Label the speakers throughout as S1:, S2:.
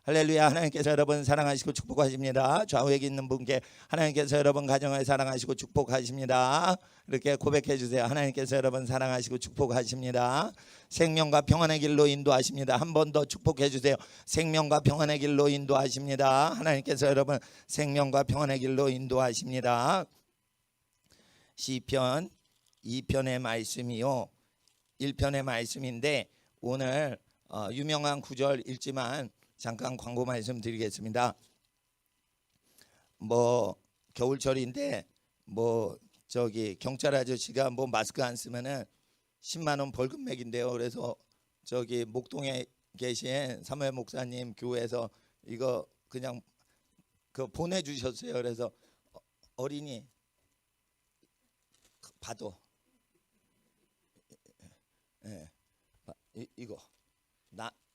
S1: 할렐루야. 하나님께서 여러분 사랑하시고 축복하십니다. 좌우에 있는 분께 하나님께서 여러분 가정을 사랑하시고 축복하십니다. 이렇게 고백해 주세요. 하나님께서 여러분 사랑하시고 축복하십니다. 생명과 평안의 길로 인도하십니다. 한 번 더 축복해 주세요. 생명과 평안의 길로 인도하십니다. 하나님께서 여러분 생명과 평안의 길로 인도하십니다. 시편 2편의 말씀이요 1편의 말씀인데 오늘 유명한 구절 읽지만 잠깐 광고 말씀 드리겠습니다. 겨울철인데 저기 경찰 아저씨가 마스크 안 쓰면은 10만 원 벌금 매긴대요. 그래서 저기 목동에 계신 사무엘 목사님 교회에서 이거 그냥 보내주셨어요. 그래서 어린이 받아.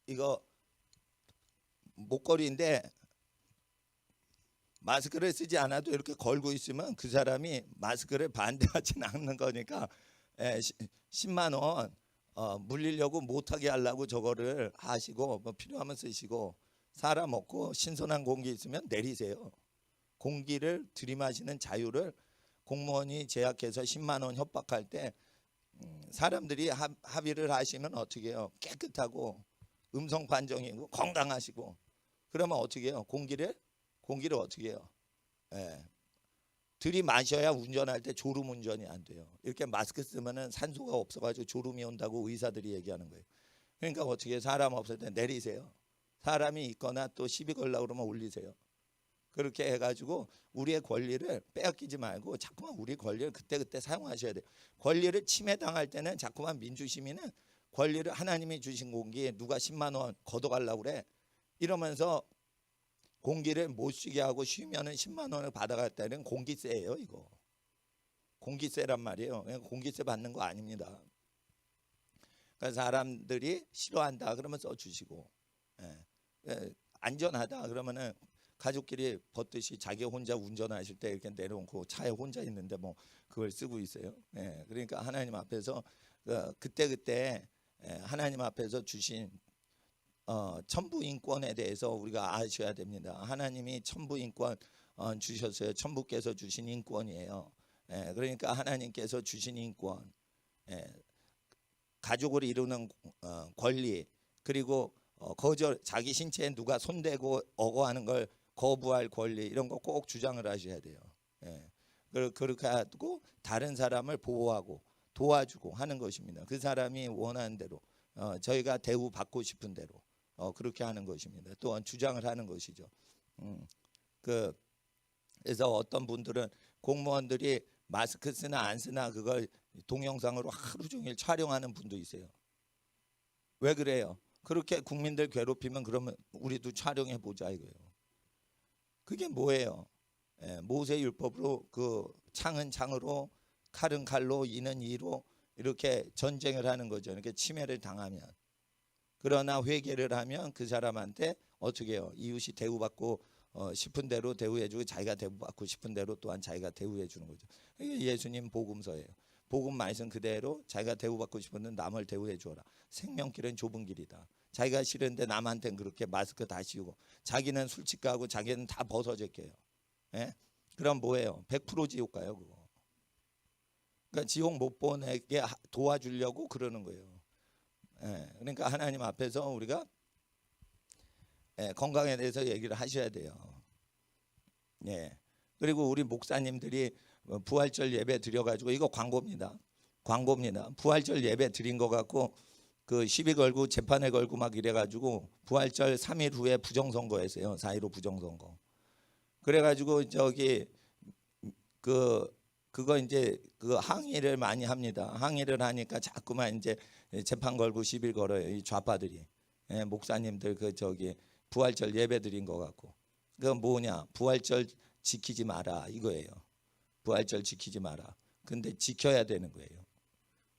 S1: 이거 목걸이인데 마스크를 쓰지 않아도 이렇게 걸고 있으면 그 사람이 마스크를 반대하지는 않는 거니까 10만 원 물리려고 못하게 하려고 저거를 하시고 필요하면 쓰시고 사람 없고 신선한 공기 있으면 내리세요. 공기를 들이마시는 자유를 공무원이 제약해서 10만 원 협박할 때 사람들이 합의를 하시면 어떻게 해요? 깨끗하고 음성 판정이고 건강하시고 그러면 어떻게 해요? 공기를 어떻게 해요? 들이마셔야 운전할 때 졸음 운전이 안 돼요. 이렇게 마스크 쓰면은 산소가 없어가지고 졸음이 온다고 의사들이 얘기하는 거예요. 그러니까 어떻게 사람 없을 때 내리세요. 사람이 있거나 또 시비 걸려고 그러면 올리세요. 그렇게 해가지고 우리의 권리를 빼앗기지 말고 자꾸만 우리 권리를 그때그때 사용하셔야 돼요. 권리를 침해당할 때는 자꾸만 민주시민은 권리를 하나님이 주신 공기 누가 10만 원 걷어가려고 그래 이러면서 공기를 못 쉬게 하고 쉬면은 10만 원을 받아갔다는 공기세예요. 이거 공기세란 말이에요. 공기세 받는 거 아닙니다. 그러니까 사람들이 싫어한다 그러면 써주시고 안전하다 그러면은 가족끼리 벗듯이 자기 혼자 운전하실 때 이렇게 내려놓고 차에 혼자 있는데 그걸 쓰고 있어요. 그러니까 하나님 앞에서 그때 하나님 앞에서 주신 천부인권에 대해서 우리가 아셔야 됩니다. 하나님이 천부인권 주셨어요. 천부께서 주신 인권이에요. 그러니까 하나님께서 주신 인권, 가족을 이루는 권리, 그리고 자기 신체에 누가 손대고 어거하는 걸 거부할 권리 이런 거 꼭 주장을 하셔야 돼요. 그렇게 하고 다른 사람을 보호하고 도와주고 하는 것입니다. 그 사람이 원하는 대로 저희가 대우받고 싶은 대로 그렇게 하는 것입니다. 또한 주장을 하는 것이죠. 그래서 어떤 분들은 공무원들이 마스크 쓰나 안 쓰나 그걸 동영상으로 하루 종일 촬영하는 분도 있어요. 왜 그래요? 그렇게 국민들 괴롭히면 그러면 우리도 촬영해 보자 이거예요. 그게 뭐예요? 모세 율법으로 그 창은 창으로 칼은 칼로 이는 이로 이렇게 전쟁을 하는 거죠. 이렇게 침해를 당하면 그러나 회개를 하면 그 사람한테 어떻게 해요? 이웃이 대우받고 싶은 대로 대우해주고 자기가 대우받고 싶은 대로 또한 자기가 대우해주는 거죠. 이게 예수님 복음서예요. 복음 말씀 그대로 자기가 대우받고 싶으면 남을 대우해 주어라. 생명길은 좁은 길이다. 자기가 싫은데 남한테는 그렇게 마스크 다 씌우고 자기는 술집 가고 자기는 다 벗어질게요. 그럼 뭐예요? 100% 지옥 가요 그거. 그러니까 지옥 못 보내게 도와주려고 그러는 거예요. 그러니까 하나님 앞에서 우리가 건강에 대해서 얘기를 하셔야 돼요. 그리고 우리 목사님들이 부활절 예배 드려가지고 이거 광고입니다. 부활절 예배 드린 거 갖고 그 시비 걸고 재판에 걸고 막 이래가지고 부활절 3일 후에 부정선거했어요. 4.15 부정선거. 그래가지고 저기 그거 이제 그 항의를 많이 합니다. 항의를 하니까 자꾸만 이제 재판 걸고 시비 걸어요. 이 좌파들이 목사님들 부활절 예배 드린 거 갖고 그 뭐냐 부활절 지키지 마라 이거예요. 부활절 지키지 마라. 근데 지켜야 되는 거예요.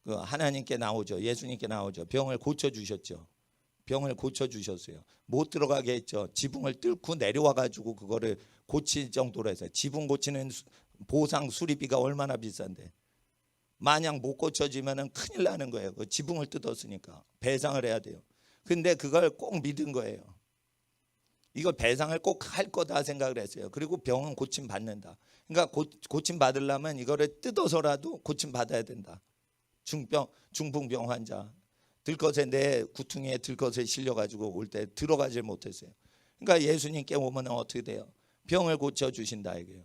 S1: 그 하나님께 나오죠. 예수님께 나오죠. 병을 고쳐 주셨죠. 병을 고쳐 주셨어요. 못 들어가게 했죠. 지붕을 뚫고 내려와 가지고 그거를 고칠 정도로 해서 지붕 고치는 보상 수리비가 얼마나 비싼데 만약 못 고쳐지면은 큰일 나는 거예요. 그 지붕을 뜯었으니까 배상을 해야 돼요. 근데 그걸 꼭 믿은 거예요. 이걸 배상을 꼭 할 거다 생각을 했어요. 그리고 병은 고침 받는다. 그러니까 고침 받으려면 이거를 뜯어서라도 고침 받아야 된다. 중풍병 환자 들것에 내 구퉁이에 들것에 실려가지고 올 때 들어가질 못했어요. 그러니까 예수님께 오면 어떻게 돼요? 병을 고쳐 주신다 이게요.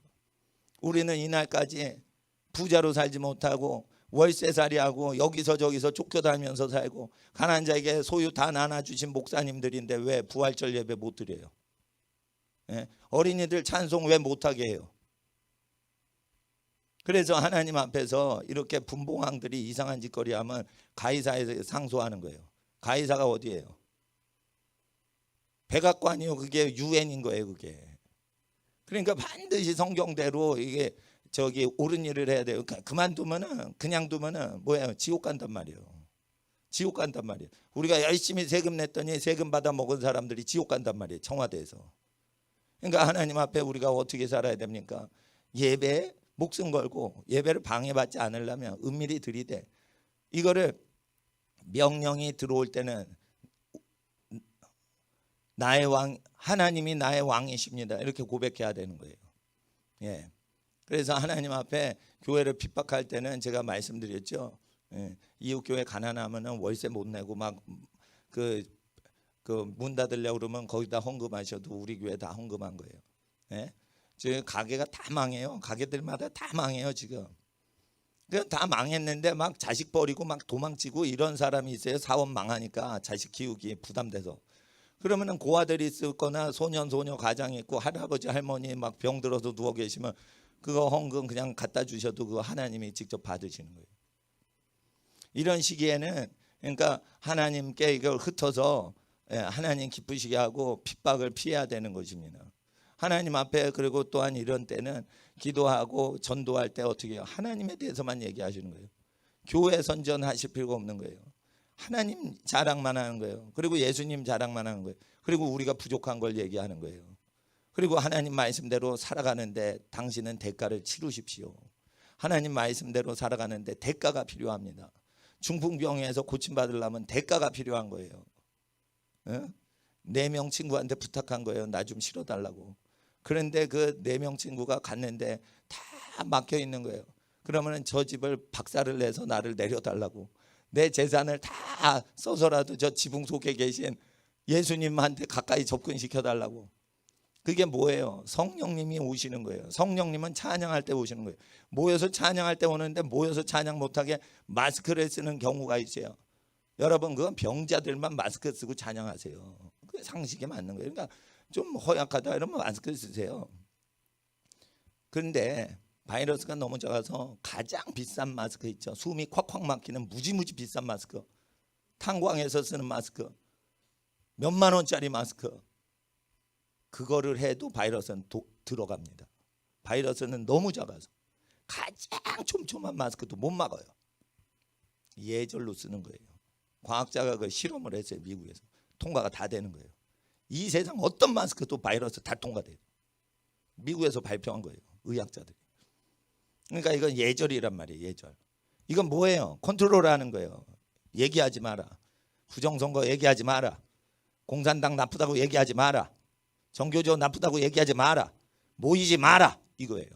S1: 우리는 이날까지 부자로 살지 못하고 월세살이하고 여기서 저기서 쫓겨다니면서 살고 가난한 자에게 소유 다 나눠주신 목사님들인데 왜 부활절 예배 못 드려요? 예? 어린이들 찬송 왜 못하게 해요? 그래서 하나님 앞에서 이렇게 분봉왕들이 이상한 짓거리 하면 가이사에 상소하는 거예요. 가이사가 어디예요? 백악관이요. 그게 유엔인 거예요. 그게. 그러니까 반드시 성경대로 이게 옳은 일을 해야 돼요. 그만두면은 그냥 두면은 뭐예요? 지옥 간단 말이에요. 지옥 간단 말이에요. 우리가 열심히 세금 냈더니 세금 받아 먹은 사람들이 지옥 간단 말이에요. 청와대에서. 그러니까 하나님 앞에 우리가 어떻게 살아야 됩니까? 예배 목숨 걸고 예배를 방해받지 않으려면 은밀히 드리되 이거를 명령이 들어올 때는 나의 왕 하나님이 나의 왕이십니다. 이렇게 고백해야 되는 거예요. 예. 그래서 하나님 앞에 교회를 핍박할 때는 제가 말씀드렸죠. 예. 이웃 교회 가난하면은 월세 못 내고 막 문 닫으려고 그러면 거기다 헌금하셔도 우리 교회 다 헌금한 거예요. 예. 지금 가게가 다 망해요. 가게들마다 다 망해요 지금. 다 망했는데 막 자식 버리고 막 도망치고 이런 사람이 있어요. 사업 망하니까 자식 키우기 부담돼서. 그러면은 고아들이 있을 거나 소년 소녀 가장이 있고 할아버지 할머니 막 병들어서 누워 계시면 그거 헌금 그냥 갖다 주셔도 그거 하나님이 직접 받으시는 거예요. 이런 시기에는 그러니까 하나님께 이걸 흩어서 하나님 기쁘시게 하고 핍박을 피해야 되는 것입니다. 하나님 앞에 그리고 또한 이런 때는 기도하고 전도할 때 어떻게 해요? 하나님에 대해서만 얘기하시는 거예요. 교회 선전하실 필요가 없는 거예요. 하나님 자랑만 하는 거예요. 그리고 예수님 자랑만 하는 거예요. 그리고 우리가 부족한 걸 얘기하는 거예요. 그리고 하나님 말씀대로 살아가는데 당신은 대가를 치르십시오. 하나님 말씀대로 살아가는데 대가가 필요합니다. 중풍병에서 고침받으려면 대가가 필요한 거예요. 4명 친구한테 부탁한 거예요. 나 좀 실어달라고. 그런데 그 4명 친구가 갔는데 다 막혀 있는 거예요. 그러면 저 집을 박살을 내서 나를 내려달라고. 내 재산을 다 써서라도 저 지붕 속에 계신 예수님한테 가까이 접근시켜달라고. 그게 뭐예요? 성령님이 오시는 거예요. 성령님은 찬양할 때 오시는 거예요. 모여서 찬양할 때 오는데 모여서 찬양 못하게 마스크를 쓰는 경우가 있어요. 여러분 그건 병자들만 마스크 쓰고 찬양하세요. 그 상식에 맞는 거예요. 그러니까 좀 허약하다 이러면 마스크 쓰세요. 그런데 바이러스가 너무 작아서 가장 비싼 마스크 있죠. 숨이 콱콱 막히는 무지무지 비싼 마스크. 탄광에서 쓰는 마스크. 몇만 원짜리 마스크. 그거를 해도 바이러스는 들어갑니다. 바이러스는 너무 작아서 가장 촘촘한 마스크도 못 막아요. 예절로 쓰는 거예요. 과학자가 그 실험을 했어요. 미국에서. 통과가 다 되는 거예요. 이 세상 어떤 마스크도 바이러스 다 통과돼요. 미국에서 발표한 거예요. 의학자들이. 그러니까 이건 예절이란 말이에요. 예절. 이건 뭐예요? 컨트롤하는 거예요. 얘기하지 마라. 부정선거 얘기하지 마라. 공산당 나쁘다고 얘기하지 마라. 정교조 나쁘다고 얘기하지 마라. 모이지 마라. 이거예요.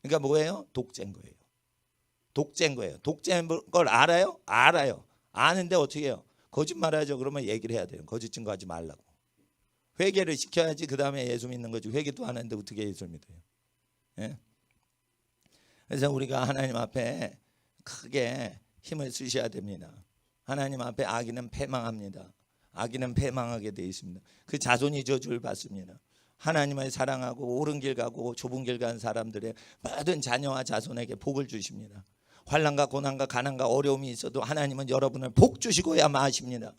S1: 그러니까 뭐예요? 독재인 거예요. 독재인 거예요. 독재인 걸 알아요? 알아요. 아는데 어떻게 해요? 거짓말하죠. 그러면 얘기를 해야 돼요. 거짓 증거하지 말라고. 회개를 시켜야지 그 다음에 예수 믿는 거지. 회개도 안 하는데 어떻게 예수를 믿어요? 예? 그래서 우리가 하나님 앞에 크게 힘을 쓰셔야 됩니다. 하나님 앞에 악인은 패망합니다. 악인은 패망하게 되어 있습니다. 그 자손이 저주를 받습니다. 하나님을 사랑하고 옳은 길 가고 좁은 길 가는 사람들의 모든 자녀와 자손에게 복을 주십니다. 환난과 고난과 가난과 어려움이 있어도 하나님은 여러분을 복 주시고야 마십니다.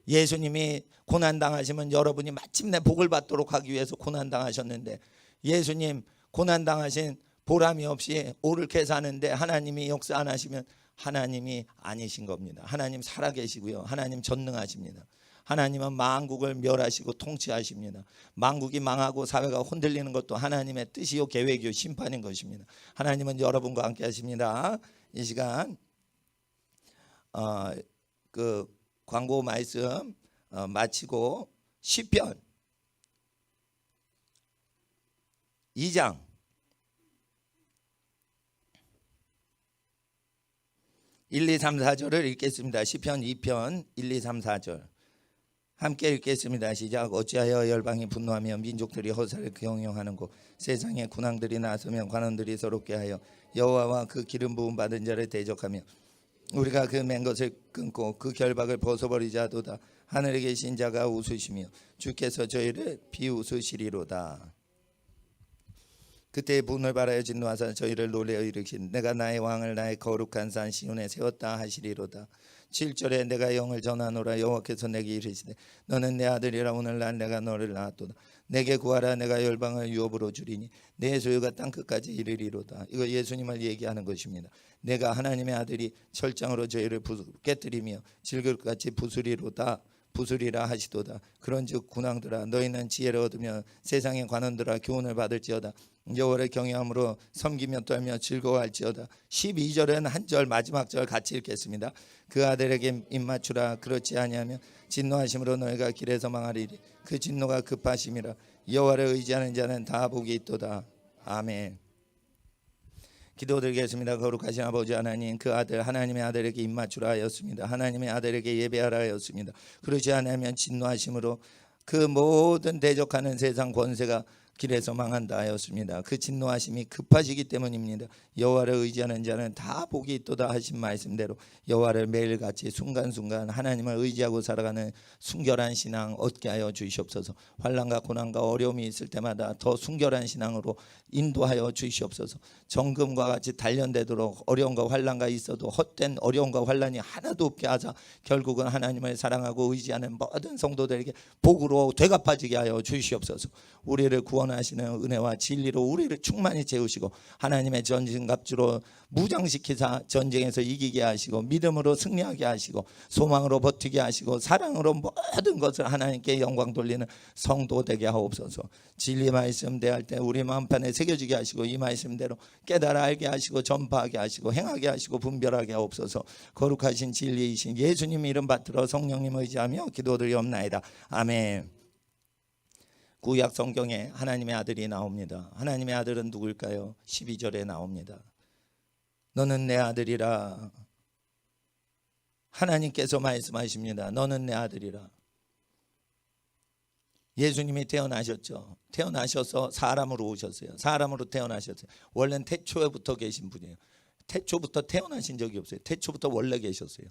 S1: 예수님이 고난 당하시면 여러분이 마침내 복을 받도록 하기 위해서 고난 당하셨는데 예수님 고난 당하신 보람이 없이 옳게 사는데 하나님이 역사 안 하시면 하나님이 아니신 겁니다. 하나님 살아계시고요. 하나님 전능하십니다. 하나님은 만국을 멸하시고 통치하십니다. 만국이 망하고 사회가 흔들리는 것도 하나님의 뜻이요 계획이요 심판인 것입니다. 하나님은 여러분과 함께 하십니다. 이 시간 그 광고 말씀 마치고 시편 2장 1, 2, 3, 4절을 읽겠습니다. 시편 2편 1, 2, 3, 4절 함께 읽겠습니다. 시작. 어찌하여 열방이 분노하며 민족들이 허사를 경영하는고 세상의 군왕들이 나서며 관원들이 서럽게 하여 여호와와 그 기름 부음 받은 자를 대적하며 우리가 그 맨 것을 끊고 그 결박을 벗어버리자도다. 하늘에 계신 자가 웃으시며 주께서 저희를 비웃으시리로다. 그때 분을 바라여 진노하사 저희를 놀래어 일으킨 내가 나의 왕을 나의 거룩한 산 시온에 세웠다 하시리로다. 7절에 내가 영을 전하노라. 여호와께서 내게 이르시되 너는 내 아들이라. 오늘날 내가 너를 낳았도다. 내게 구하라. 내가 열방을 유업으로 주리니 내 소유가 땅끝까지 이르리로다. 이거 예수님을 얘기하는 것입니다. 내가 하나님의 아들이 철장으로 저희를 깨뜨리며 질그릇같이 부수리라 하시도다. 그런즉 군왕들아 너희는 지혜를 얻으며 세상의 관원들아 교훈을 받을지어다. 여호와를 경외함으로 섬기며 떨며 즐거워할지어다. 12절은 한 절 마지막 절 같이 읽겠습니다. 그 아들에게 입맞추라. 그렇지 아니하면 진노하심으로 너희가 길에서 망하리니 그 진노가 급하심이라. 여호와를 의지하는 자는 다 복이 있도다. 아멘. 기도드리겠습니다. 거룩하신 아버지 하나님, 그 아들 하나님의 아들에게 입맞추라 하였습니다. 하나님의 아들에게 예배하라 하였습니다. 그렇지 않으면 진노하심으로 그 모든 대적하는 세상 권세가 길에서 망한다 하였습니다. 그 진노하심이 급하시기 때문입니다. 여호와를 의지하는 자는 다 복이 있도다 하신 말씀대로 여호와를 매일같이 순간순간 하나님을 의지하고 살아가는 순결한 신앙 얻게 하여 주시옵소서. 환난과 고난과 어려움이 있을 때마다 더 순결한 신앙으로 인도하여 주시옵소서. 정금과 같이 단련되도록 어려움과 환난과 있어도 헛된 어려움과 환난이 하나도 없게 하사 결국은 하나님을 사랑하고 의지하는 모든 성도들에게 복으로 되갚아지게 하여 주시옵소서. 우리를 구원하시는 은혜와 진리로 우리를 충만히 채우시고 하나님의 전진갑주로 무장시키사 전쟁에서 이기게 하시고 믿음으로 승리하게 하시고 소망으로 버티게 하시고 사랑으로 모든 것을 하나님께 영광 돌리는 성도 되게 하옵소서. 진리 말씀 대할 때 우리 마음판에 새겨지게 하시고 이 말씀대로 깨달아 알게 하시고 전파하게 하시고 행하게 하시고 분별하게 하옵소서. 거룩하신 진리이신 예수님 이름 받들어 성령님 의지하며 기도드리옵나이다. 아멘. 구약 성경에 하나님의 아들이 나옵니다. 하나님의 아들은 누굴까요? 12절에 나옵니다. 너는 내 아들이라. 하나님께서 말씀하십니다. 너는 내 아들이라. 예수님이 태어나셨죠. 태어나셔서 사람으로 오셨어요. 사람으로 태어나셨어요. 원래는 태초에부터 계신 분이에요. 태초부터 태어나신 적이 없어요. 태초부터 원래 계셨어요.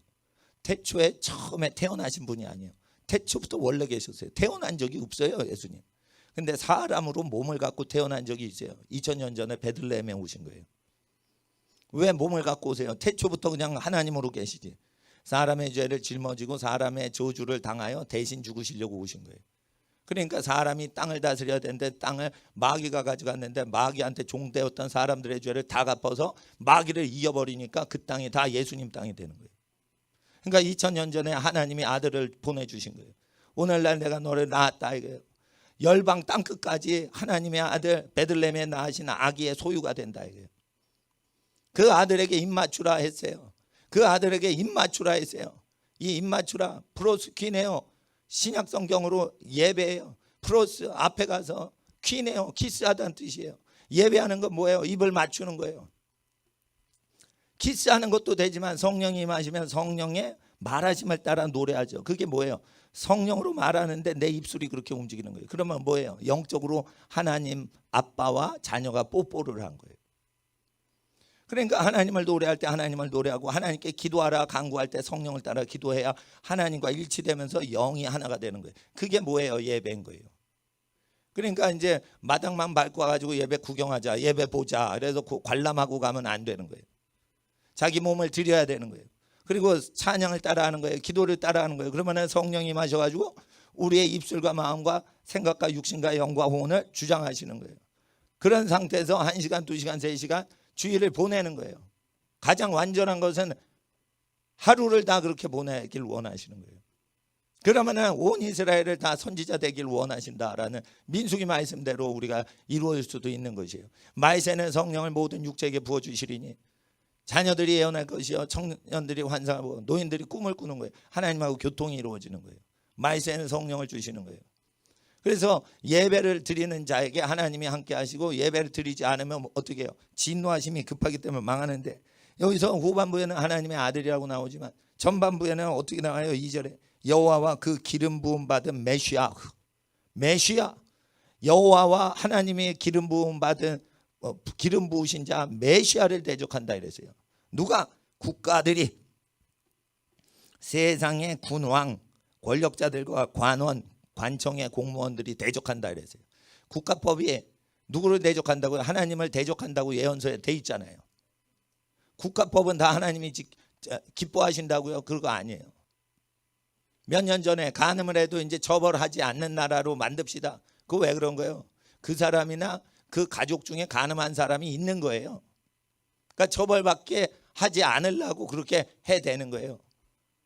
S1: 태초에 처음에 태어나신 분이 아니에요. 태초부터 원래 계셨어요. 태어난 적이 없어요, 예수님. 근데 사람으로 몸을 갖고 태어난 적이 있어요. 2000년 전에 베들레헴에 오신 거예요. 왜 몸을 갖고 오세요? 태초부터 그냥 하나님으로 계시지. 사람의 죄를 짊어지고 사람의 저주를 당하여 대신 죽으시려고 오신 거예요. 그러니까 사람이 땅을 다스려야 되는데 땅을 마귀가 가져갔는데 마귀한테 종되었던 사람들의 죄를 다 갚아서 마귀를 이겨버리니까 그 땅이 다 예수님 땅이 되는 거예요. 그러니까 2000년 전에 하나님이 아들을 보내주신 거예요. 오늘날 내가 너를 낳았다 이거예요. 열방 땅끝까지 하나님의 아들 베들레헴에 낳으신 아기의 소유가 된다 이거예요. 그 아들에게 입맞추라 했어요. 그 아들에게 입맞추라 했어요. 이 입맞추라 프로스키네요. 신약 성경으로 예배예요. 프로스 앞에 가서 퀴네요. 키스하다는 뜻이에요. 예배하는 건 뭐예요? 입을 맞추는 거예요. 키스하는 것도 되지만 성령이 임하시면 성령의 말하심을 따라 노래하죠. 그게 뭐예요? 성령으로 말하는데 내 입술이 그렇게 움직이는 거예요. 그러면 뭐예요? 영적으로 하나님 아빠와 자녀가 뽀뽀를 한 거예요. 그러니까 하나님을 노래할 때 하나님을 노래하고 하나님께 기도하라 간구할 때 성령을 따라 기도해야 하나님과 일치되면서 영이 하나가 되는 거예요. 그게 뭐예요? 예배인 거예요. 그러니까 이제 마당만 밟고 와가지고 예배 구경하자, 예배 보자, 그래서 관람하고 가면 안 되는 거예요. 자기 몸을 드려야 되는 거예요. 그리고 찬양을 따라하는 거예요. 기도를 따라하는 거예요. 그러면 성령이 마셔가지고 우리의 입술과 마음과 생각과 육신과 영과 혼을 주장하시는 거예요. 그런 상태에서 1시간, 2시간, 3시간 주일을 보내는 거예요. 가장 완전한 것은 하루를 다 그렇게 보내길 원하시는 거예요. 그러면 온 이스라엘을 다 선지자 되길 원하신다라는 민수기 말씀대로 우리가 이루어질 수도 있는 것이에요. 말세는 성령을 모든 육체에게 부어주시리니 자녀들이 예언할 것이요 청년들이 환상하고 노인들이 꿈을 꾸는 거예요. 하나님하고 교통이 이루어지는 거예요. 말세는 성령을 주시는 거예요. 그래서 예배를 드리는 자에게 하나님이 함께 하시고 예배를 드리지 않으면 어떻게 해요? 진노하심이 급하기 때문에 망하는데, 여기서 후반부에는 하나님의 아들이라고 나오지만 전반부에는 어떻게 나와요? 2절에 여호와와 그 기름 부음 받은 메시아, 여호와와 하나님의 기름 부음 받은 기름 부으신 자 메시아를 대적한다 이랬어요. 누가? 국가들이, 세상의 군왕, 권력자들과 관원, 관청의 공무원들이 대적한다 이랬어요. 국가법이 누구를 대적한다고요? 하나님을 대적한다고 예언서에 돼 있잖아요. 국가법은 다 하나님이 기뻐하신다고요? 그거 아니에요. 몇 년 전에 간음을 해도 이제 처벌하지 않는 나라로 만듭시다. 그거 왜 그런 거예요? 그 사람이나 그 가족 중에 간음한 사람이 있는 거예요. 그러니까 처벌받게 하지 않으려고 그렇게 해대는 거예요.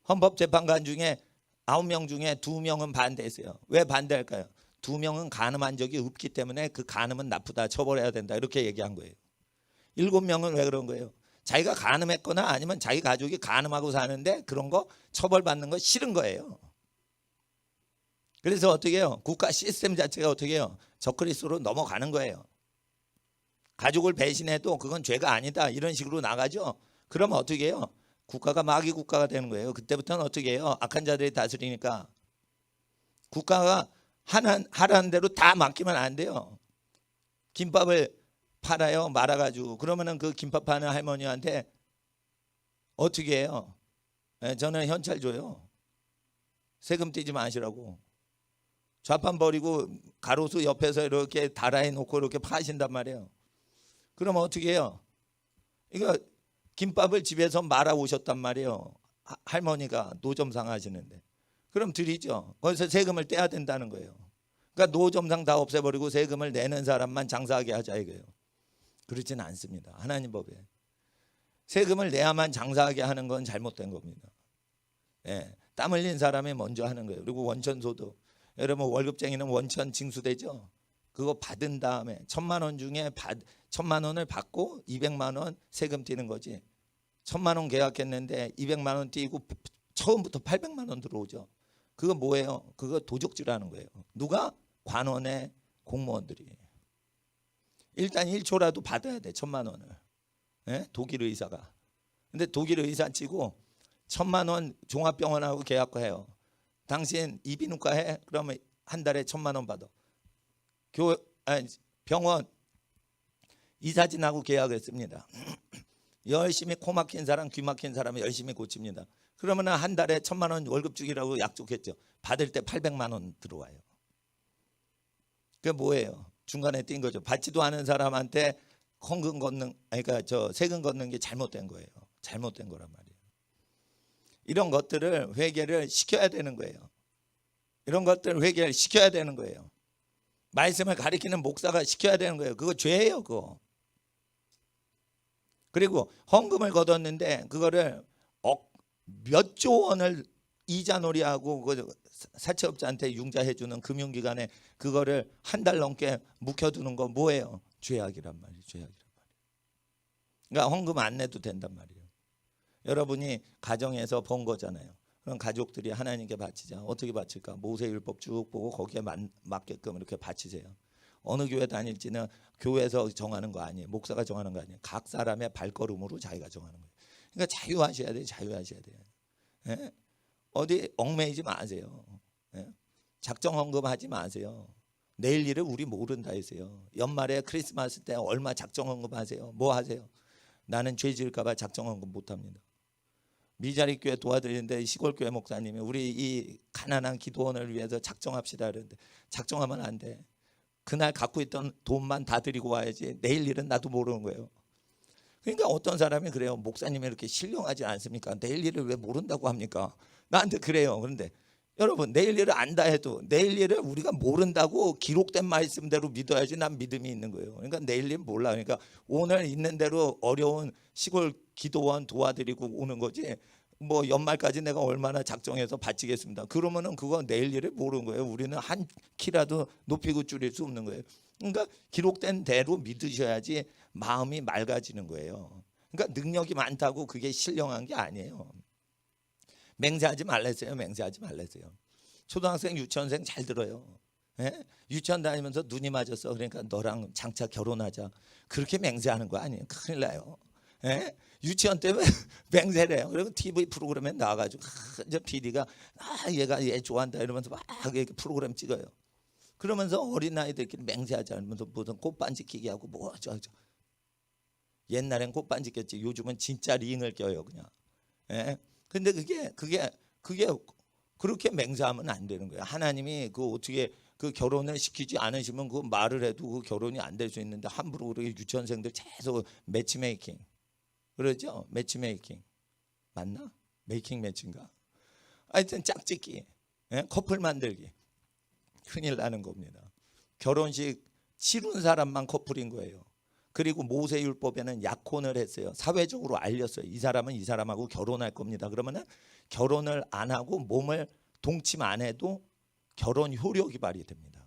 S1: 헌법재판관 중에 9명 중에 2명은 반대했어요. 왜 반대할까요? 2명은 간음한 적이 없기 때문에 그 간음은 나쁘다, 처벌해야 된다, 이렇게 얘기한 거예요. 7명은 왜 그런 거예요? 자기가 간음했거나 아니면 자기 가족이 간음하고 사는데 그런 거 처벌받는 거 싫은 거예요. 그래서 어떻게 해요? 국가 시스템 자체가 어떻게 해요? 적그리스도로 넘어가는 거예요. 가족을 배신해도 그건 죄가 아니다, 이런 식으로 나가죠. 그러면 어떻게 해요? 국가가 마귀 국가가 되는 거예요. 그때부터는 어떻게 해요? 악한 자들이 다스리니까 국가가 하라는 대로 다 맡기면 안 돼요. 김밥을 팔아요, 말아가지고. 그러면은 그 김밥 파는 할머니한테 어떻게 해요? 저는 현찰 줘요. 세금 떼지 마시라고. 좌판 버리고 가로수 옆에서 이렇게 달아해 놓고 이렇게 파신단 말이에요. 그럼 어떻게 해요? 이거 김밥을 집에서 말아 오셨단 말이에요. 할머니가 노점상 하시는데. 그럼 드리죠. 거기서 세금을 떼야 된다는 거예요. 그러니까 노점상 다 없애버리고 세금을 내는 사람만 장사하게 하자 이거예요. 그렇지는 않습니다. 하나님 법에. 세금을 내야만 장사하게 하는 건 잘못된 겁니다. 예, 땀 흘린 사람이 먼저 하는 거예요. 그리고 원천소득. 여러분 월급쟁이는 원천 징수되죠. 그거 받은 다음에 1,000만 원 중에 1,000만 원을 받고 200만 원 세금 떼는 거지. 1,000만 원 계약했는데 200만 원 떼고 처음부터 800만 원 들어오죠. 그거 뭐예요? 그거 도적질하는 거예요. 누가? 관원의 공무원들이. 일단 1초라도 받아야 돼, 1,000만 원을. 예? 독일 의사가. 근데 독일 의사 치고 1,000만 원 종합병원하고 계약해요. 당신 이비인후과 해? 그러면 한 달에 1,000만 원 받아. 병원 이사진하고 계약했습니다. 열심히 코 막힌 사람, 귀 막힌 사람을 열심히 고칩니다. 그러면 한 달에 1,000만 원 월급 주기라고 약속했죠. 받을 때 800만 원 들어와요. 그게 뭐예요? 중간에 뛴 거죠. 받지도 않은 사람한테 헌금 걷는, 그러니까 세금 걷는 게 잘못된 거예요. 잘못된 거란 말이에요. 이런 것들을 회개를 시켜야 되는 거예요. 이런 것들을 회개를 시켜야 되는 거예요. 말씀을 가리키는 목사가 시켜야 되는 거예요. 그거 죄예요, 그거. 그리고 헌금을 걷었는데 그거를 몇 조 원을 이자놀이하고 사채업자한테 융자해 주는 금융기관에 그거를 한 달 넘게 묵혀두는 거 뭐예요? 죄악이란 말이에요. 죄악이란 말이에요. 그러니까 헌금 안 내도 된단 말이에요. 여러분이 가정에서 번 거잖아요. 그럼 가족들이 하나님께 바치자. 어떻게 바칠까? 모세율법 쭉 보고 거기에 맞게끔 이렇게 바치세요. 어느 교회 다닐지는 교회에서 정하는 거 아니에요. 목사가 정하는 거 아니에요. 각 사람의 발걸음으로 자기가 정하는 거예요. 그러니까 자유하셔야 돼요. 자유하셔야 돼요. 예? 어디 얽매이지 마세요. 예? 작정 헌금하지 마세요. 내일 일을 우리 모른다 했어요. 연말에 크리스마스 때 얼마 작정 헌금하세요? 뭐 하세요? 나는 죄 지을까 봐 작정 헌금 못 합니다. 미자리 교회 도와드리는데 시골 교회 목사님이 우리 이 가난한 기도원을 위해서 작정합시다 그러는데 작정하면 안 돼. 그날 갖고 있던 돈만 다 드리고 와야지. 내일 일은 나도 모르는 거예요. 그러니까 어떤 사람이 그래요. 목사님이 이렇게 신령하지 않습니까? 내일 일을 왜 모른다고 합니까? 나한테 그래요. 그런데 여러분 내일 일을 안다 해도 내일 일을 우리가 모른다고 기록된 말씀대로 믿어야지 난 믿음이 있는 거예요. 그러니까 내일 일 몰라. 그러니까 오늘 있는 대로 어려운 시골 기도원 도와드리고 오는 거지. 뭐 연말까지 내가 얼마나 작정해서 바치겠습니다. 그러면은 그거 내일 일을 모르는 거예요. 우리는 한 키라도 높이고 줄일 수 없는 거예요. 그러니까 기록된 대로 믿으셔야지 마음이 맑아지는 거예요. 그러니까 능력이 많다고 그게 신령한 게 아니에요. 맹세하지 말랬어요. 맹세하지 말랬어요. 초등학생, 유치원생 잘 들어요. 예? 유치원 다니면서 눈이 맞았어. 그러니까 너랑 장차 결혼하자. 그렇게 맹세하는 거 아니에요. 큰일 나요. 예? 유치원 때문에 맹세래요. 그리고 TV 프로그램에 나와가지고 이제 PD가 얘가 얘 좋아한다 이러면서 막 이렇게 프로그램 찍어요. 그러면서 어린 아이들끼리 맹세하자 면서 무슨 꽃반지 끼게 하고 뭐 어쩌죠. 옛날엔 꽃반지 꼈지. 요즘은 진짜 링을 껴요 그냥. 예? 근데 그게 그렇게 맹세하면 안 되는 거예요. 하나님이 그 어떻게 그 결혼을 시키지 않으시면 그 말을 해도 그 결혼이 안 될 수 있는데 함부로 그렇게 유치원생들 계속 매치메이킹 그러죠? 매치메이킹 맞나? 메이킹 매치인가? 하여튼 짝짓기, 예? 커플 만들기 큰일 나는 겁니다. 결혼식 치룬 사람만 커플인 거예요. 그리고 모세율법에는 약혼을 했어요. 사회적으로 알렸어요. 이 사람은 이 사람하고 결혼할 겁니다. 그러면은 결혼을 안 하고 몸을 동침 안 해도 결혼 효력이 발휘됩니다.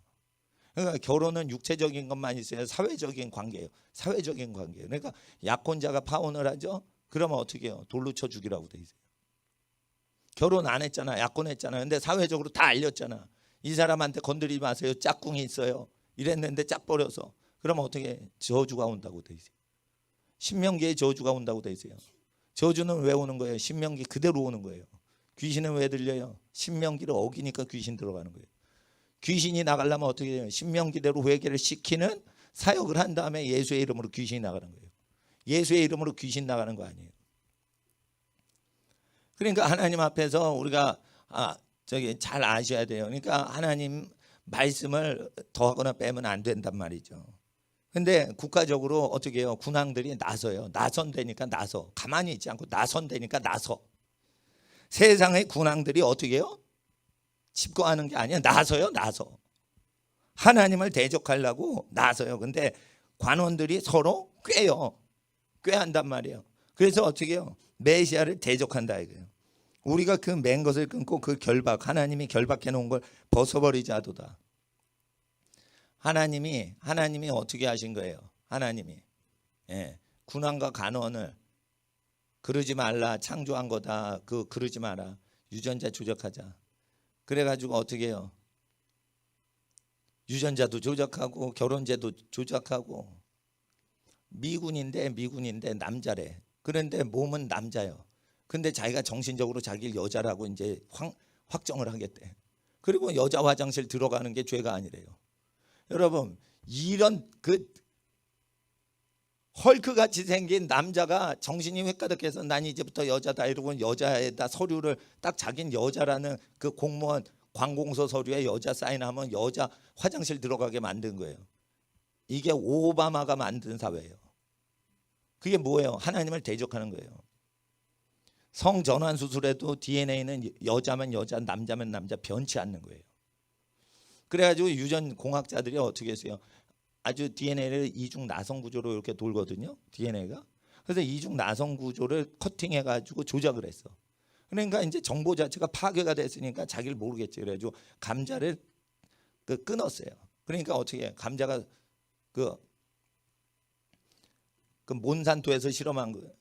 S1: 그러니까 결혼은 육체적인 것만 있어요. 사회적인 관계예요. 사회적인 관계예요. 그러니까 약혼자가 파혼을 하죠. 그러면 어떻게 해요? 돌로 쳐 죽이라고 돼 있어요. 결혼 안 했잖아. 약혼했잖아. 근데 사회적으로 다 알렸잖아. 이 사람한테 건드리지 마세요. 짝꿍이 있어요. 이랬는데 짝 버려서. 그러면 어떻게 저주가 온다고 돼 있어요. 신명기에 저주가 온다고 돼 있어요. 저주는 왜 오는 거예요? 신명기 그대로 오는 거예요. 귀신은 왜 들려요? 신명기를 어기니까 귀신 들어가는 거예요. 귀신이 나가려면 어떻게 해요? 신명기대로 회개를 시키는 사역을 한 다음에 예수의 이름으로 귀신이 나가는 거예요. 예수의 이름으로 귀신 나가는 거 아니에요. 그러니까 하나님 앞에서 우리가 잘 아셔야 돼요. 그러니까 하나님 말씀을 더하거나 빼면 안 된단 말이죠. 근데 국가적으로 어떻게 해요? 군왕들이 나서요. 나선다니까 나서. 가만히 있지 않고 나선다니까 나서. 세상의 군왕들이 어떻게 해요? 집거하는 게 아니야. 나서요. 나서. 하나님을 대적하려고 나서요. 근데 관원들이 서로 꾀요. 꾀한단 말이에요. 그래서 어떻게 해요? 메시아를 대적한다 이거예요. 우리가 그 맨 것을 끊고 그 결박, 하나님이 결박해 놓은 걸 벗어버리자 하도다. 하나님이 어떻게 하신 거예요? 하나님이 군왕과 간원을 그러지 말라, 창조한 거다. 그러지 마라. 유전자 조작하자. 그래가지고 어떻게 해요? 유전자도 조작하고 결혼제도 조작하고 미군인데 남자래. 그런데 몸은 남자요. 근데 자기가 정신적으로 자기를 여자라고 이제 확정을 하겠대. 그리고 여자 화장실 들어가는 게 죄가 아니래요. 여러분 이런 헐크 같이 생긴 남자가 정신이 획가득해서 난 이제부터 여자다 이러고 여자에다 서류를 딱 자기는 여자라는 그 공무원 관공서 서류에 여자 사인하면 여자 화장실 들어가게 만든 거예요. 이게 오바마가 만든 사회예요. 그게 뭐예요? 하나님을 대적하는 거예요. 성전환 수술에도 DNA는 여자면 여자, 남자면 남자 변치 않는 거예요. 그래가지고 유전 공학자들이 어떻게 했어요? 아주 DNA를 이중 나성 구조로 이렇게 돌거든요. DNA가. 그래서 이중 나성 구조를 커팅해가지고 조작을 했어. 그러니까 이제 정보 자체가 파괴가 됐으니까 자기를 모르겠지. 그래가지고 감자를 끊었어요. 그러니까 어떻게 해? 감자가 그 몬산토에서 실험한 거예요.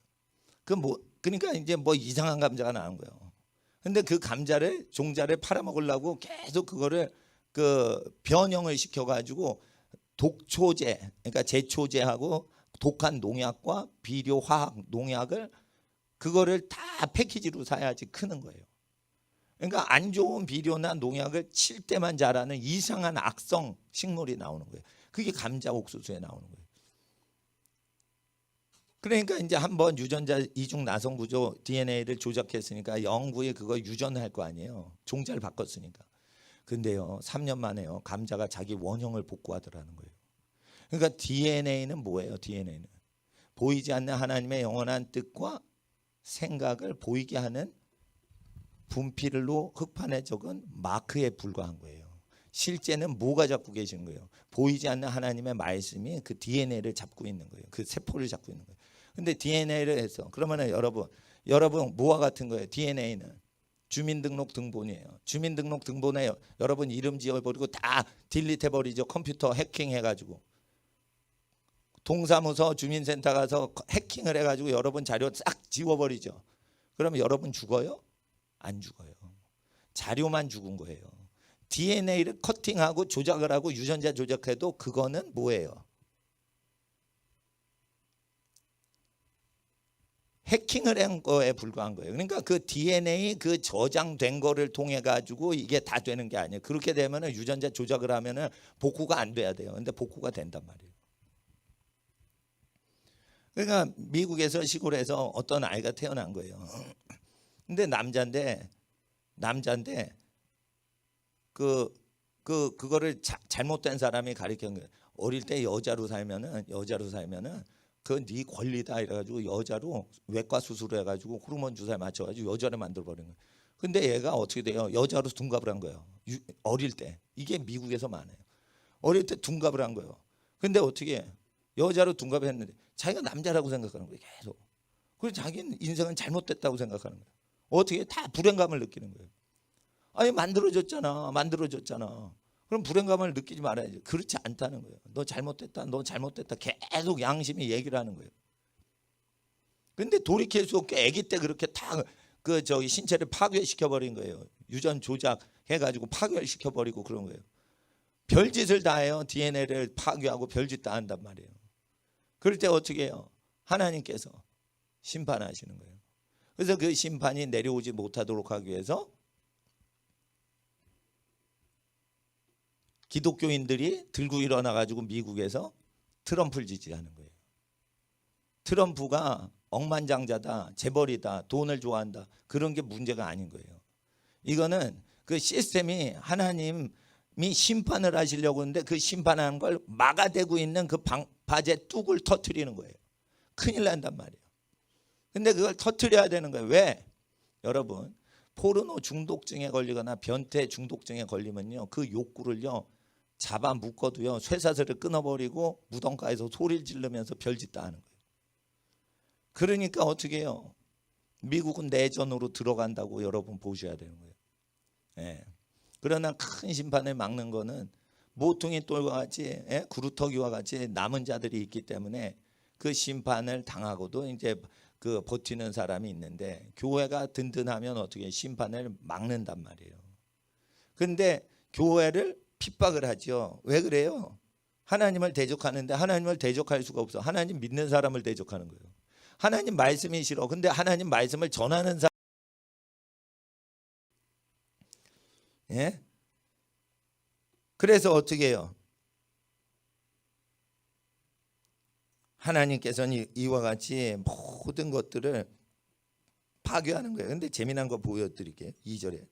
S1: 그러니까 이제 뭐 이상한 감자가 나온 거예요. 근데 그 감자를 종자를 팔아먹으려고 계속 그거를 변형을 시켜가지고 독초제, 그러니까 제초제하고 독한 농약과 비료 화학 농약을 그거를 다 패키지로 사야지 크는 거예요. 그러니까 안 좋은 비료나 농약을 칠 때만 자라는 이상한 악성 식물이 나오는 거예요. 그게 감자 옥수수에 나오는 거예요. 그러니까 이제 한번 유전자 이중 나성 구조 DNA를 조작했으니까 영구에 그거 유전할 거 아니에요. 종자를 바꿨으니까. 근데요 3년 만에요 감자가 자기 원형을 복구하더라는 거예요. 그러니까 DNA는 뭐예요? DNA는 보이지 않는 하나님의 영원한 뜻과 생각을 보이게 하는 분필로 흑판에 적은 마크에 불과한 거예요. 실제는 뭐가 잡고 계신 거예요? 보이지 않는 하나님의 말씀이 그 DNA를 잡고 있는 거예요. 그 세포를 잡고 있는 거예요. 근데 DNA를 해서 그러면은 여러분 뭐와 같은 거예요? DNA는 주민등록 등본이에요. 주민등록 등본에 여러분 이름 지어버리고 다 딜리트해버리죠. 컴퓨터 해킹해가지고. 동사무소 주민센터 가서 해킹을 해가지고 여러분 자료 싹 지워버리죠. 그러면 여러분 죽어요? 안 죽어요. 자료만 죽은 거예요. DNA를 커팅하고 조작을 하고 유전자 조작해도 그거는 뭐예요? 해킹을 한 거에 불과한 거예요. 그러니까 그 DNA 그 저장된 거를 통해 가지고 이게 다 되는 게 아니에요. 그렇게 되면은 유전자 조작을 하면은 복구가 안 돼야 돼요. 근데 복구가 된단 말이에요. 그러니까 미국에서 시골에서 어떤 아이가 태어난 거예요. 근데 남자인데 그거를 잘못된 사람이 가르친 거예요. 어릴 때 여자로 살면은 그 네 권리다 이래가지고 여자로 외과 수술을 해가지고 호르몬 주사에 맞춰가지고 여자를 만들어 버린 거예요. 근데 얘가 어떻게 돼요? 여자로 둔갑을 한 거예요. 어릴 때. 이게 미국에서 많아요. 어릴 때 둔갑을 한 거예요. 근데 어떻게 해? 여자로 둔갑을 했는데 자기가 남자라고 생각하는 거예요. 계속. 그래서 자기는 인생은 잘못됐다고 생각하는 거예요. 어떻게 다 불행감을 느끼는 거예요. 아니 만들어졌잖아. 그럼 불행감을 느끼지 말아야지. 그렇지 않다는 거예요. 너 잘못됐다. 계속 양심이 얘기를 하는 거예요. 근데 돌이킬 수 없게 아기 때 그렇게 다 신체를 파괴시켜 버린 거예요. 유전 조작 해가지고 파괴시켜 버리고 그런 거예요. 별짓을 다 해요. DNA를 파괴하고 별짓 다 한단 말이에요. 그럴 때 어떻게 해요? 하나님께서 심판하시는 거예요. 그래서 그 심판이 내려오지 못하도록 하기 위해서 기독교인들이 들고 일어나 가지고 미국에서 트럼프를 지지하는 거예요. 트럼프가 억만장자다, 재벌이다, 돈을 좋아한다. 그런 게 문제가 아닌 거예요. 이거는 그 시스템이 하나님이 심판을 하시려고 하는데 그 심판하는 걸 막아대고 있는 그 바제 뚝을 터뜨리는 거예요. 큰일 난단 말이에요. 근데 그걸 터뜨려야 되는 거예요. 왜? 여러분, 포르노 중독증에 걸리거나 변태 중독증에 걸리면요, 그 욕구를요 잡아 묶어도요 쇠사슬을 끊어버리고 무덤가에서 소리를 지르면서 별짓 다 하는 거예요. 그러니까 어떻게 해요? 미국은 내전으로 들어간다고 여러분 보셔야 되는 거예요. 예. 그러나 큰 심판을 막는 거는 모퉁이 돌과 같이 구루터기와 같이 남은 자들이 있기 때문에 그 심판을 당하고도 이제 그 버티는 사람이 있는데, 교회가 든든하면 어떻게 심판을 막는단 말이에요. 근데 교회를 핍박을 하죠. 왜 그래요? 하나님을 대적하는데 하나님을 대적할 수가 없어. 하나님 믿는 사람을 대적하는 거예요. 하나님 말씀이 싫어. 근데 하나님 말씀을 전하는 사람, 예? 그래서 어떻게 해요? 하나님께서는 이와 같이 모든 것들을 파괴하는 거예요. 근데 재미난 거 보여드릴게요. 2절에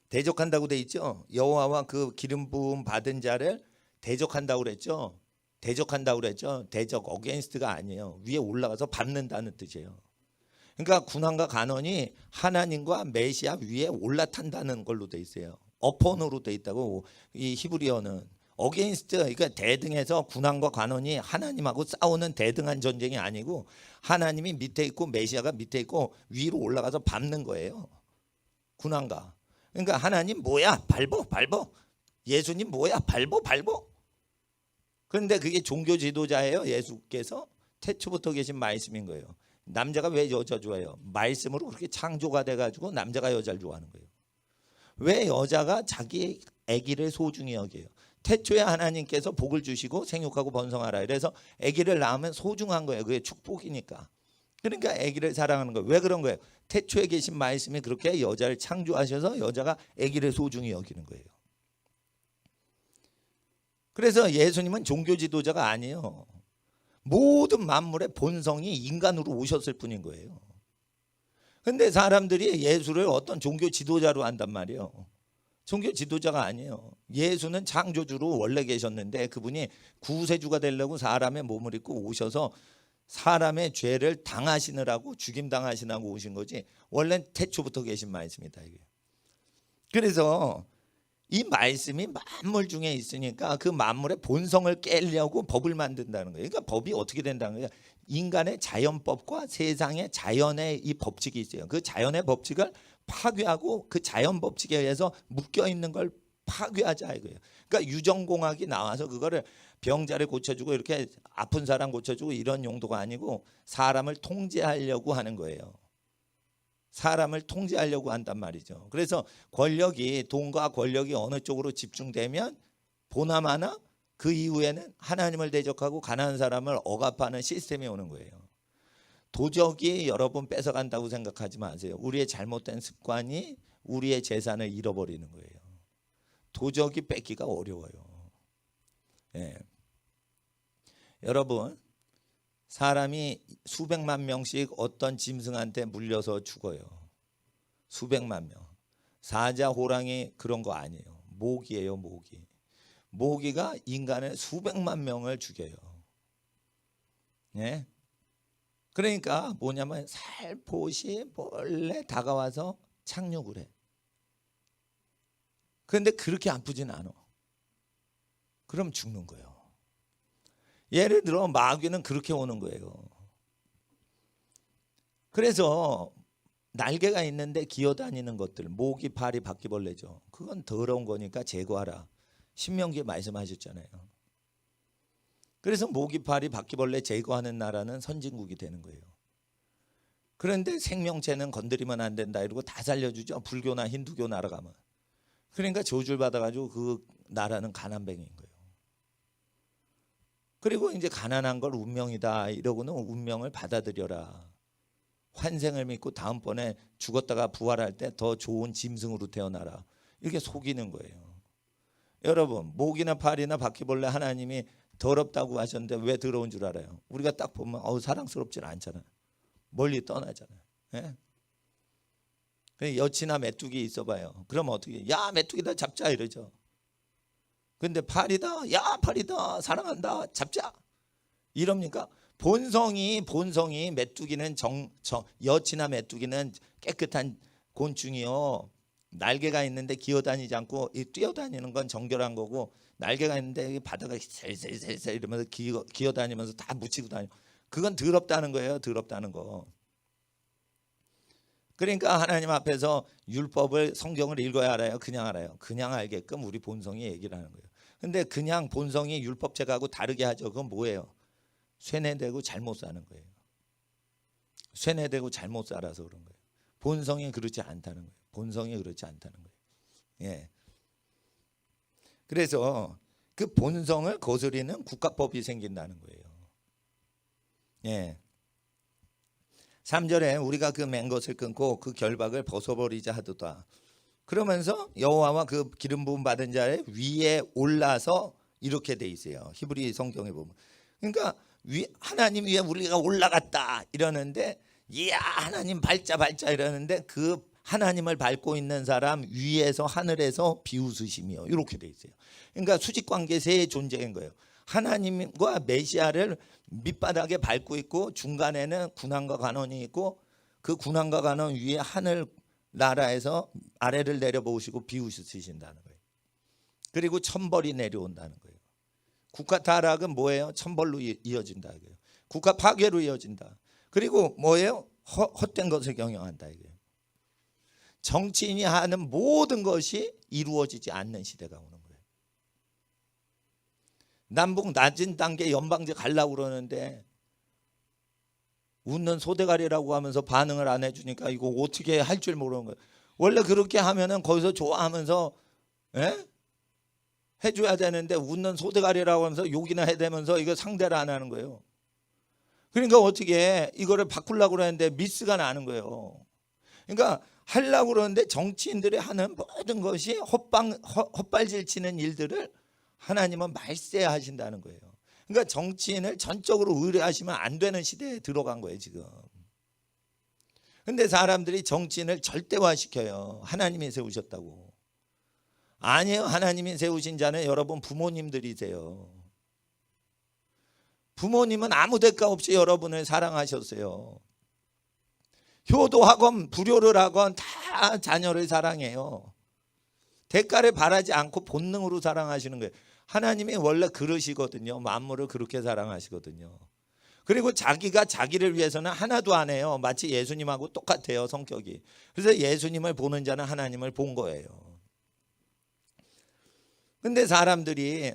S1: 대적한다고 돼 있죠. 여호와와 그 기름 부음 받은 자를 대적한다고 그랬죠. 대적 어게인스트가 아니에요. 위에 올라가서 밟는다는 뜻이에요. 그러니까 군왕과 간원이 하나님과 메시아 위에 올라탄다는 걸로 돼 있어요. 어폰으로 돼 있다고. 이 히브리어는 어게인스트, 그러니까 대등해서 군왕과 관원이 하나님하고 싸우는 대등한 전쟁이 아니고 하나님이 밑에 있고 메시아가 밑에 있고 위로 올라가서 밟는 거예요. 군왕과. 그러니까 하나님 뭐야? 밟어. 예수님 뭐야? 밟어. 그런데 그게 종교 지도자예요. 예수께서 태초부터 계신 말씀인 거예요. 남자가 왜 여자 좋아해요? 말씀으로 그렇게 창조가 돼가지고 남자가 여자를 좋아하는 거예요. 왜 여자가 자기 아기를 소중히 여겨요? 태초에 하나님께서 복을 주시고 생육하고 번성하라. 그래서 아기를 낳으면 소중한 거예요. 그게 축복이니까. 그러니까 아기를 사랑하는 거예요. 왜 그런 거예요? 태초에 계신 말씀이 그렇게 여자를 창조하셔서 여자가 아기를 소중히 여기는 거예요. 그래서 예수님은 종교 지도자가 아니에요. 모든 만물의 본성이 인간으로 오셨을 뿐인 거예요. 근데 사람들이 예수를 어떤 종교 지도자로 한단 말이에요. 종교 지도자가 아니에요. 예수는 창조주로 원래 계셨는데 그분이 구세주가 되려고 사람의 몸을 입고 오셔서 사람의 죄를 당하시느라고, 죽임당하시느라고 오신 거지 원래 태초부터 계신 말씀이다 이게. 그래서 이 말씀이 만물 중에 있으니까 그 만물의 본성을 깨려고 법을 만든다는 거예요. 그러니까 법이 어떻게 된다는 거예요? 인간의 자연법과 세상의 자연의 이 법칙이 있어요. 그 자연의 법칙을 파괴하고 그 자연 법칙에 의해서 묶여 있는 걸 파괴하자 이거예요. 그러니까 유전공학이 나와서 그거를 병자를 고쳐주고 이렇게 아픈 사람 고쳐주고 이런 용도가 아니고 사람을 통제하려고 하는 거예요. 사람을 통제하려고 한단 말이죠. 그래서 돈과 권력이 어느 쪽으로 집중되면 보나마나 그 이후에는 하나님을 대적하고 가난한 사람을 억압하는 시스템이 오는 거예요. 도적이 여러분 뺏어간다고 생각하지 마세요. 우리의 잘못된 습관이 우리의 재산을 잃어버리는 거예요. 도적이 뺏기가 어려워요. 예. 여러분, 사람이 수백만 명씩 어떤 짐승한테 물려서 죽어요. 수백만 명. 사자, 호랑이 그런 거 아니에요. 모기예요, 모기. 모기가 인간의 수백만 명을 죽여요. 예? 그러니까 뭐냐면 살포시 몰래 다가와서 착륙을 해. 그런데 그렇게 아프진 않아. 그럼 죽는 거예요. 예를 들어 마귀는 그렇게 오는 거예요. 그래서 날개가 있는데 기어다니는 것들, 모기, 파리, 바퀴벌레죠. 그건 더러운 거니까 제거하라. 신명기에 말씀하셨잖아요. 그래서 모기, 파리, 바퀴벌레 제거하는 나라는 선진국이 되는 거예요. 그런데 생명체는 건드리면 안 된다 이러고 다 살려주죠. 불교나 힌두교 나라 가면. 그러니까 저주를 받아가지고 그 나라는 가난뱅이인 거예요. 그리고 이제 가난한 걸 운명이다 이러고는 운명을 받아들여라. 환생을 믿고 다음번에 죽었다가 부활할 때 더 좋은 짐승으로 태어나라. 이렇게 속이는 거예요. 여러분, 모기나 파리나 바퀴벌레 하나님이 더럽다고 하셨는데 왜 더러운 줄 알아요? 우리가 딱 보면 사랑스럽지 않잖아요. 멀리 떠나잖아요. 예? 여치나 메뚜기 있어봐요. 그럼 어떻게? 야, 메뚜기다 잡자 이러죠. 근데 파리다, 야, 파리다, 사랑한다, 잡자 이럽니까? 본성이 메뚜기는 여치나 메뚜기는 깨끗한 곤충이요. 날개가 있는데 기어다니지 않고 뛰어다니는 건 정결한 거고, 날개가 있는데 바다가 셀셀셀셀 이러면서 기어다니면서 다 묻히고 다니고, 그건 더럽다는 거예요. 더럽다는 거. 그러니까 하나님 앞에서 율법을, 성경을 읽어야 알아요? 그냥 알아요? 그냥 알게끔 우리 본성이 얘기를 하는 거예요. 근데 그냥 본성이 율법책하고 다르게 하죠. 그건 뭐예요? 쇠뇌되고 잘못 사는 거예요. 쇠뇌되고 잘못 살아서 그런 거예요. 본성이 그렇지 않다는 거예요. 본성이 그렇지 않다는 거예요. 예. 그래서 그 본성을 거스리는 국가법이 생긴다는 거예요. 예. 3절에 우리가 그 맨 것을 끊고 그 결박을 벗어버리자 하도다. 그러면서 여호와와 그 기름 부음 받은 자의 위에 올라서 이렇게 돼 있어요. 히브리 성경에 보면. 그러니까 하나님 위에 우리가 올라갔다 이러는데, 이야 하나님 밟자 이러는데 그 하나님을 밟고 있는 사람 위에서 하늘에서 비웃으시며 이렇게 돼 있어요. 그러니까 수직관계 세 존재인 거예요. 하나님과 메시아를 밑바닥에 밟고 있고, 중간에는 군왕과 간원이 있고, 그 군왕과 간원 위에 하늘 나라에서 아래를 내려보시고 비웃으신다는 거예요. 그리고 천벌이 내려온다는 거예요. 국가 타락은 뭐예요? 천벌로 이어진다 이거예요. 국가 파괴로 이어진다. 그리고 뭐예요? 헛된 것을 경영한다 이거예요. 정치인이 하는 모든 것이 이루어지지 않는 시대가 오는 거예요. 남북 낮은 단계 연방제 가려고 그러는데 웃는 소대가리라고 하면서 반응을 안 해주니까 이거 어떻게 할 줄 모르는 거예요. 원래 그렇게 하면은 거기서 좋아하면서 해줘야 되는데 웃는 소대가리라고 하면서 욕이나 해대면서 이거 상대를 안 하는 거예요. 그러니까 어떻게 이거를 바꾸려고 그러는데 미스가 나는 거예요. 그러니까 하려고 그러는데 정치인들이 하는 모든 것이 헛발질 치는 일들을 하나님은 말세하신다는 거예요. 그러니까 정치인을 전적으로 의뢰하시면 안 되는 시대에 들어간 거예요 지금. 근데 사람들이 정치인을 절대화시켜요. 하나님이 세우셨다고. 아니에요. 하나님이 세우신 자는 여러분 부모님들이세요. 부모님은 아무 대가 없이 여러분을 사랑하셨어요. 효도하건 불효를 하건 다 자녀를 사랑해요. 대가를 바라지 않고 본능으로 사랑하시는 거예요. 하나님이 원래 그러시거든요. 만물을 그렇게 사랑하시거든요. 그리고 자기가 자기를 위해서는 하나도 안 해요. 마치 예수님하고 똑같아요, 성격이. 그래서 예수님을 보는 자는 하나님을 본 거예요. 근데 사람들이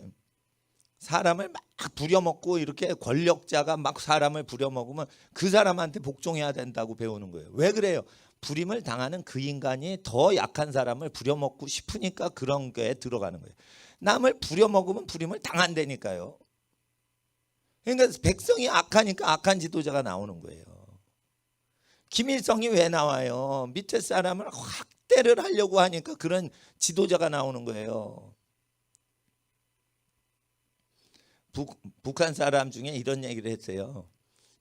S1: 사람을 막 부려먹고, 이렇게 권력자가 막 사람을 부려먹으면 그 사람한테 복종해야 된다고 배우는 거예요. 왜 그래요? 불임을 당하는 그 인간이 더 약한 사람을 부려먹고 싶으니까 그런 게 들어가는 거예요. 남을 부려먹으면 불임을 당한다니까요. 그러니까 백성이 악하니까 악한 지도자가 나오는 거예요. 김일성이 왜 나와요? 밑에 사람을 확대를 하려고 하니까 그런 지도자가 나오는 거예요. 북한 사람 중에 이런 얘기를 했어요.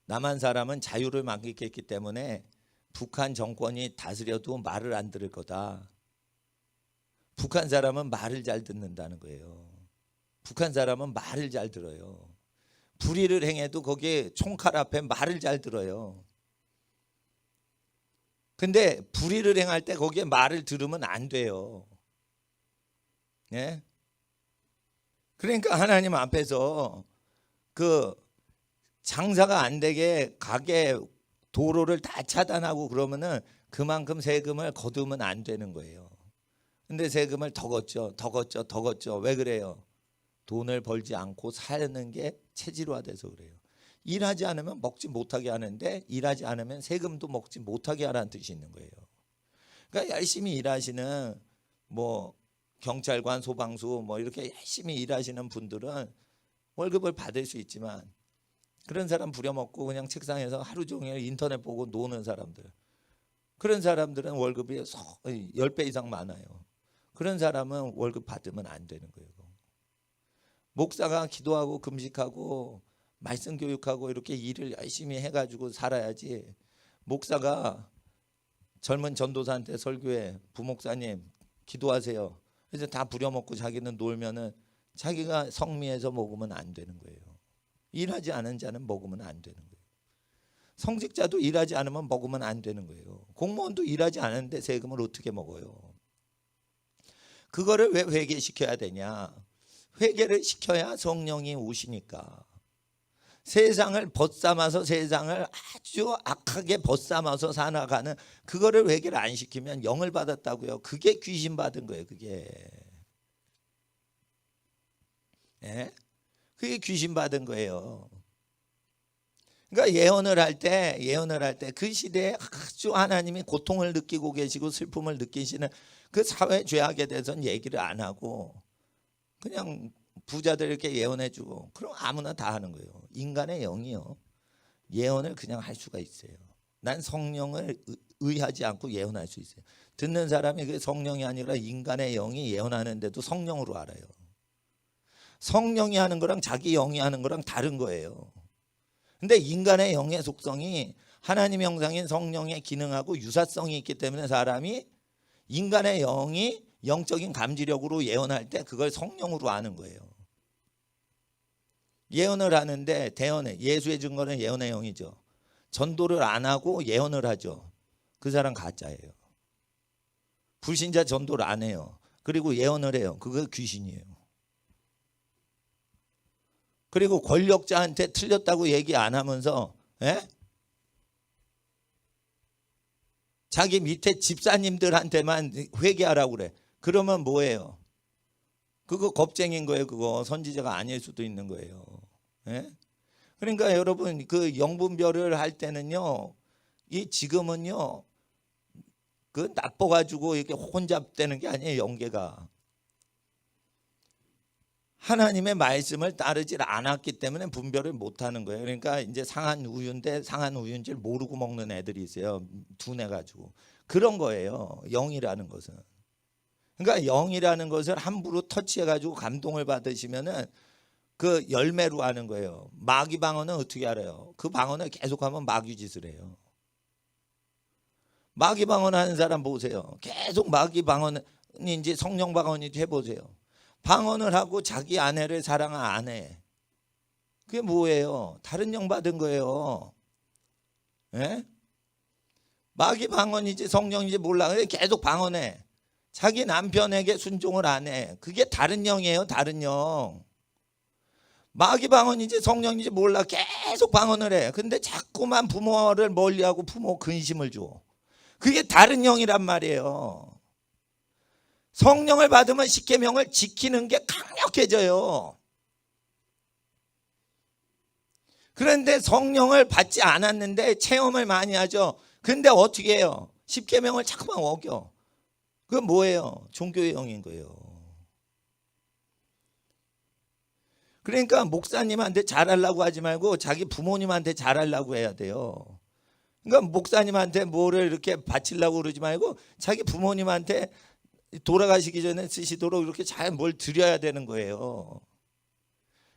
S1: 남한 사람은 자유를 만끽했기 때문에 북한 정권이 다스려도 말을 안 들을 거다. 북한 사람은 말을 잘 듣는다는 거예요. 북한 사람은 말을 잘 들어요. 불의를 행해도 거기에 총칼 앞에 말을 잘 들어요. 근데 불의를 행할 때 거기에 말을 들으면 안 돼요. 예? 그러니까 하나님 앞에서 그 장사가 안 되게 가게 도로를 다 차단하고 그러면은 그만큼 세금을 거두면 안 되는 거예요. 근데 세금을 더 걷죠. 왜 그래요? 돈을 벌지 않고 사는 게 체질화돼서 그래요. 일하지 않으면 먹지 못하게 하는데 일하지 않으면 세금도 먹지 못하게 하라는 뜻이 있는 거예요. 그러니까 열심히 일하시는 뭐 경찰관, 소방수 뭐 이렇게 열심히 일하시는 분들은 월급을 받을 수 있지만 그런 사람 부려먹고 그냥 책상에서 하루 종일 인터넷 보고 노는 사람들, 그런 사람들은 월급이 10배 이상 많아요. 그런 사람은 월급 받으면 안 되는 거예요. 목사가 기도하고 금식하고 말씀 교육하고 이렇게 일을 열심히 해가지고 살아야지. 목사가 젊은 전도사한테 설교해, 부목사님 기도하세요. 그래서 다 부려먹고 자기는 놀면은 자기가 성미에서 먹으면 안 되는 거예요. 일하지 않은 자는 먹으면 안 되는 거예요. 성직자도 일하지 않으면 먹으면 안 되는 거예요. 공무원도 일하지 않는데 세금을 어떻게 먹어요? 그거를 왜 회개시켜야 되냐? 회개를 시켜야 성령이 오시니까. 세상을 벗삼아서 세상을 아주 악하게 벗삼아서 살아가는 그거를 회개를 안 시키면 영을 받았다고요. 그게 귀신 받은 거예요. 그게. 예? 그게 귀신 받은 거예요. 그러니까 예언을 할 때 그 시대에 아주 하나님이 고통을 느끼고 계시고 슬픔을 느끼시는 그 사회 죄악에 대해서는 얘기를 안 하고 그냥 부자들 이렇게 예언해주고 그럼 아무나 다 하는 거예요. 인간의 영이요, 예언을 그냥 할 수가 있어요. 난 성령을 의하지 않고 예언할 수 있어요. 듣는 사람이 그 성령이 아니라 인간의 영이 예언하는데도 성령으로 알아요. 성령이 하는 거랑 자기 영이 하는 거랑 다른 거예요. 근데 인간의 영의 속성이 하나님의 형상인 성령의 기능하고 유사성이 있기 때문에 사람이 인간의 영이 영적인 감지력으로 예언할 때 그걸 성령으로 아는 거예요. 예언을 하는데 대언해, 예수의 증거는 예언의 영이죠. 전도를 안 하고 예언을 하죠. 그 사람 가짜예요. 불신자 전도를 안 해요. 그리고 예언을 해요. 그거 귀신이에요. 그리고 권력자한테 틀렸다고 얘기 안 하면서 자기 밑에 집사님들한테만 회개하라고 그래. 그러면 뭐예요? 그거 겁쟁인 거예요. 그거 선지자가 아닐 수도 있는 거예요. 그러니까 여러분 그 영분별을 할 때는요, 이 지금은요 그 나빠가지고 이렇게 혼잡되는 게 아니에요. 영계가 하나님의 말씀을 따르질 않았기 때문에 분별을 못하는 거예요. 그러니까 이제 상한 우유인데 상한 우유인지를 모르고 먹는 애들이 있어요. 둔해 가지고 그런 거예요. 영이라는 것은. 그러니까 영이라는 것을 함부로 터치해 가지고 감동을 받으시면은 그 열매로 하는 거예요. 마귀 방언은 어떻게 알아요? 그 방언을 계속하면 마귀 짓을 해요. 마귀 방언하는 사람 보세요. 계속 마귀 방언인지 성령 방언인지 해보세요. 방언을 하고 자기 아내를 사랑 안 해. 그게 뭐예요? 다른 영 받은 거예요. 마귀 방언인지 성령인지 몰라. 계속 방언해. 자기 남편에게 순종을 안 해. 그게 다른 영이에요. 다른 영. 마귀 방언인지 성령인지 몰라. 계속 방언을 해. 근데 자꾸만 부모를 멀리하고 부모 근심을 줘. 그게 다른 영이란 말이에요. 성령을 받으면 십계명을 지키는 게 강력해져요. 그런데 성령을 받지 않았는데 체험을 많이 하죠. 근데 어떻게 해요? 십계명을 자꾸만 어겨. 그건 뭐예요? 종교의 영인 거예요. 그러니까 목사님한테 잘하려고 하지 말고 자기 부모님한테 잘하려고 해야 돼요. 그러니까 목사님한테 뭐를 이렇게 바치려고 그러지 말고 자기 부모님한테 돌아가시기 전에 쓰시도록 이렇게 잘 뭘 드려야 되는 거예요.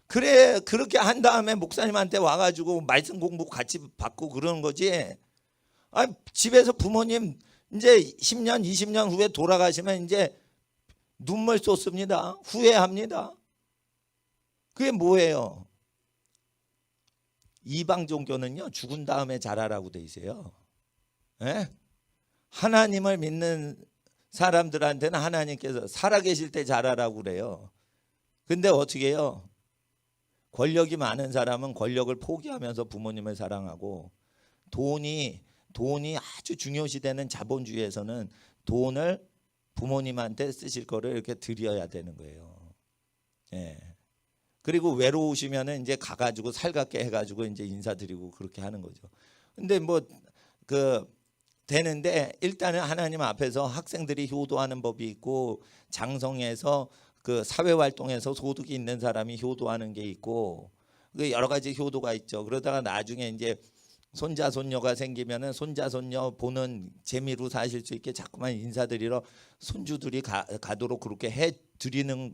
S1: 그래, 그렇게 한 다음에 목사님한테 와가지고 말씀 공부 같이 받고 그러는 거지. 아, 집에서 부모님 이제 10년, 20년 후에 돌아가시면 이제 눈물 쏟습니다. 후회합니다. 그게 뭐예요? 이방 종교는요, 죽은 다음에 잘하라고 돼 있어요. 예? 하나님을 믿는 사람들한테는 하나님께서 살아계실 때 잘하라고 그래요. 근데 어떻게 해요? 권력이 많은 사람은 권력을 포기하면서 부모님을 사랑하고, 돈이 아주 중요시되는 자본주의에서는 돈을 부모님한테 쓰실 거를 이렇게 드려야 되는 거예요. 예. 그리고 외로우시면은 이제 가가지고 살갑게 해가지고 이제 인사드리고 그렇게 하는 거죠. 근데 뭐 되는데 일단은 하나님 앞에서 학생들이 효도하는 법이 있고, 장성에서 그 사회활동에서 소득이 있는 사람이 효도하는 게 있고, 여러 가지 효도가 있죠. 그러다가 나중에 이제 손자 손녀가 생기면은 손자 손녀 보는 재미로 사실 수 있게 자꾸만 인사드리러 손주들이 가도록 그렇게 해 드리는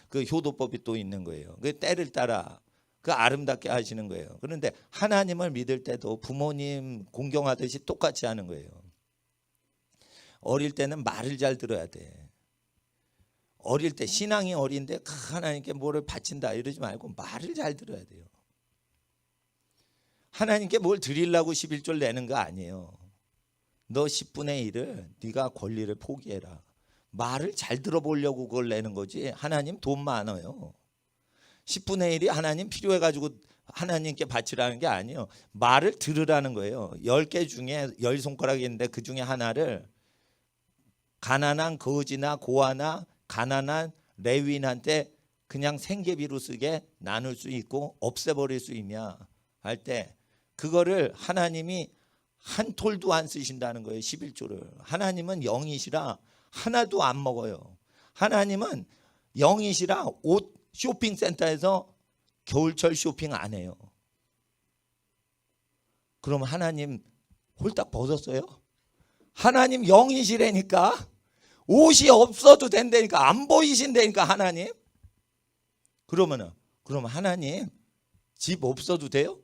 S1: 그 효도법이 또 있는 거예요. 그 때를 따라 그 아름답게 하시는 거예요. 그런데 하나님을 믿을 때도 부모님 공경하듯이 똑같이 하는 거예요. 어릴 때는 말을 잘 들어야 돼. 어릴 때 신앙이 어린데 하나님께 뭐를 바친다 이러지 말고 말을 잘 들어야 돼요. 하나님께 뭘 드리려고 11조 내는 거 아니에요. 너 10분의 1을 네가 권리를 포기해라. 말을 잘 들어보려고 그걸 내는 거지. 하나님 돈 많아요. 10분의 1이 하나님 필요해가지고 하나님께 바치라는 게 아니에요. 말을 들으라는 거예요. 10개 중에 10손가락이 있는데 그 중에 하나를 가난한 거지나 고아나 가난한 레위인한테 그냥 생계비로 쓰게 나눌 수 있고 없애버릴 수 있냐 할 때, 그거를 하나님이 한 톨도 안 쓰신다는 거예요. 11조를. 하나님은 영이시라 하나도 안 먹어요. 하나님은 영이시라 옷 쇼핑센터에서 겨울철 쇼핑 안 해요. 그럼 하나님 홀딱 벗었어요? 하나님 영이시라니까. 옷이 없어도 된다니까. 안 보이신다니까 하나님. 그러면 하나님 집 없어도 돼요?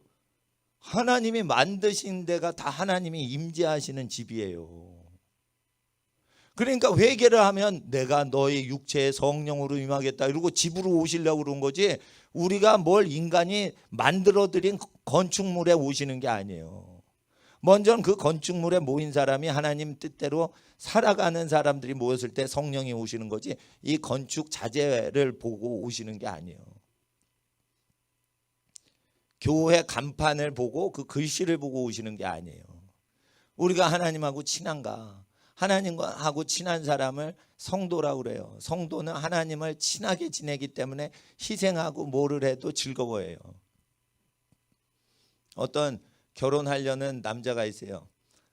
S1: 하나님이 만드신 데가 다 하나님이 임재하시는 집이에요. 그러니까 회개를 하면 내가 너의 육체의 성령으로 임하겠다 이러고 집으로 오시려고 그런 거지, 우리가 뭘 인간이 만들어드린 건축물에 오시는 게 아니에요. 먼저는 그 건축물에 모인 사람이 하나님 뜻대로 살아가는 사람들이 모였을 때 성령이 오시는 거지, 이 건축 자재를 보고 오시는 게 아니에요. 교회 간판을 보고 그 글씨를 보고 오시는 게 아니에요. 우리가 하나님하고 친한가? 하나님하고 친한 사람을 성도라고 그래요. 성도는 하나님을 친하게 지내기 때문에 희생하고 뭐를 해도 즐거워해요. 어떤 결혼하려는 남자가 있어요.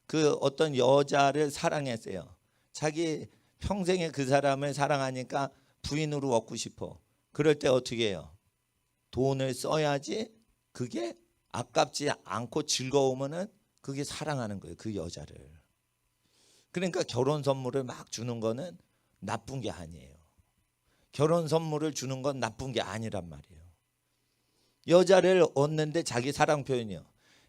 S1: 그 어떤 여자를 사랑했어요. 자기 평생에 그 사람을 사랑하니까 부인으로 얻고 싶어. 그럴 때 어떻게 해요? 돈을 써야지 그게 아깝지 않고 즐거우면은 그게 사랑하는 거예요. 그 여자를. 그러니까 결혼 선물을 막 주는 거는 나쁜 게 아니에요. 결혼 선물을 주는 건 나쁜 게 아니란 말이에요. 여자를 얻는데 자기 사랑 표현이요.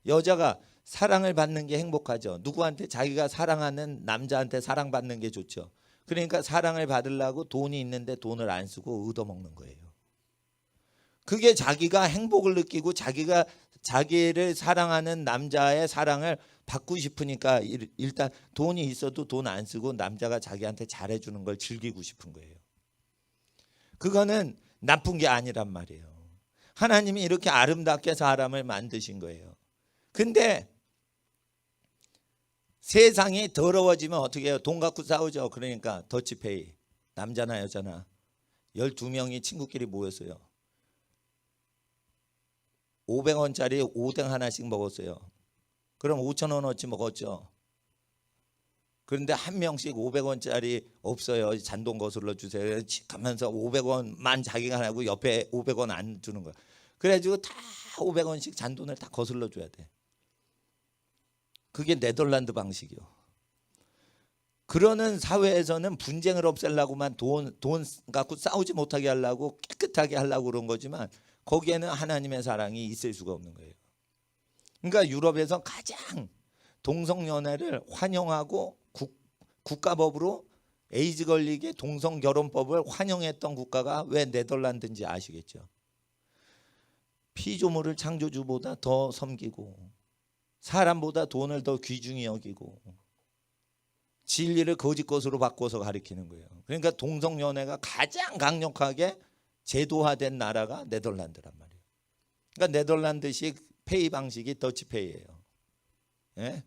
S1: 여자가 사랑을 받는 게 행복하죠. 누구한테? 자기가 사랑하는 남자한테 사랑받는 게 좋죠. 그러니까 사랑을 받으려고 돈이 있는데 돈을 안 쓰고 얻어먹는 거예요. 그게 자기가 행복을 느끼고 자기가 자기를 사랑하는 남자의 사랑을 받고 싶으니까 일단 돈이 있어도 돈 안 쓰고 남자가 자기한테 잘해주는 걸 즐기고 싶은 거예요. 그거는 나쁜 게 아니란 말이에요. 하나님이 이렇게 아름답게 사람을 만드신 거예요. 근데 세상이 더러워지면 어떻게 해요? 돈 갖고 싸우죠. 그러니까 더치페이. 남자나 여자나 12명이 친구끼리 모였어요. 500원짜리 오뎅 하나씩 먹었어요. 그럼 5,000원어치 먹었죠. 그런데 한 명씩 500원짜리 없어요. 잔돈 거슬러 주세요. 하면서 500원만 자기가 하고 옆에 500원 안 주는 거야. 그래가지고 다 500원씩 잔돈을 다 거슬러 줘야 돼. 그게 네덜란드 방식이요. 그러는 사회에서는 분쟁을 없애려고만 돈 갖고 싸우지 못하게 하려고 깨끗하게 하려고 그런 거지만 거기에는 하나님의 사랑이 있을 수가 없는 거예요. 그러니까 유럽에서 가장 동성연애를 환영하고 국가법으로 에이즈 걸리게 동성결혼법을 환영했던 국가가 왜 네덜란드인지 아시겠죠? 피조물을 창조주보다 더 섬기고 사람보다 돈을 더 귀중히 여기고 진리를 거짓 것으로 바꿔서 가리키는 거예요. 그러니까 동성연애가 가장 강력하게 제도화된 나라가 네덜란드란 말이에요. 그러니까 네덜란드식 페이 방식이 더치페이예요. 예?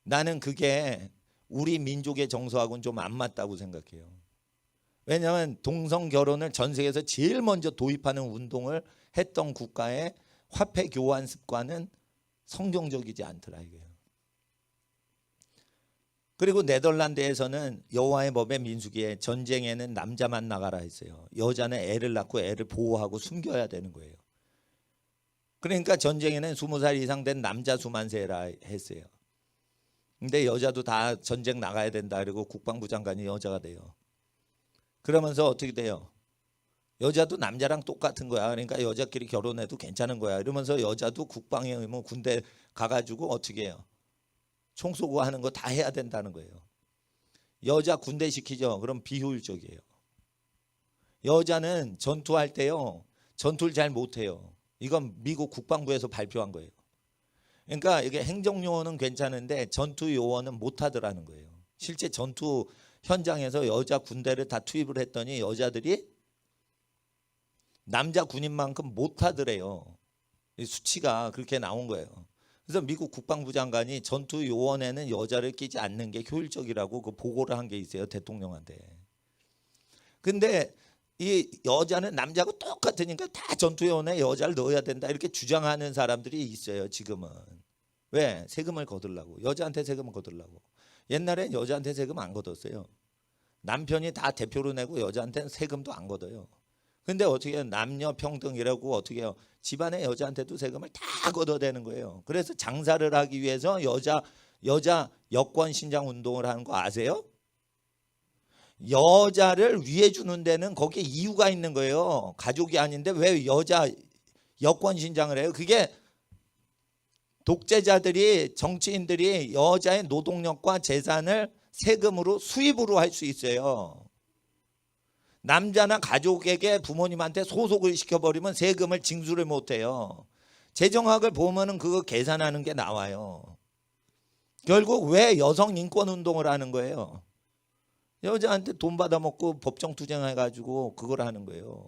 S1: 나는 그게 우리 민족의 정서하고는 좀 안 맞다고 생각해요. 왜냐하면 동성 결혼을 전 세계에서 제일 먼저 도입하는 운동을 했던 국가의 화폐 교환 습관은 성경적이지 않더라 이거예요. 그리고 네덜란드에서는 여호와의 법의 민수기에 전쟁에는 남자만 나가라 했어요. 여자는 애를 낳고 애를 보호하고 숨겨야 되는 거예요. 그러니까 전쟁에는 20살 이상 된 남자 수만 세라 했어요. 근데 여자도 다 전쟁 나가야 된다 그리고 국방부 장관이 여자가 돼요. 그러면서 어떻게 돼요? 여자도 남자랑 똑같은 거야. 그러니까 여자끼리 결혼해도 괜찮은 거야. 이러면서 여자도 국방의 의무 군대 가가지고 어떻게 해요? 총 쏘고 하는 거 다 해야 된다는 거예요. 여자 군대 시키죠. 그럼 비효율적이에요. 여자는 전투할 때요. 전투를 잘 못해요. 이건 미국 국방부에서 발표한 거예요. 그러니까 이게 행정요원은 괜찮은데 전투요원은 못하더라는 거예요. 실제 전투 현장에서 여자 군대를 다 투입을 했더니 여자들이 남자 군인만큼 못하더래요. 수치가 그렇게 나온 거예요. 그래서 미국 국방부 장관이 전투요원에는 여자를 끼지 않는 게 효율적이라고 그 보고를 한 게 있어요. 대통령한테. 근데 이 여자는 남자하고 똑같으니까 다 전투요원에 여자를 넣어야 된다 이렇게 주장하는 사람들이 있어요. 지금은. 왜? 세금을 거두려고. 여자한테 세금을 거두려고. 옛날엔 여자한테 세금 안 걷었어요. 남편이 다 대표로 내고 여자한테는 세금도 안 걷어요. 근데 어떻게 해요? 남녀 평등이라고 어떻게 해요? 집안의 여자한테도 세금을 다 걷어대는 거예요. 그래서 장사를 하기 위해서 여자 여권 신장 운동을 하는 거 아세요? 여자를 위해 주는 데는 거기에 이유가 있는 거예요. 가족이 아닌데 왜 여자 여권 신장을 해요? 그게 독재자들이 정치인들이 여자의 노동력과 재산을 세금으로 수입으로 할 수 있어요. 남자나 가족에게 부모님한테 소속을 시켜버리면 세금을 징수를 못해요. 재정학을 보면은 그거 계산하는 게 나와요. 결국 왜 여성 인권 운동을 하는 거예요? 여자한테 돈 받아먹고 법정 투쟁해가지고 그걸 하는 거예요.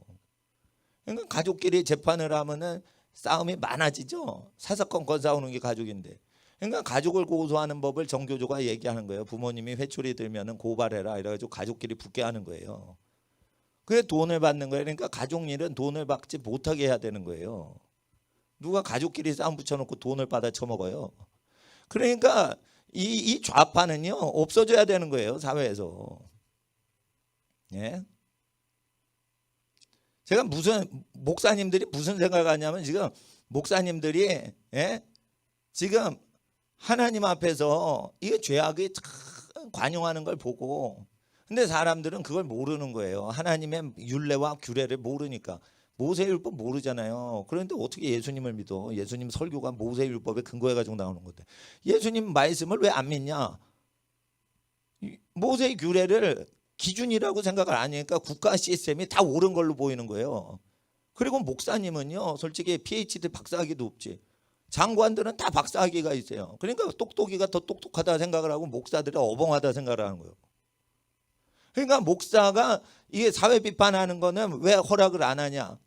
S1: 그러니까 가족끼리 재판을 하면은 싸움이 많아지죠. 사사건건 싸우는 게 가족인데. 그러니까 가족을 고소하는 법을 정교조가 얘기하는 거예요. 부모님이 회초리 들면은 고발해라 이래가지고 가족끼리 붙게 하는 거예요. 그래 돈을 받는 거예요. 그러니까 가족 일은 돈을 받지 못하게 해야 되는 거예요. 누가 가족끼리 싸움 붙여놓고 돈을 받아 처먹어요. 그러니까 이 좌파는요 없어져야 되는 거예요 사회에서. 예? 제가 목사님들이 무슨 생각하냐면 지금 목사님들이 지금 하나님 앞에서 이게 죄악이 관용하는 걸 보고 근데 사람들은 그걸 모르는 거예요. 하나님의 율례와 규례를 모르니까. 모세율법 모르잖아요. 그런데 어떻게 예수님을 믿어? 예수님 설교가 모세율법에 근거해가지고 나오는 건데 예수님 말씀을 왜 안 믿냐? 모세의 규례를 기준이라고 생각을 안 하니까 국가 시스템이 다 옳은 걸로 보이는 거예요. 그리고 목사님은요 솔직히 PhD 박사학위도 없지. 장관들은 다 박사학위가 있어요. 그러니까 똑똑이가 더 똑똑하다 생각을 하고 목사들이 어벙하다 생각을 하는 거예요. 그러니까 목사가 이게 사회 비판하는 거는 왜 허락을 안 하냐?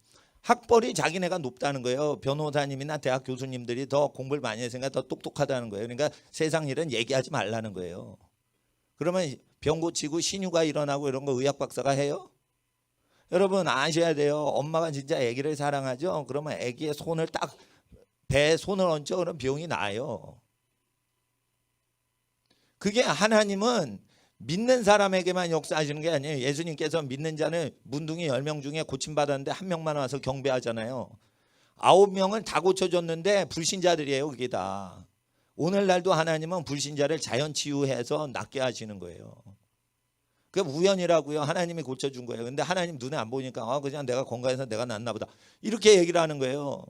S1: 학벌이 자기네가 높다는 거예요. 변호사님이나 대학 교수님들이 더 공부를 많이 했으니까 더 똑똑하다는 거예요. 그러니까 세상 일은 얘기하지 말라는 거예요. 그러면 병 고치고 신유가 일어나고 이런 거 의학 박사가 해요? 여러분 아셔야 돼요. 엄마가 진짜 아기를 사랑하죠. 그러면 아기의 손을 딱 배에 손을 얹죠. 그럼 병이 나요. 그게 하나님은 믿는 사람에게만 역사하시는 게 아니에요. 예수님께서 믿는 자는 문둥이 10명 중에 고침받았는데 1명만 와서 경배하잖아요. 9명은 다 고쳐줬는데 불신자들이에요. 그게 다. 오늘날도 하나님은 불신자를 자연 치유해서 낫게 하시는 거예요. 그게 우연이라고요. 하나님이 고쳐준 거예요. 근데 하나님 눈에 안 보니까 그냥 내가 건강해서 내가 낫나 보다, 이렇게 얘기를 하는 거예요.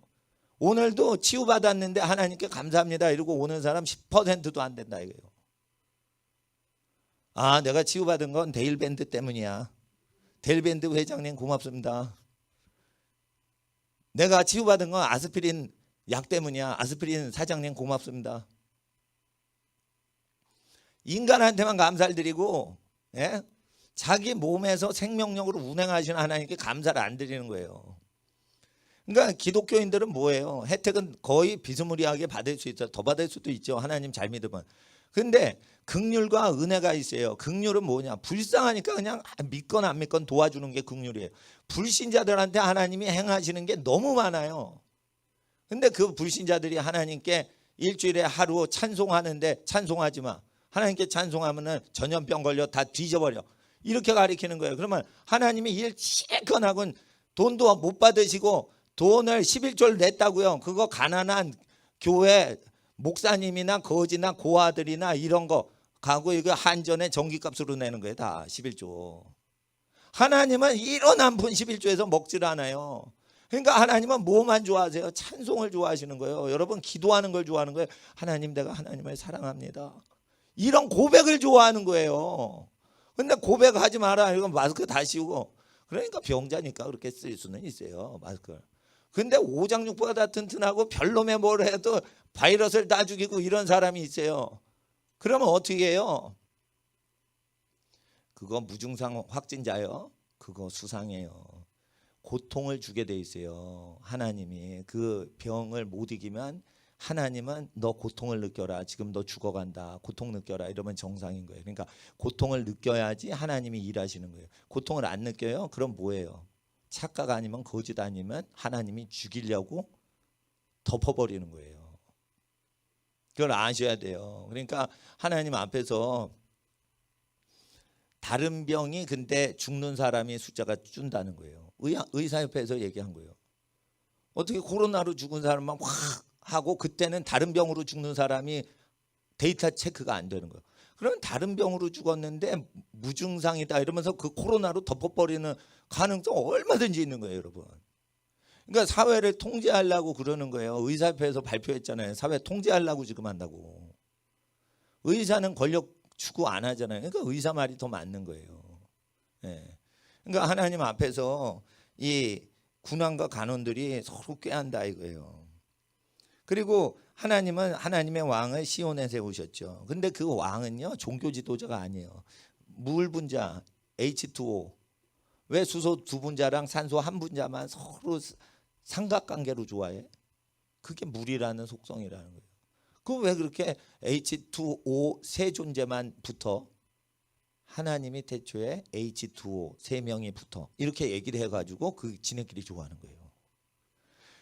S1: 오늘도 치유받았는데 하나님께 감사합니다 이러고 오는 사람 10%도 안 된다 이거예요. 내가 치유받은 건 데일밴드 때문이야. 데일밴드 회장님 고맙습니다. 내가 치유받은 건 아스피린 약 때문이야. 아스피린 사장님 고맙습니다. 인간한테만 감사를 드리고, 예? 자기 몸에서 생명력으로 운행하시는 하나님께 감사를 안 드리는 거예요. 그러니까 기독교인들은 뭐예요? 혜택은 거의 비스무리하게 받을 수 있어요. 더 받을 수도 있죠. 하나님 잘 믿으면. 근데 긍휼과 은혜가 있어요. 긍휼은 뭐냐? 불쌍하니까 그냥 믿건 안 믿건 도와주는 게 긍휼이에요. 불신자들한테 하나님이 행하시는 게 너무 많아요. 근데 그 불신자들이 하나님께 일주일에 하루 찬송하는데 찬송하지 마. 하나님께 찬송하면은 전염병 걸려 다 뒤져버려. 이렇게 가리키는 거예요. 그러면 하나님이 일 실컷 하고는 돈도 못 받으시고 돈을 11조를 냈다고요. 그거 가난한 교회 목사님이나 거지나 고아들이나 이런 거 가고 이거 한전에 전기값으로 내는 거예요. 다 11조. 하나님은 이런 한 푼 11조에서 먹질 않아요. 그러니까 하나님은 뭐만 좋아하세요? 찬송을 좋아하시는 거예요. 여러분 기도하는 걸 좋아하는 거예요. 하나님 내가 하나님을 사랑합니다. 이런 고백을 좋아하는 거예요. 근데 고백하지 마라. 이건 마스크 다 씌우고. 그러니까 병자니까 그렇게 쓸 수는 있어요. 마스크를. 근데 오장육부가 다 튼튼하고 별놈의 뭘 해도 바이러스를 다 죽이고 이런 사람이 있어요. 그러면 어떻게 해요? 그거 무증상 확진자요. 그거 수상해요. 고통을 주게 돼 있어요. 하나님이 그 병을 못 이기면 하나님은 너 고통을 느껴라. 지금 너 죽어간다. 고통 느껴라. 이러면 정상인 거예요. 그러니까 고통을 느껴야지 하나님이 일하시는 거예요. 고통을 안 느껴요? 그럼 뭐예요? 착각 아니면 거짓 아니면 하나님이 죽이려고 덮어버리는 거예요. 그걸 아셔야 돼요. 그러니까 하나님 앞에서 다른 병이 근데 죽는 사람이 숫자가 준다는 거예요. 의사협회에서 얘기한 거예요. 어떻게 코로나로 죽은 사람만 확 하고 그때는 다른 병으로 죽는 사람이 데이터 체크가 안 되는 거예요. 그러면 다른 병으로 죽었는데 무증상이다 이러면서 그 코로나로 덮어버리는 가능성 얼마든지 있는 거예요, 여러분. 그러니까 사회를 통제하려고 그러는 거예요. 의사협회에서 발표했잖아요. 사회 통제하려고 지금 한다고. 의사는 권력 추구 안 하잖아요. 그러니까 의사 말이 더 맞는 거예요. 예. 그러니까 하나님 앞에서 이 군왕과 간원들이 서로 꾀한다 이거예요. 그리고 하나님은 하나님의 왕을 시온에 세우셨죠. 근데 그 왕은요 종교 지도자가 아니에요. 물 분자 H2O. 왜 수소 두 분자랑 산소 한 분자만 서로 삼각관계로 좋아해? 그게 물이라는 속성이라는 거예요. 그럼 왜 그렇게 H2O 세 존재만 붙어? 하나님이 태초에 H2O 세 명이 붙어. 이렇게 얘기를 해가지고 그 지네끼리 좋아하는 거예요.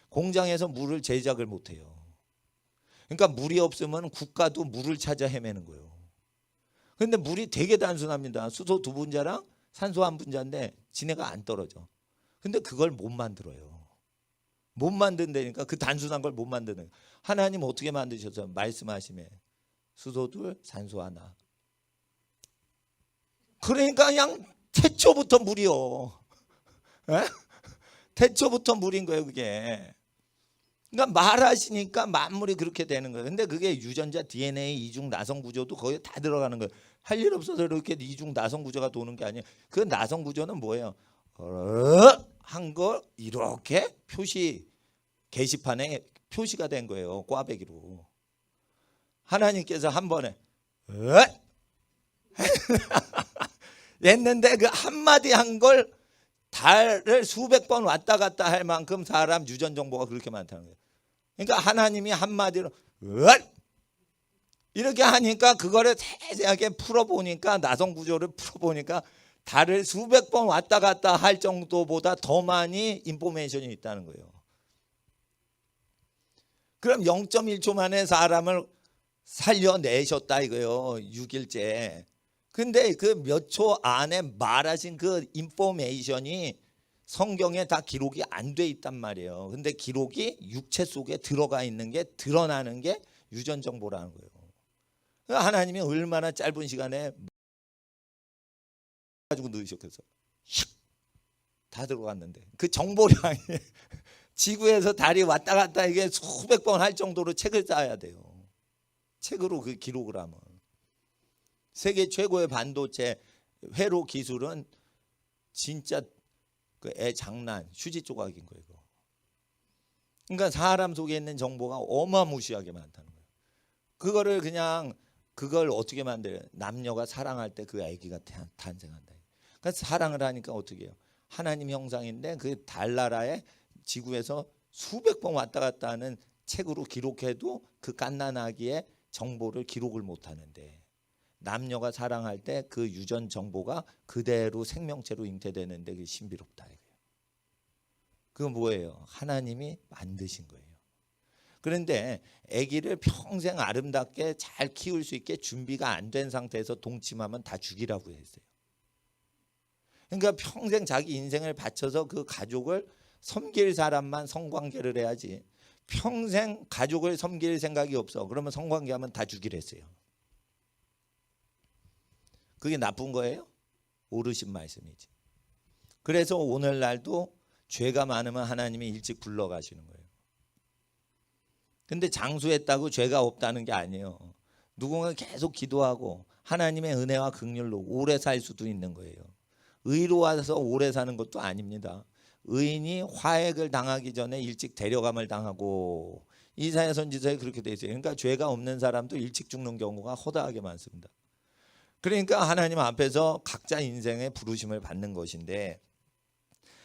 S1: 공장에서 물을 제작을 못해요. 그러니까 물이 없으면 국가도 물을 찾아 헤매는 거예요. 그런데 물이 되게 단순합니다. 수소 두 분자랑 산소 한 분자인데 지네가 안 떨어져. 근데 그걸 못 만들어요. 못 만든다니까. 그 단순한 걸 못 만드는 거예요. 하나님 어떻게 만드셔서 말씀하시면 수소 둘 산소 하나. 그러니까 그냥 태초부터 물이요. 에? 태초부터 물인 거예요 그게. 그러니까 말하시니까 만물이 그렇게 되는 거예요. 근데 그게 유전자 DNA 이중 나성 구조도 거의 다 들어가는 거예요. 할 일 없어서 이렇게 이중 나성 구조가 도는 게 아니에요. 그 나성 구조는 뭐예요? 한 거 이렇게 표시 게시판에 표시가 된 거예요. 꽈배기로. 하나님께서 한 번에 했는데 그 한마디 한 걸 달을 수백 번 왔다 갔다 할 만큼 사람 유전 정보가 그렇게 많다는 거예요. 그러니까 하나님이 한마디로 이렇게 하니까 그거를 세세하게 풀어보니까 나성 구조를 풀어보니까 달을 수백 번 왔다 갔다 할 정도보다 더 많이 인포메이션이 있다는 거예요. 그럼 0.1초 만에 사람을 살려내셨다 이거요. 6일째. 근데 그 몇 초 안에 말하신 그 인포메이션이 성경에 다 기록이 안 돼 있단 말이에요. 근데 기록이 육체 속에 들어가 있는 게 드러나는 게 유전 정보라는 거예요. 하나님이 얼마나 짧은 시간에 가지고 넣으셨겠어. 다 들어갔는데 그 정보량이 지구에서 달이 왔다 갔다 이게 수백 번 할 정도로 책을 써야 돼요. 책으로 그 기록을 하면. 세계 최고의 반도체 회로 기술은 진짜 그 애 장난 휴지 조각인 거예요. 그러니까 사람 속에 있는 정보가 어마무시하게 많다는 거예요. 그거를 그냥 그걸 어떻게 만들어요? 남녀가 사랑할 때 그 아기가 탄생한다. 그러니까 사랑을 하니까 어떻게 해요? 하나님 형상인데 그 달나라에 지구에서 수백 번 왔다 갔다 하는 책으로 기록해도 그 갓난아기의 정보를 기록을 못 하는데 남녀가 사랑할 때 그 유전 정보가 그대로 생명체로 잉태되는데 그게 신비롭다 이거예요. 그건 뭐예요? 하나님이 만드신 거예요. 그런데 아기를 평생 아름답게 잘 키울 수 있게 준비가 안 된 상태에서 동침하면 다 죽이라고 했어요. 그러니까 평생 자기 인생을 바쳐서 그 가족을 섬길 사람만 성관계를 해야지 평생 가족을 섬길 생각이 없어. 그러면 성관계하면 다 죽이랬어요. 그게 나쁜 거예요? 옳으신 말씀이지. 그래서 오늘날도 죄가 많으면 하나님이 일찍 불러가시는 거예요. 근데 장수했다고 죄가 없다는 게 아니에요. 누군가 계속 기도하고 하나님의 은혜와 긍휼로 오래 살 수도 있는 거예요. 의로워서 오래 사는 것도 아닙니다. 의인이 화액을 당하기 전에 일찍 데려감을 당하고 이사야 선지서에 그렇게 돼 있어요. 그러니까 죄가 없는 사람도 일찍 죽는 경우가 허다하게 많습니다. 그러니까 하나님 앞에서 각자 인생의 부르심을 받는 것인데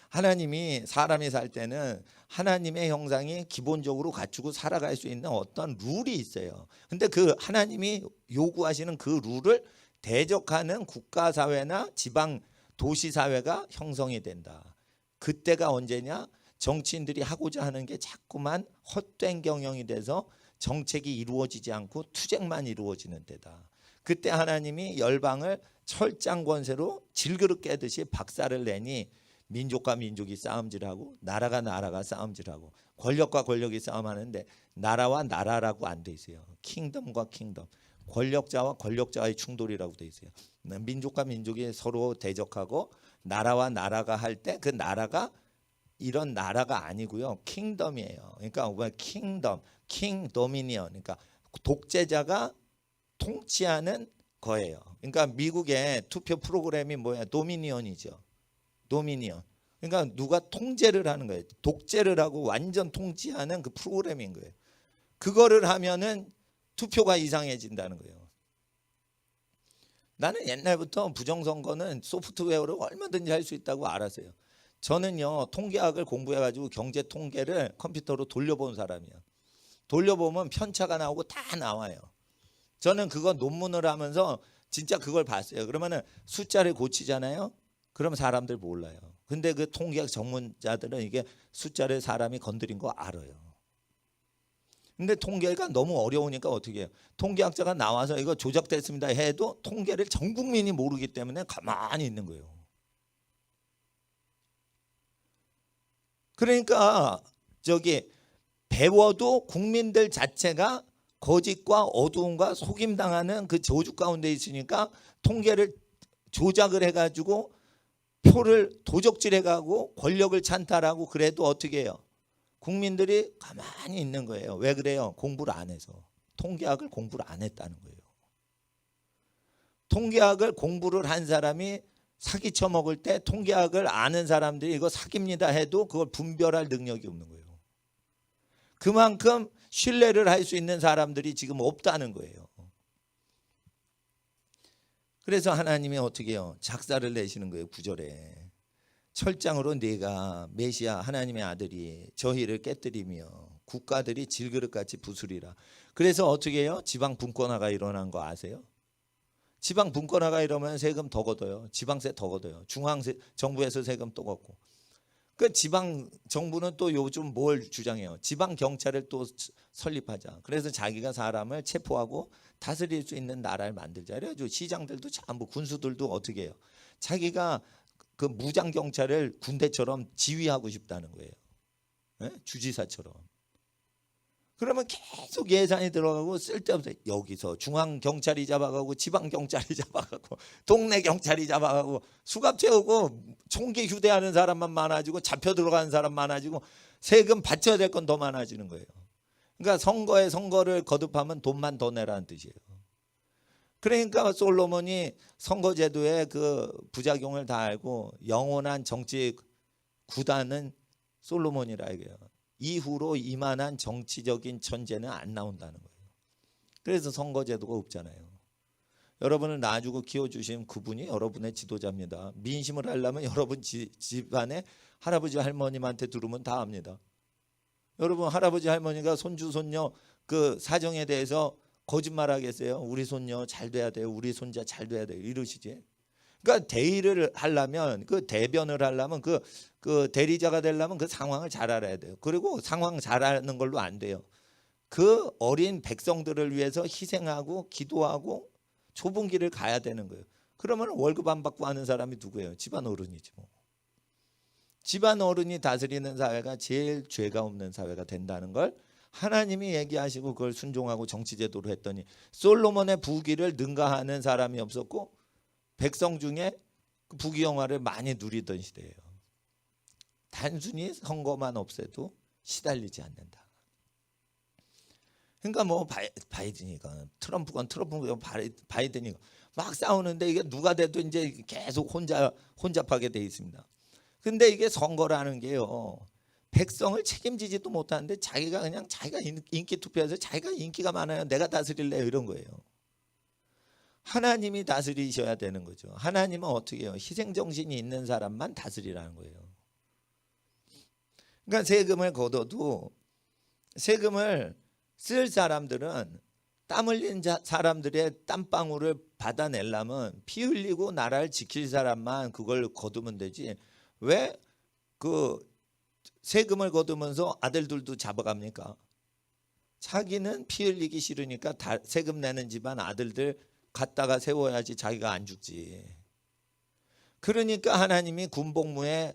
S1: 하나님이 사람이 살 때는 하나님의 형상이 기본적으로 갖추고 살아갈 수 있는 어떤 룰이 있어요. 근데 그 하나님이 요구하시는 그 룰을 대적하는 국가사회나 지방 도시사회가 형성이 된다. 그때가 언제냐? 정치인들이 하고자 하는 게 자꾸만 헛된 경영이 돼서 정책이 이루어지지 않고 투쟁만 이루어지는 때다. 그때 하나님이 열방을 철장 권세로 질그릇 깨듯이 박살을 내니 민족과 민족이 싸움질하고 나라가 나라가 싸움질하고 권력과 권력이 싸움하는데 나라와 나라라고 안 돼 있어요. 킹덤과 킹덤, 권력자와 권력자의 충돌이라고 돼 있어요. 민족과 민족이 서로 대적하고 나라와 나라가 할 때 그 나라가 이런 나라가 아니고요. 킹덤이에요. 그러니까 킹덤, 킹 도미니언. 그러니까 독재자가 통치하는 거예요. 그러니까 미국의 투표 프로그램이 뭐야? 도미니언이죠. 도미니언. 그러니까 누가 통제를 하는 거예요. 독재를 하고 완전 통치하는 그 프로그램인 거예요. 그거를 하면은 투표가 이상해진다는 거예요. 나는 옛날부터 부정선거는 소프트웨어로 얼마든지 할 수 있다고 알았어요. 저는요 통계학을 공부해가지고 경제 통계를 컴퓨터로 돌려본 사람이에요. 돌려보면 편차가 나오고 다 나와요. 저는 그거 논문을 하면서 진짜 그걸 봤어요. 그러면은 숫자를 고치잖아요. 그럼 사람들 몰라요. 근데 그 통계학 전문자들은 이게 숫자를 사람이 건드린 거 알아요. 근데 통계가 너무 어려우니까 어떻게 해요? 통계학자가 나와서 이거 조작됐습니다 해도 통계를 전 국민이 모르기 때문에 가만히 있는 거예요. 그러니까 저기 배워도 국민들 자체가 거짓과 어두움과 속임당하는 그 저주 가운데 있으니까 통계를 조작을 해가지고 표를 도적질해가고 권력을 찬탈하고 그래도 어떻게 해요? 국민들이 가만히 있는 거예요. 왜 그래요? 공부를 안 해서. 통계학을 공부를 안 했다는 거예요. 통계학을 공부를 한 사람이 사기 쳐먹을 때 통계학을 아는 사람들이 이거 사기입니다 해도 그걸 분별할 능력이 없는 거예요. 그만큼 신뢰를 할 수 있는 사람들이 지금 없다는 거예요. 그래서 하나님이 어떻게 해요? 작사를 내시는 거예요. 9절에. 철장으로 네가 메시아 하나님의 아들이 저희를 깨뜨리며 국가들이 질그릇같이 부수리라. 그래서 어떻게 해요? 지방 분권화가 일어난 거 아세요? 지방 분권화가 이러면 세금 더 걷어요. 지방세 더 걷어요. 중앙 정부에서 세금 또 걷고. 그 지방 정부는 또 요즘 뭘 주장해요? 지방 경찰을 또 설립하자. 그래서 자기가 사람을 체포하고 다스릴 수 있는 나라를 만들자. 그래가지고 시장들도 전부 군수들도 어떻게 해요? 자기가 그 무장 경찰을 군대처럼 지휘하고 싶다는 거예요. 예? 주지사처럼. 그러면 계속 예산이 들어가고 쓸데없어. 여기서 중앙 경찰이 잡아가고 지방 경찰이 잡아가고 동네 경찰이 잡아가고 수갑 채우고 총기 휴대하는 사람만 많아지고 잡혀 들어가는 사람 많아지고 세금 받쳐야 될 건 더 많아지는 거예요. 그러니까 선거를 거듭하면 돈만 더 내라는 뜻이에요. 그러니까 솔로몬이 선거제도의 그 부작용을 다 알고 영원한 정치 구단은 솔로몬이라 이거예요. 이후로 이만한 정치적인 천재는 안 나온다는 거예요. 그래서 선거제도가 없잖아요. 여러분을 낳아주고 키워주신 그분이 여러분의 지도자입니다. 민심을 하려면 여러분 집안에 할아버지 할머님한테 들으면 다 압니다. 여러분 할아버지 할머니가 손주 손녀 그 사정에 대해서 거짓말하겠어요? 우리 손녀 잘 돼야 돼요. 우리 손자 잘 돼야 돼요. 이러시지. 그러니까 대의를 하려면 그 대변을 하려면 그 대리자가 되려면 그 상황을 잘 알아야 돼요. 그리고 상황 잘 아는 걸로 안 돼요. 그 어린 백성들을 위해서 희생하고 기도하고 좁은 길을 가야 되는 거예요. 그러면 월급 안 받고 하는 사람이 누구예요? 집안 어른이지 뭐. 집안 어른이 다스리는 사회가 제일 죄가 없는 사회가 된다는 걸 하나님이 얘기하시고 그걸 순종하고 정치제도로 했더니 솔로몬의 부귀를 능가하는 사람이 없었고 백성 중에 그 부귀영화를 많이 누리던 시대예요. 단순히 선거만 없애도 시달리지 않는다. 그러니까 뭐 바이든이건 트럼프건 바이든이건 막 싸우는데 이게 누가 돼도 이제 계속 혼잡하게 돼 있습니다. 근데 이게 선거라는 게요. 백성을 책임지지도 못하는데 자기가 인기 투표해서 자기가 인기가 많아요. 내가 다스릴래요. 이런 거예요. 하나님이 다스리셔야 되는 거죠. 하나님은 어떻게 해요? 희생정신이 있는 사람만 다스리라는 거예요. 그러니까 세금을 걷어도 세금을 쓸 사람들은 땀 흘린 사람들의 땀방울을 받아내려면 피 흘리고 나라를 지킬 사람만 그걸 거두면 되지. 왜 그 세금을 거두면서 아들들도 잡아갑니까? 자기는 피 흘리기 싫으니까 세금 내는 집안 아들들 갖다가 세워야지 자기가 안 죽지. 그러니까 하나님이 군복무의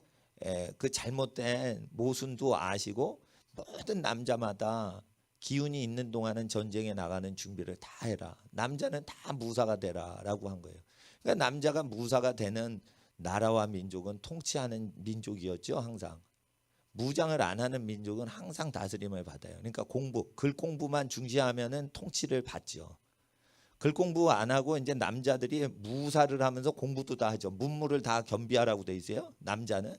S1: 그 잘못된 모순도 아시고 모든 남자마다 기운이 있는 동안은 전쟁에 나가는 준비를 다 해라. 남자는 다 무사가 되라 라고 한 거예요. 그러니까 남자가 무사가 되는 나라와 민족은 통치하는 민족이었죠. 항상. 무장을 안 하는 민족은 항상 다스림을 받아요. 그러니까 글 공부만 중시하면은 통치를 받죠. 글 공부 안 하고 이제 남자들이 무사를 하면서 공부도 다 하죠. 문무를 다 겸비하라고 돼 있어요. 남자는.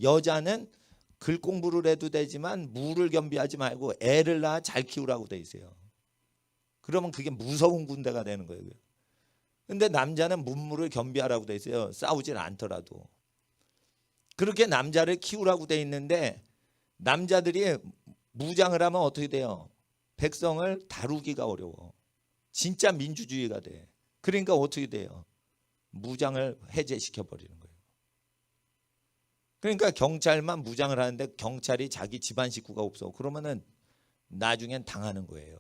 S1: 여자는 글 공부를 해도 되지만 무를 겸비하지 말고 애를 낳아 잘 키우라고 돼 있어요. 그러면 그게 무서운 군대가 되는 거예요. 근데 남자는 문무를 겸비하라고 돼 있어요. 싸우질 않더라도. 그렇게 남자를 키우라고 돼 있는데 남자들이 무장을 하면 어떻게 돼요? 백성을 다루기가 어려워. 진짜 민주주의가 돼. 그러니까 어떻게 돼요? 무장을 해제시켜 버리는 거예요. 그러니까 경찰만 무장을 하는데 경찰이 자기 집안 식구가 없어. 그러면은 나중엔 당하는 거예요.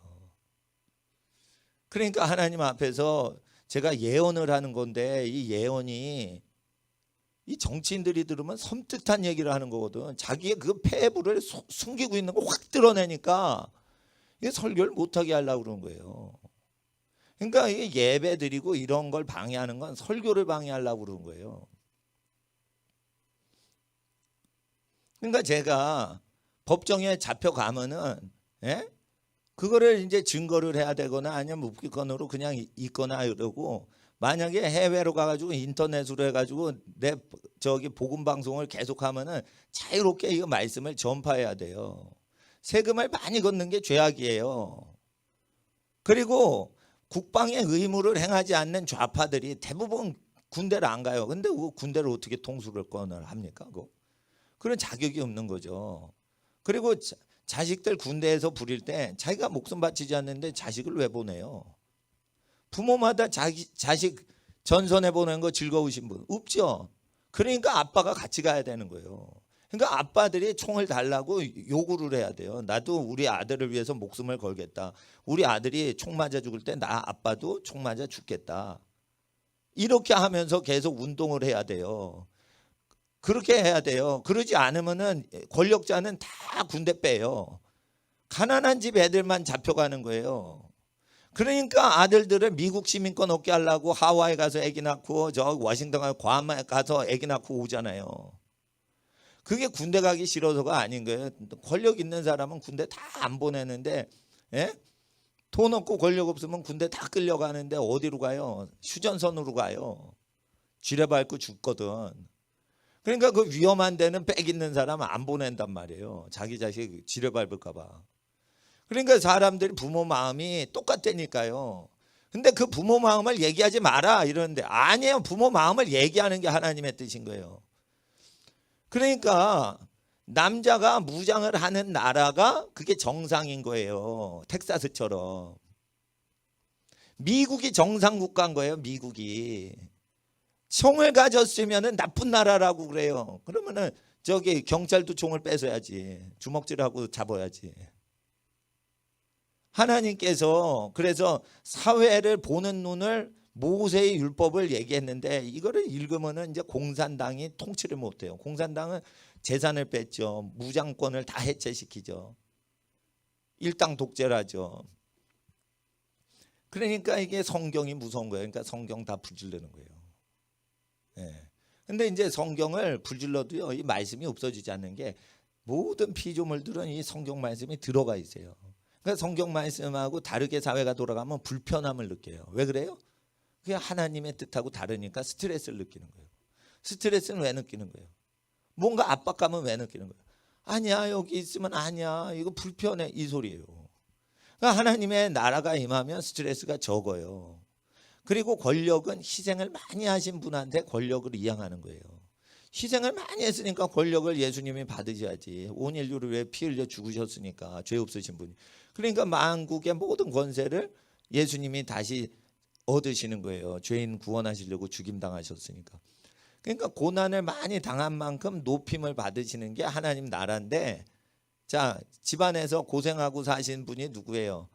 S1: 그러니까 하나님 앞에서 제가 예언을 하는 건데 이 예언이 이 정치인들이 들으면 섬뜩한 얘기를 하는 거거든. 자기의 그 패부를 숨기고 있는 거 확 드러내니까 이게 설교를 못하게 하려고 그러는 거예요. 그러니까 이게 예배 드리고 이런 걸 방해하는 건 설교를 방해하려고 그러는 거예요. 그러니까 제가 법정에 잡혀가면은 그거를 이제 증거를 해야 되거나 아니면 묵기권으로 그냥 있거나 이러고 만약에 해외로 가가지고 인터넷으로 해가지고 내 복음 방송을 계속하면은 자유롭게 이 말씀을 전파해야 돼요. 세금을 많이 걷는 게 죄악이에요. 그리고 국방의 의무를 행하지 않는 좌파들이 대부분 군대를 안 가요. 근데 그 군대를 어떻게 통수권을 합니까? 그런 자격이 없는 거죠. 그리고 자식들 군대에서 부릴 때 자기가 목숨 바치지 않는데 자식을 왜 보내요? 부모마다 자식 전선에 보내는 거 즐거우신 분 없죠. 그러니까 아빠가 같이 가야 되는 거예요. 그러니까 아빠들이 총을 달라고 요구를 해야 돼요. 나도 우리 아들을 위해서 목숨을 걸겠다. 우리 아들이 총 맞아 죽을 때 나 아빠도 총 맞아 죽겠다. 이렇게 하면서 계속 운동을 해야 돼요. 그렇게 해야 돼요. 그러지 않으면은 권력자는 다 군대 빼요. 가난한 집 애들만 잡혀가는 거예요. 그러니까 아들들을 미국 시민권 얻게 하려고 하와이 가서 아기 낳고 저 워싱턴 가서 괌 가서 아기 낳고 오잖아요. 그게 군대 가기 싫어서가 아닌 거예요. 권력 있는 사람은 군대 다 안 보내는데, 예? 돈 없고 권력 없으면 군대 다 끌려가는데 어디로 가요? 휴전선으로 가요. 지뢰밟고 죽거든. 그러니까 그 위험한 데는 빽 있는 사람은 안 보낸단 말이에요. 자기 자식 지뢰밟을까 봐. 그러니까 사람들이 부모 마음이 똑같다니까요. 근데 그 부모 마음을 얘기하지 마라 이러는데 아니에요. 부모 마음을 얘기하는 게 하나님의 뜻인 거예요. 그러니까 남자가 무장을 하는 나라가 그게 정상인 거예요. 텍사스처럼. 미국이 정상 국가인 거예요. 미국이. 총을 가졌으면 나쁜 나라라고 그래요. 그러면은 저기 경찰도 총을 뺏어야지. 주먹질하고 잡아야지. 하나님께서 그래서 사회를 보는 눈을 모세의 율법을 얘기했는데 이거를 읽으면은 이제 공산당이 통치를 못해요. 공산당은 재산을 뺐죠. 무장권을 다 해체시키죠. 일당 독재라죠. 그러니까 이게 성경이 무서운 거예요. 그러니까 성경 다 불질르는 거예요. 예. 근데 이제 성경을 불질러도요, 이 말씀이 없어지지 않는 게 모든 피조물들은 이 성경 말씀이 들어가 있어요. 그러니까 성경 말씀하고 다르게 사회가 돌아가면 불편함을 느껴요. 왜 그래요? 그게 하나님의 뜻하고 다르니까 스트레스를 느끼는 거예요. 스트레스는 왜 느끼는 거예요? 뭔가 압박감은 왜 느끼는 거예요? 아니야, 여기 있으면 아니야, 이거 불편해, 이 소리예요. 그러니까 하나님의 나라가 임하면 스트레스가 적어요. 그리고 권력은 희생을 많이 하신 분한테 권력을 이양하는 거예요. 희생을 많이 했으니까 권력을 예수님이 받으셔야지. 온 인류를 위해 피 흘려 죽으셨으니까, 죄 없으신 분이. 그러니까 만국의 모든 권세를 예수님이 다시 얻으시는 거예요. 죄인 구원하시려고 죽임당하셨으니까. 그러니까 고난을 많이 당한 만큼 높임을 받으시는 게 하나님 나라인데, 자, 집안에서 고생하고 사신 분이 누구예요?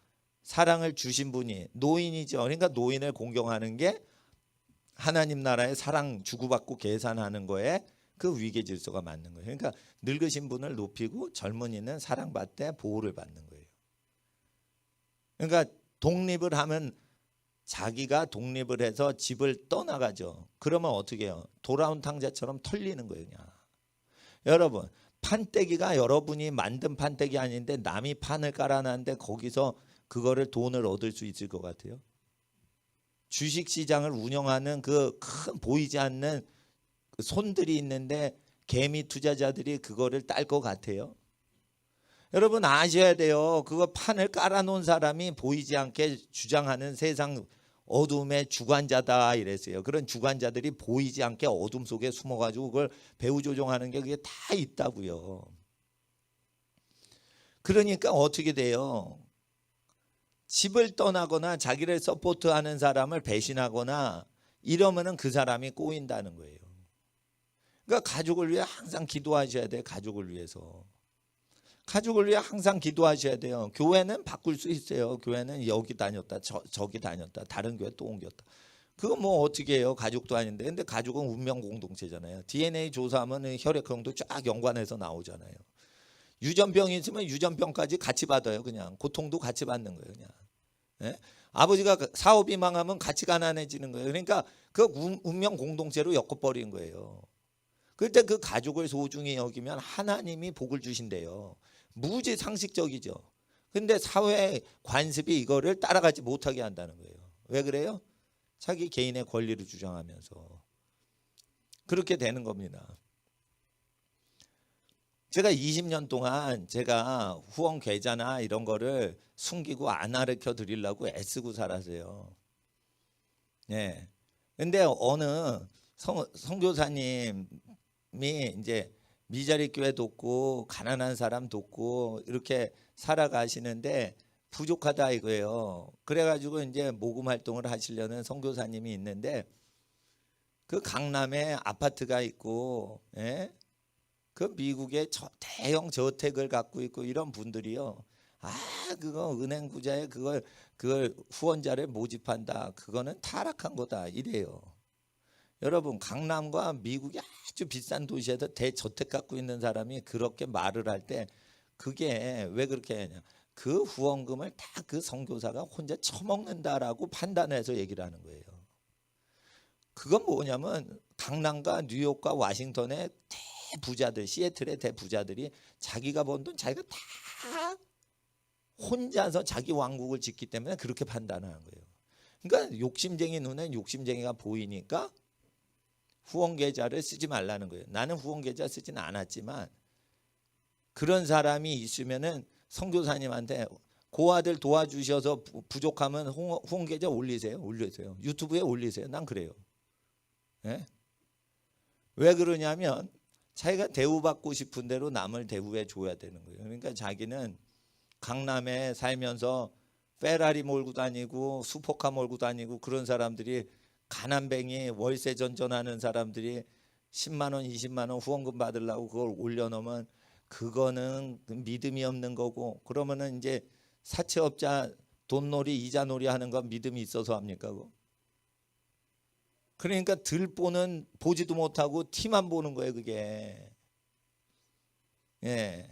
S1: 사랑을 주신 분이 노인이죠. 그러니까 노인을 공경하는 게 하나님 나라의 사랑 주고받고 계산하는 거에 그 위계 질서가 맞는 거예요. 그러니까 늙으신 분을 높이고 젊은이는 사랑받되 보호를 받는 거예요. 그러니까 독립을 하면 자기가 독립을 해서 집을 떠나가죠. 그러면 어떻게 해요? 돌아온 탕자처럼 털리는 거예요. 그냥. 여러분, 판때기가 여러분이 만든 판때기 아닌데 남이 판을 깔아놨는데 거기서 그거를 돈을 얻을 수 있을 것 같아요? 주식시장을 운영하는 그 큰 보이지 않는 그 손들이 있는데 개미 투자자들이 그거를 딸 것 같아요? 여러분 아셔야 돼요. 그거 판을 깔아놓은 사람이 보이지 않게 주장하는 세상 어둠의 주관자다 이랬어요. 그런 주관자들이 보이지 않게 어둠 속에 숨어가지고 그걸 배후 조종하는 게 그게 다 있다고요. 그러니까 어떻게 돼요? 집을 떠나거나 자기를 서포트하는 사람을 배신하거나 이러면은 그 사람이 꼬인다는 거예요. 그러니까 가족을 위해 항상 기도하셔야 돼요. 가족을 위해서. 가족을 위해 항상 기도하셔야 돼요. 교회는 바꿀 수 있어요. 교회는 여기 다녔다 저기 다녔다 다른 교회 또 옮겼다. 그거 뭐 어떻게 해요? 가족도 아닌데. 근데 가족은 운명 공동체잖아요. DNA 조사하면 혈액형도 쫙 연관해서 나오잖아요. 유전병이 있으면 유전병까지 같이 받아요. 그냥 고통도 같이 받는 거예요. 그냥. 예? 아버지가 사업이 망하면 같이 가난해지는 거예요. 그러니까 그 운명 공동체로 엮어버린 거예요. 그때 그 가족을 소중히 여기면 하나님이 복을 주신대요. 무지 상식적이죠. 근데 사회 관습이 이거를 따라가지 못하게 한다는 거예요. 왜 그래요? 자기 개인의 권리를 주장하면서 그렇게 되는 겁니다. 제가 20년 동안 제가 후원 계좌나 이런 거를 숨기고 안 가르쳐 드리려고 애쓰고 살았어요. 예. 근데 어느 선교사님이 이제 미자리 교회 돕고 가난한 사람 돕고 이렇게 살아가시는데 부족하다 이거예요. 그래가지고 이제 모금 활동을 하시려는 선교사님이 있는데 그 강남에 아파트가 있고, 예? 그 미국의 대형 저택을 갖고 있고 이런 분들이요. 그거 은행 부자에 그걸 후원자를 모집한다. 그거는 타락한 거다. 이래요. 여러분, 강남과 미국의 아주 비싼 도시에서 대저택 갖고 있는 사람이 그렇게 말을 할 때 그게 왜 그렇게 하냐? 그 후원금을 다 그 선교사가 혼자 처먹는다라고 판단해서 얘기를 하는 거예요. 그건 뭐냐면 강남과 뉴욕과 와싱턴의 대부자들, 시애틀의 대부자들이 자기가 번 돈 자기가 다 혼자서 자기 왕국을 짓기 때문에 그렇게 판단하는 거예요. 그러니까 욕심쟁이 눈엔 욕심쟁이가 보이니까 후원 계좌를 쓰지 말라는 거예요. 나는 후원 계좌 쓰지는 않았지만 그런 사람이 있으면은 선교사님한테 고아들 도와주셔서 부족하면 후원 계좌 올리세요. 유튜브에 올리세요. 난 그래요. 예? 왜 그러냐면 자기가 대우받고 싶은 대로 남을 대우해 줘야 되는 거예요. 그러니까 자기는 강남에 살면서 페라리 몰고 다니고 슈퍼카 몰고 다니고 그런 사람들이 가난뱅이 월세 전전하는 사람들이 10만 원, 20만 원 후원금 받으려고 그걸 올려놓으면 그거는 믿음이 없는 거고, 그러면은 이제 사채업자 돈놀이 이자놀이 하는 건 믿음이 있어서 합니까? 그거? 그러니까 들보는 보지도 못하고 티만 보는 거예요, 그게. 예.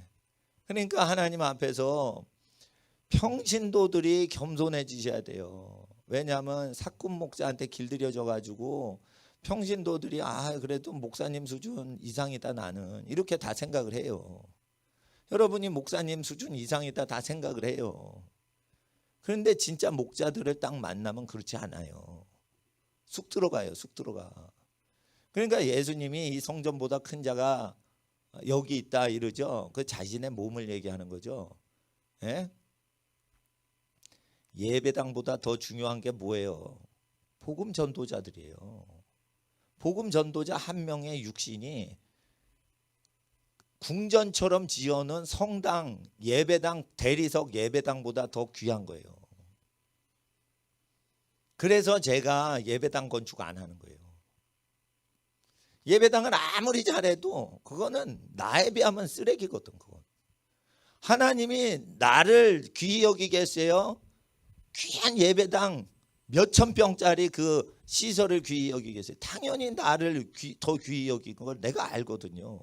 S1: 그러니까 하나님 앞에서 평신도들이 겸손해지셔야 돼요. 왜냐하면 사꾼 목사한테 길들여져 가지고 평신도들이 그래도 목사님 수준 이상이다 나는, 이렇게 다 생각을 해요. 여러분이 목사님 수준 이상이다 다 생각을 해요. 그런데 진짜 목자들을 딱 만나면 그렇지 않아요. 쑥 들어가요. 쑥 들어가. 그러니까 예수님이 이 성전보다 큰 자가 여기 있다 이러죠. 그 자신의 몸을 얘기하는 거죠. 예? 예배당보다 더 중요한 게 뭐예요? 복음 전도자들이에요. 복음 전도자 한 명의 육신이 궁전처럼 지어놓은 성당, 예배당, 대리석 예배당보다 더 귀한 거예요. 그래서 제가 예배당 건축 안 하는 거예요. 예배당을 아무리 잘해도 그거는 나에 비하면 쓰레기거든. 그건. 하나님이 나를 귀히 여기겠어요? 귀한 예배당 몇천 평짜리 그 시설을 귀히 여기겠어요? 당연히 나를 더 귀히 여기는 걸 내가 알거든요.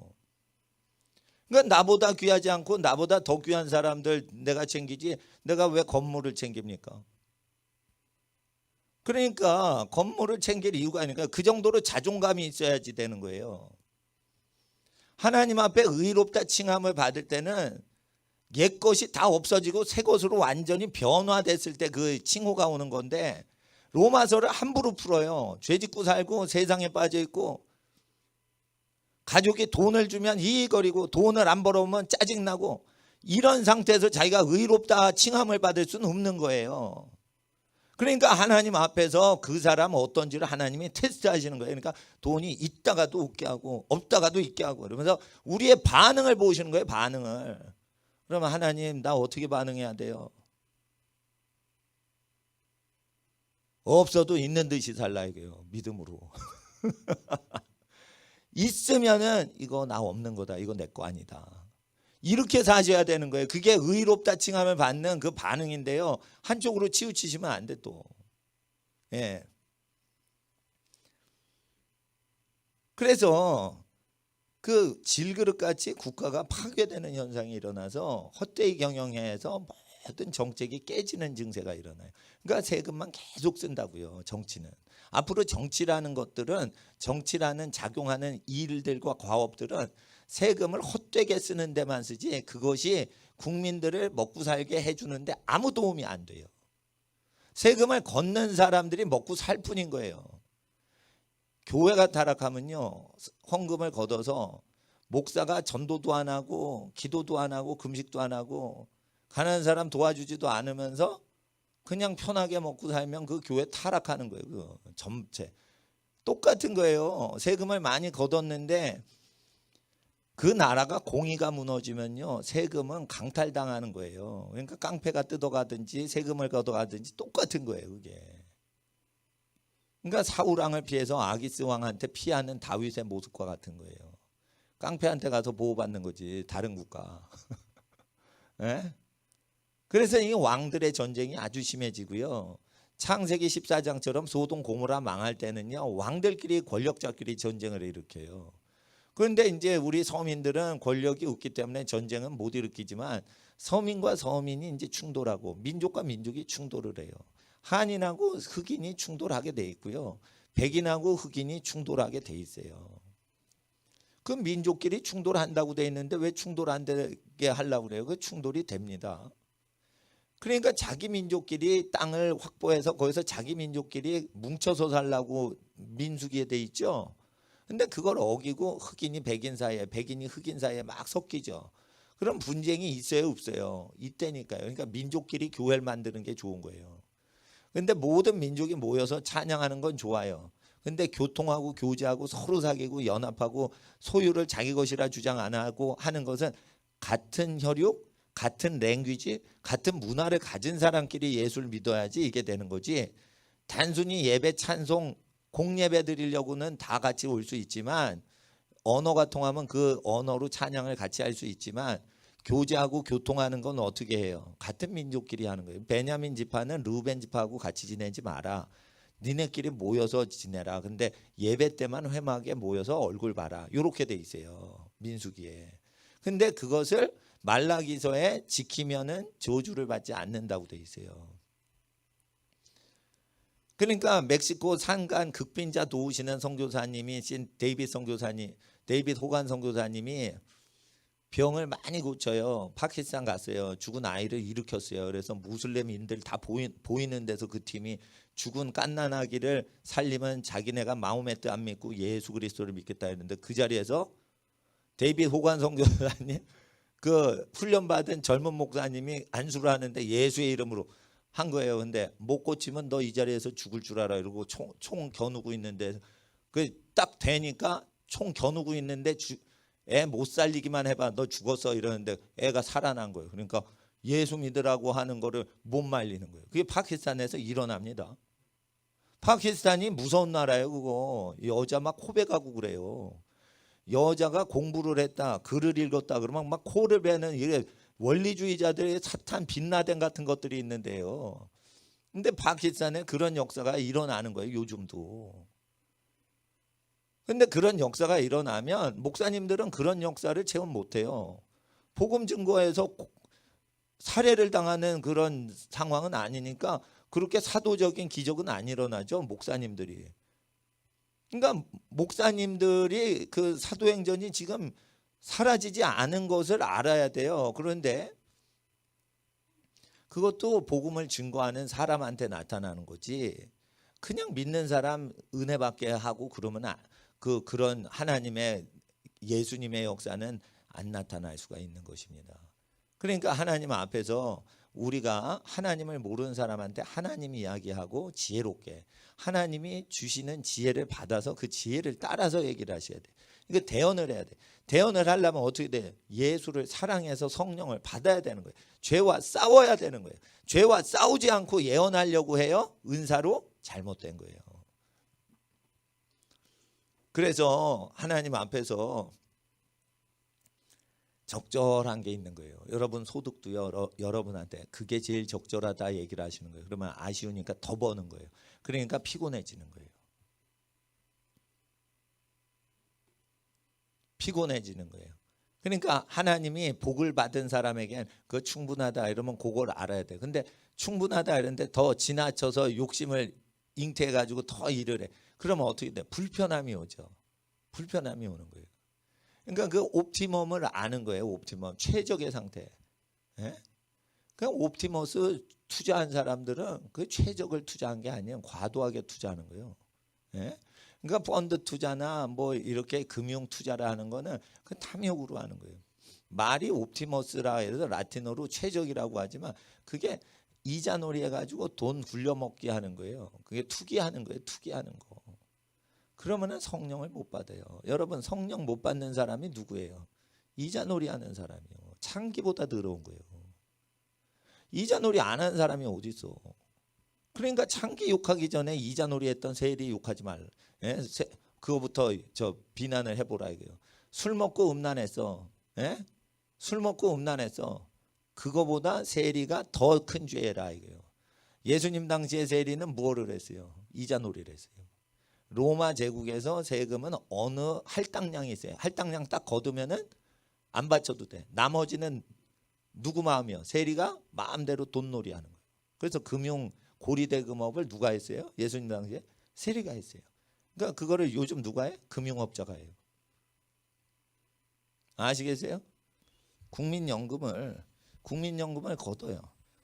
S1: 그러니까 나보다 귀하지 않고 나보다 더 귀한 사람들 내가 챙기지, 내가 왜 건물을 챙깁니까? 그러니까 건물을 챙길 이유가 아니니까 그 정도로 자존감이 있어야지 되는 거예요. 하나님 앞에 의롭다 칭함을 받을 때는 옛 것이 다 없어지고 새 것으로 완전히 변화됐을 때 그 칭호가 오는 건데, 로마서를 함부로 풀어요. 죄 짓고 살고 세상에 빠져 있고 가족이 돈을 주면 이익거리고 돈을 안 벌어오면 짜증나고, 이런 상태에서 자기가 의롭다 칭함을 받을 수는 없는 거예요. 그러니까 하나님 앞에서 그 사람 어떤지를 하나님이 테스트하시는 거예요. 그러니까 돈이 있다가도 웃게 하고 없다가도 있게 하고, 그러면서 우리의 반응을 보시는 거예요. 반응을. 그러면 하나님 나 어떻게 반응해야 돼요? 없어도 있는 듯이 살라 이거예요. 믿음으로. 있으면은 이거 나 없는 거다. 이거 내 거 아니다. 이렇게 사셔야 되는 거예요. 그게 의롭다 칭함을 받는 그 반응인데요. 한쪽으로 치우치시면 안 돼 또. 예. 그래서 그 질그릇같이 국가가 파괴되는 현상이 일어나서 헛되이 경영해서 모든 정책이 깨지는 증세가 일어나요. 그러니까 세금만 계속 쓴다고요. 정치는. 앞으로 정치라는 것들은, 정치라는 작용하는 일들과 과업들은 세금을 헛되게 쓰는 데만 쓰지 그것이 국민들을 먹고 살게 해주는데 아무 도움이 안 돼요. 세금을 걷는 사람들이 먹고 살 뿐인 거예요. 교회가 타락하면요, 헌금을 걷어서 목사가 전도도 안 하고 기도도 안 하고 금식도 안 하고 가난한 사람 도와주지도 않으면서 그냥 편하게 먹고 살면 그 교회 타락하는 거예요. 그 전체 똑같은 거예요. 세금을 많이 걷었는데 그 나라가 공의가 무너지면요, 세금은 강탈당하는 거예요. 그러니까 깡패가 뜯어가든지 세금을 걷어가든지 똑같은 거예요, 그게. 그러니까 사울 왕을 피해서 아기스 왕한테 피하는 다윗의 모습과 같은 거예요. 깡패한테 가서 보호받는 거지 다른 국가. 예? 그래서 이 왕들의 전쟁이 아주 심해지고요. 창세기 14장처럼 소돔 고모라 망할 때는요, 왕들끼리 권력자끼리 전쟁을 일으켜요. 그런데 이제 우리 서민들은 권력이 없기 때문에 전쟁은 못 일으키지만 서민과 서민이 이제 충돌하고 민족과 민족이 충돌을 해요. 한인하고 흑인이 충돌하게 돼 있고요. 백인하고 흑인이 충돌하게 돼 있어요. 그 민족끼리 충돌한다고 돼 있는데 왜 충돌 안 되게 하려고 그래요? 그 충돌이 됩니다. 그러니까 자기 민족끼리 땅을 확보해서 거기서 자기 민족끼리 뭉쳐서 살라고 민수기에 돼 있죠. 근데 그걸 어기고 흑인이 백인 사이에, 백인이 흑인 사이에 막 섞이죠. 그럼 분쟁이 있어요, 없어요? 이때니까요. 그러니까 민족끼리 교회를 만드는 게 좋은 거예요. 근데 모든 민족이 모여서 찬양하는 건 좋아요. 근데 교통하고 교제하고 서로 사귀고 연합하고 소유를 자기 것이라 주장 안 하고 하는 것은 같은 혈육, 같은 랭귀지, 같은 문화를 가진 사람끼리 예수를 믿어야지 이게 되는 거지. 단순히 예배 찬송 공예배 드리려고는 다 같이 올 수 있지만 언어가 통하면 그 언어로 찬양을 같이 할 수 있지만 교제하고 교통하는 건 어떻게 해요? 같은 민족끼리 하는 거예요. 베냐민 지파는 르우벤 지파하고 같이 지내지 마라. 니네끼리 모여서 지내라. 근데 예배 때만 회막에 모여서 얼굴 봐라. 이렇게 돼 있어요. 민수기에. 근데 그것을 말라기서에 지키면은 저주를 받지 않는다고 돼 있어요. 그러니까 멕시코 산간 극빈자 도우시는 선교사님이 데이빗 호간 선교사님이 병을 많이 고쳐요. 파키스탄 갔어요. 죽은 아이를 일으켰어요. 그래서 무슬림인들 다 보이는 데서 그 팀이 죽은 갓난아기를 살리면 자기네가 마호메트 안 믿고 예수 그리스도를 믿겠다 했는데 그 자리에서 데이빗 호간 선교사님 그 훈련받은 젊은 목사님이 안수를 하는데 예수의 이름으로 한 거예요. 근데 못 고치면 너 이 자리에서 죽을 줄 알아 이러고 총 겨누고 있는데 그 딱 되니까 총 겨누고 있는데 애 못 살리기만 해봐 너 죽었어 이러는데 애가 살아난 거예요. 그러니까 예수 믿으라고 하는 거를 못 말리는 거예요. 그게 파키스탄에서 일어납니다. 파키스탄이 무서운 나라예요. 그거 여자 막 코베가고 그래요. 여자가 공부를 했다 글을 읽었다 그러면 막 코를 베는 이게 원리주의자들의 사탄 빈라덴 같은 것들이 있는데요. 근데 파키스탄에 그런 역사가 일어나는 거예요. 요즘도. 근데 그런 역사가 일어나면 목사님들은 그런 역사를 체험 못해요. 복음 증거에서 살해를 당하는 그런 상황은 아니니까 그렇게 사도적인 기적은 안 일어나죠. 목사님들이. 그러니까 목사님들이 그 사도행전이 지금 사라지지 않은 것을 알아야 돼요. 그런데 그것도 복음을 증거하는 사람한테 나타나는 거지. 그냥 믿는 사람 은혜 받게 하고 그러면 그런 하나님의 예수님의 역사는 안 나타날 수가 있는 것입니다. 그러니까 하나님 앞에서 우리가 하나님을 모르는 사람한테 하나님 이야기하고 지혜롭게 하나님이 주시는 지혜를 받아서 그 지혜를 따라서 얘기를 하셔야 돼. 이거 대언을 해야 돼. 대언을 하려면 어떻게 돼? 예수를 사랑해서 성령을 받아야 되는 거예요. 죄와 싸워야 되는 거예요. 죄와 싸우지 않고 예언하려고 해요. 은사로 잘못된 거예요. 그래서 하나님 앞에서 적절한 게 있는 거예요. 여러분 소득도요. 여러분한테 그게 제일 적절하다 얘기를 하시는 거예요. 그러면 아쉬우니까 더 버는 거예요. 그러니까 피곤해지는 거예요. 피곤해지는 거예요. 그러니까 하나님이 복을 받은 사람에겐 그 충분하다 이러면 그걸 알아야 돼. 근데 충분하다 이러는데 더 지나쳐서 욕심을 잉태해 가지고 더 일을 해. 그러면 어떻게 돼? 불편함이 오죠. 불편함이 오는 거예요. 그러니까 그 옵티멈을 아는 거예요. 옵티멈 최적의 상태. 예? 그냥 옵티머스 투자한 사람들은 그 최적을 투자한 게 아니에요. 과도하게 투자하는 거예요. 예? 그러니까 펀드 투자나 뭐 이렇게 금융 투자를 하는 거는 그 탐욕으로 하는 거예요. 말이 옵티머스라 해서 라틴어로 최적이라고 하지만 그게 이자놀이 해가지고 돈 굴려먹기 하는 거예요. 그게 투기하는 거예요. 투기하는 거. 그러면은 성령을 못 받아요. 여러분 성령 못 받는 사람이 누구예요? 이자놀이 하는 사람이요. 창기보다 더러운 거예요. 이자놀이 안 하는 사람이 어디 있어? 그러니까 창기 욕하기 전에 이자놀이 했던 세리 욕하지 말라. 예? 그거부터 저 비난을 해보라 이거예요. 술 먹고 음란했어. 예? 술 먹고 음란했어. 그거보다 세리가 더 큰 죄라 이거예요. 예수님 당시에 세리는 뭐를 했어요? 이자놀이를 했어요. 로마 제국에서 세금은 어느 할당량이 있어요. 할당량 딱 거두면은 안 바쳐도 돼. 나머지는 누구 마음이요? 세리가 마음대로 돈놀이 하는 거예요. 그래서 금융 고리대금업을 누가 했어요? 예수님 당시에 세리가 했어요. 그러니까 그거를 요즘 누가 해? 금융업자가 해요. 아시겠어요? 국민연금을 걷어요.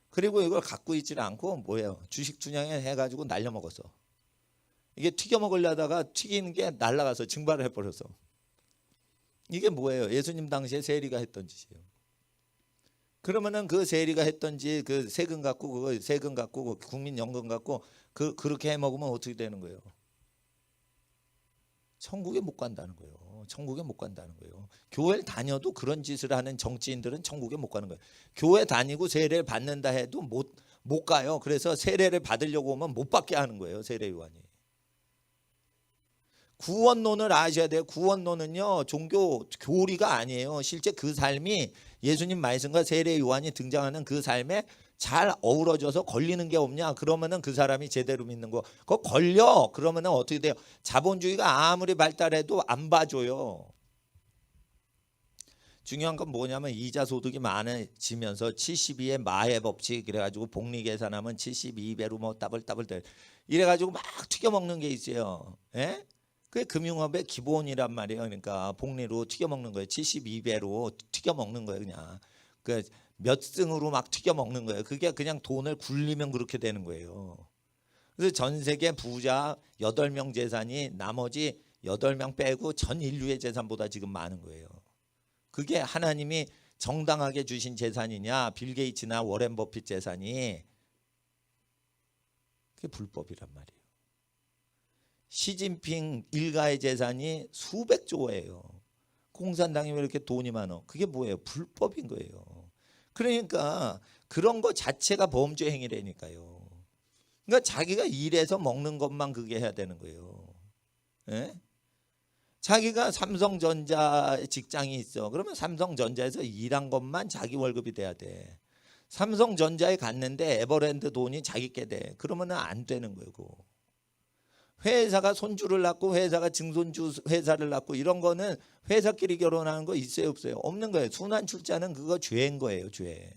S1: 그리고 이걸 갖고 있지를 않고 뭐예요? 주식 투자해 해가지고 날려먹었어. 이게 튀겨 먹으려다가 튀기는 게 날라가서 증발을 해버렸어. 이게 뭐예요? 예수님 당시에 세리가 했던 짓이에요. 그러면은 그 세리가 했던 짓, 그 세금 갖고 그거 세금 갖고 그 국민연금 갖고 그렇게 해 먹으면 어떻게 되는 거예요? 천국에 못 간다는 거예요. 천국에 못 간다는 거예요. 교회를 다녀도 그런 짓을 하는 정치인들은 천국에 못 가는 거예요. 교회 다니고 세례를 받는다 해도 못 가요. 그래서 세례를 받으려고 오면 못 받게 하는 거예요. 세례 요한이. 구원론을 아셔야 돼요. 구원론은요 종교 교리가 아니에요. 실제 그 삶이 예수님 말씀과 세례 요한이 등장하는 그 삶에 잘 어우러져서 걸리는 게 없냐? 그러면은 그 사람이 제대로 믿는 거. 그거 걸려. 그러면은 어떻게 돼요? 자본주의가 아무리 발달해도 안 봐줘요. 중요한 건 뭐냐면 이자 소득이 많아지면서 72의 마의 법칙 그래가지고 복리 계산하면 72배로 뭐 따블따블 이래가지고 막 튀겨 먹는 게 있어요. 예? 그게 금융업의 기본이란 말이에요. 그러니까 복리로 튀겨 먹는 거예요. 72배로 튀겨 먹는 거예요. 그냥 그 몇 승으로 막 튀겨 먹는 거예요. 그게 그냥 돈을 굴리면 그렇게 되는 거예요. 그래서 전 세계 부자 8명 재산이 나머지 8명 빼고 전 인류의 재산보다 지금 많은 거예요. 그게 하나님이 정당하게 주신 재산이냐? 빌 게이츠나 워렌 버핏 재산이 그게 불법이란 말이에요. 시진핑 일가의 재산이 수백조예요. 공산당이 왜 이렇게 돈이 많어? 그게 뭐예요? 불법인 거예요. 그러니까 그런 거 자체가 범죄 행위라니까요. 그러니까 자기가 일해서 먹는 것만 그게 해야 되는 거예요. 예? 자기가 삼성전자 직장이 있어. 그러면 삼성전자에서 일한 것만 자기 월급이 돼야 돼. 삼성전자에 갔는데 에버랜드 돈이 자기 게 돼. 그러면 안 되는 거고. 회사가 손주를 낳고 회사가 증손주 회사를 낳고 이런 거는 회사끼리 결혼하는 거 있어요 없어요? 없는 거예요. 순환출자는 그거 죄인 거예요. 죄.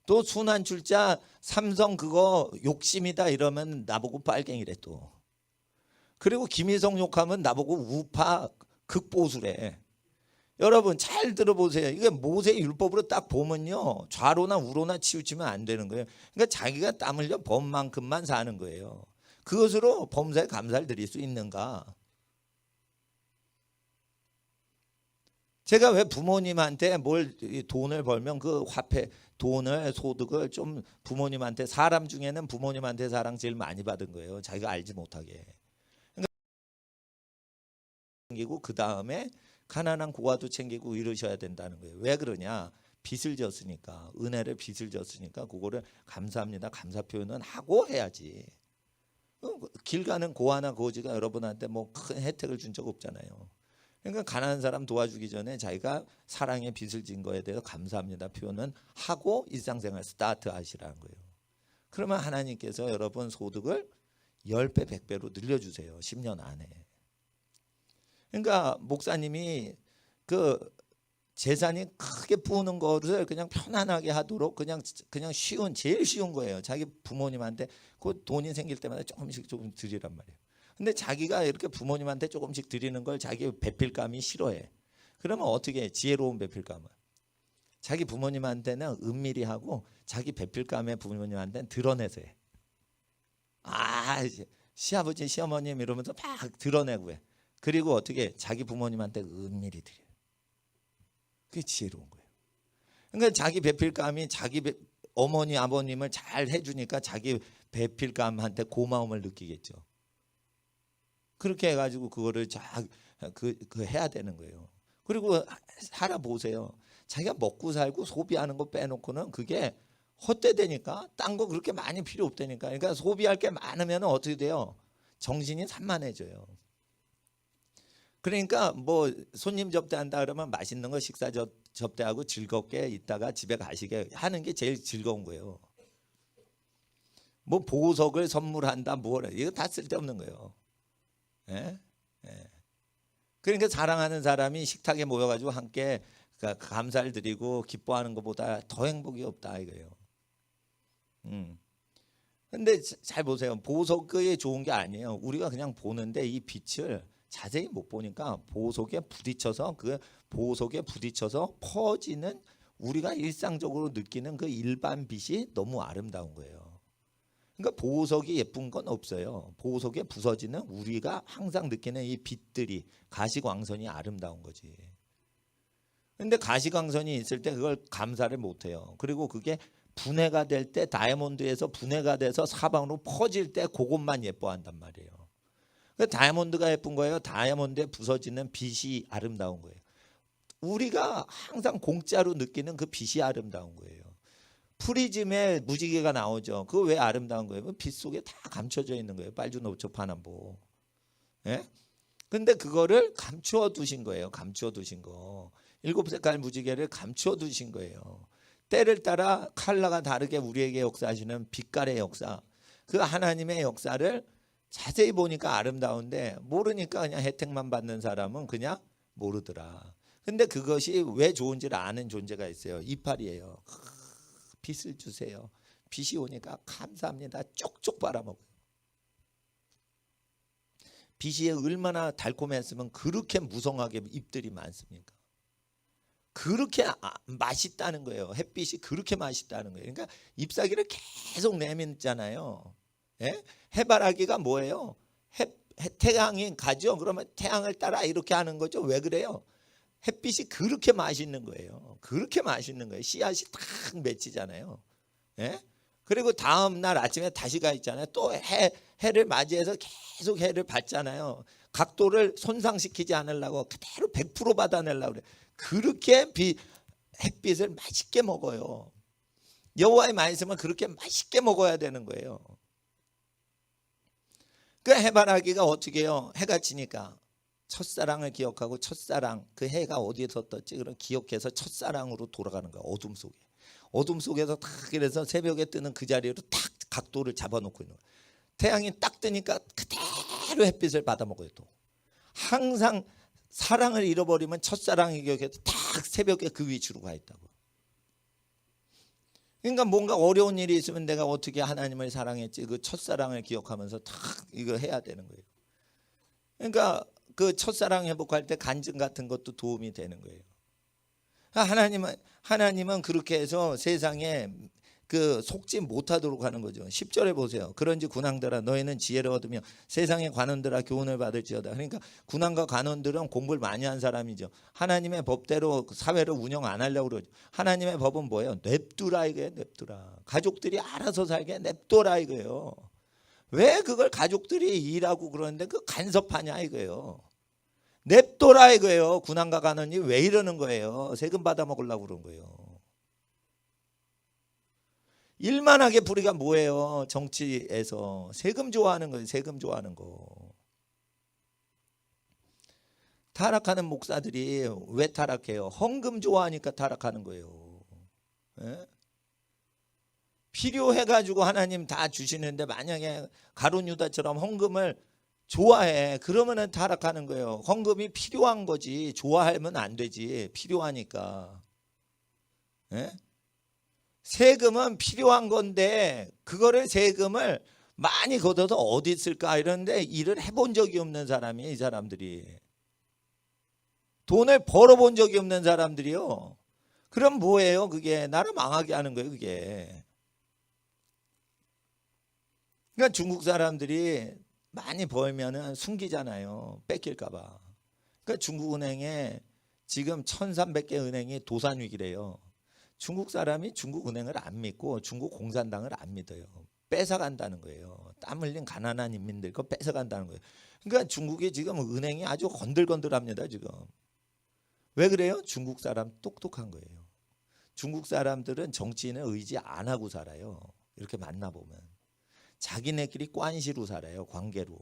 S1: 또 순환출자 삼성 그거 욕심이다 이러면 나보고 빨갱이래 또. 그리고 김희성 욕하면 나보고 우파 극보수래. 여러분 잘 들어보세요. 이게 모세 율법으로 딱 보면요. 좌로나 우로나 치우치면 안 되는 거예요. 그러니까 자기가 땀 흘려 범만큼만 사는 거예요. 그것으로 범사에 감사를 드릴 수 있는가? 제가 왜 부모님한테 뭘 돈을 벌면 그 화폐 돈을 소득을 좀 부모님한테 사람 중에는 부모님한테 사랑 제일 많이 받은 거예요. 자기가 알지 못하게. 그러니까 챙기고 그 다음에 가난한 고아도 챙기고 이러셔야 된다는 거예요. 왜 그러냐? 빚을 졌으니까 은혜를 빚을 졌으니까 그거를 감사합니다. 감사 표현은 하고 해야지. 길 가는 고아나 고지가 여러분한테 뭐 큰 혜택을 준 적 없잖아요. 그러니까 가난한 사람 도와주기 전에 자기가 사랑의 빚을 진 거에 대해서 감사합니다 표현은 하고 일상생활 스타트 하시라는 거예요. 그러면 하나님께서 여러분 소득을 10배 100배로 늘려주세요. 10년 안에. 그러니까 목사님이 그 재산이 크게 부으는 거를 그냥 편안하게 하도록 그냥 쉬운 제일 쉬운 거예요. 자기 부모님한테 그 돈이 생길 때마다 조금씩 조금 드리란 말이에요. 근데 자기가 이렇게 부모님한테 조금씩 드리는 걸 자기 배필감이 싫어해. 그러면 어떻게 해? 지혜로운 배필감은 자기 부모님한테는 은밀히 하고 자기 배필감의 부모님한테는 드러내서 해. 아 시아버지 시어머님 이러면서 막 드러내고 해. 그리고 어떻게 자기 부모님한테 은밀히 드려요. 그게 지혜로운 거예요. 그러니까 자기 배필감이 자기 어머니 아버님을 잘 해주니까 자기 배필감한테 고마움을 느끼겠죠. 그렇게 해가지고 그거를 그 해야 되는 거예요. 그리고 살아보세요. 자기가 먹고 살고 소비하는 거 빼놓고는 그게 헛되되니까 딴 거 그렇게 많이 필요 없다니까. 그러니까 소비할 게 많으면 어떻게 돼요? 정신이 산만해져요. 그러니까 뭐 손님 접대한다 그러면 맛있는 거 식사 접대하고 즐겁게 있다가 집에 가시게 하는 게 제일 즐거운 거예요. 뭐 보석을 선물한다 뭐라 이거 다 쓸데없는 거예요. 예? 예. 그러니까 사랑하는 사람이 식탁에 모여가지고 함께 감사를 드리고 기뻐하는 것보다 더 행복이 없다 이거예요. 근데 잘 보세요. 보석이 좋은 게 아니에요. 우리가 그냥 보는데 이 빛을 자세히 못 보니까 보석에 부딪혀서 그 보석에 부딪혀서 퍼지는 우리가 일상적으로 느끼는 그 일반 빛이 너무 아름다운 거예요. 그러니까 보석이 예쁜 건 없어요. 보석에 부서지는 우리가 항상 느끼는 이 빛들이 가시광선이 아름다운 거지. 근데 가시광선이 있을 때 그걸 감사를 못 해요. 그리고 그게 분해가 될 때 다이아몬드에서 분해가 돼서 사방으로 퍼질 때 그것만 예뻐한단 말이에요. 다이아몬드가 예쁜 거예요. 다이아몬드에 부서지는 빛이 아름다운 거예요. 우리가 항상 공짜로 느끼는 그 빛이 아름다운 거예요. 프리즘에 무지개가 나오죠. 그거 왜 아름다운 거예요? 빛 속에 다 감춰져 있는 거예요. 빨주노초 파남보. 예? 근데 그거를 감추어 두신 거예요. 감추어 두신 거. 7색깔 무지개를 감추어 두신 거예요. 때를 따라 컬러가 다르게 우리에게 역사하시는 빛깔의 역사. 그 하나님의 역사를 자세히 보니까 아름다운데 모르니까 그냥 혜택만 받는 사람은 그냥 모르더라. 근데 그것이 왜 좋은지를 아는 존재가 있어요. 이파리예요. 빛을 주세요. 빛이 오니까 감사합니다. 쪽쪽 빨아먹어요. 빛이 얼마나 달콤했으면 그렇게 무성하게 잎들이 많습니까? 그렇게 맛있다는 거예요. 햇빛이 그렇게 맛있다는 거예요. 그러니까 잎사귀를 계속 내밀잖아요. 예? 해바라기가 뭐예요? 태양이 가죠. 그러면 태양을 따라 이렇게 하는 거죠. 왜 그래요? 햇빛이 그렇게 맛있는 거예요. 그렇게 맛있는 거예요. 씨앗이 탁 맺히잖아요. 예? 그리고 다음 날 아침에 다시 가 있잖아요. 또 해를 맞이해서 계속 해를 받잖아요. 각도를 손상시키지 않으려고 그대로 100% 받아내려고 그래. 그렇게 햇빛을 맛있게 먹어요. 여호와의 말씀은 그렇게 맛있게 먹어야 되는 거예요. 그 해바라기가 어떻게 해요? 해가 지니까 첫사랑을 기억하고 첫사랑 그 해가 어디에서 떴지? 그럼 기억해서 첫사랑으로 돌아가는 거야. 어둠 속에. 어둠 속에서 탁 그래서 새벽에 뜨는 그 자리로 탁 각도를 잡아놓고 있는 거야. 태양이 딱 뜨니까 그대로 햇빛을 받아먹어요. 또 항상 사랑을 잃어버리면 첫사랑을 기억해서 딱 새벽에 그 위치로 가 있다고. 그러니까 뭔가 어려운 일이 있으면 내가 어떻게 하나님을 사랑했지 그 첫사랑을 기억하면서 탁 이거 해야 되는 거예요. 그러니까 그 첫사랑 회복할 때 간증 같은 것도 도움이 되는 거예요. 하나님은 그렇게 해서 세상에 그 속지 못하도록 하는 거죠. 10절에 보세요. 그런지 군왕들아 너희는 지혜를 얻으며 세상의 관원들아 교훈을 받을지어다. 그러니까 군왕과 관원들은 공부를 많이 한 사람이죠. 하나님의 법대로 사회를 운영 안 하려고 그러죠. 하나님의 법은 뭐예요? 냅두라 이거예요. 냅두라. 가족들이 알아서 살게 냅둬라 이거예요. 왜 그걸 가족들이 일하고 그러는데 그 간섭하냐 이거예요. 냅둬라 이거예요. 군왕과 관원이 왜 이러는 거예요? 세금 받아 먹으려고 그런 거예요. 일만하게 불의가 뭐예요? 정치에서 세금 좋아하는 거예요. 세금 좋아하는 거. 타락하는 목사들이 왜 타락해요? 헌금 좋아하니까 타락하는 거예요. 예? 필요해가지고 하나님 다 주시는데 만약에 가룟 유다처럼 헌금을 좋아해 그러면은 타락하는 거예요. 헌금이 필요한 거지 좋아하면 안 되지. 필요하니까. 예? 세금은 필요한 건데 그거를 세금을 많이 걷어서 어디 쓸까 이러는데 일을 해본 적이 없는 사람이 이 사람들이. 돈을 벌어본 적이 없는 사람들이요. 그럼 뭐예요? 그게 나를 망하게 하는 거예요. 그게. 그러니까 중국 사람들이 많이 벌면은 숨기잖아요. 뺏길까 봐. 그러니까 중국은행에 지금 1300개 은행이 도산위기래요. 중국 사람이 중국 은행을 안 믿고 중국 공산당을 안 믿어요. 뺏어간다는 거예요. 땀 흘린 가난한 인민들 거 뺏어간다는 거예요. 그러니까 중국이 지금 은행이 아주 건들건들합니다. 지금. 왜 그래요? 중국 사람 똑똑한 거예요. 중국 사람들은 정치인을 의지 안 하고 살아요. 이렇게 만나보면. 자기네끼리 관시로 살아요. 관계로.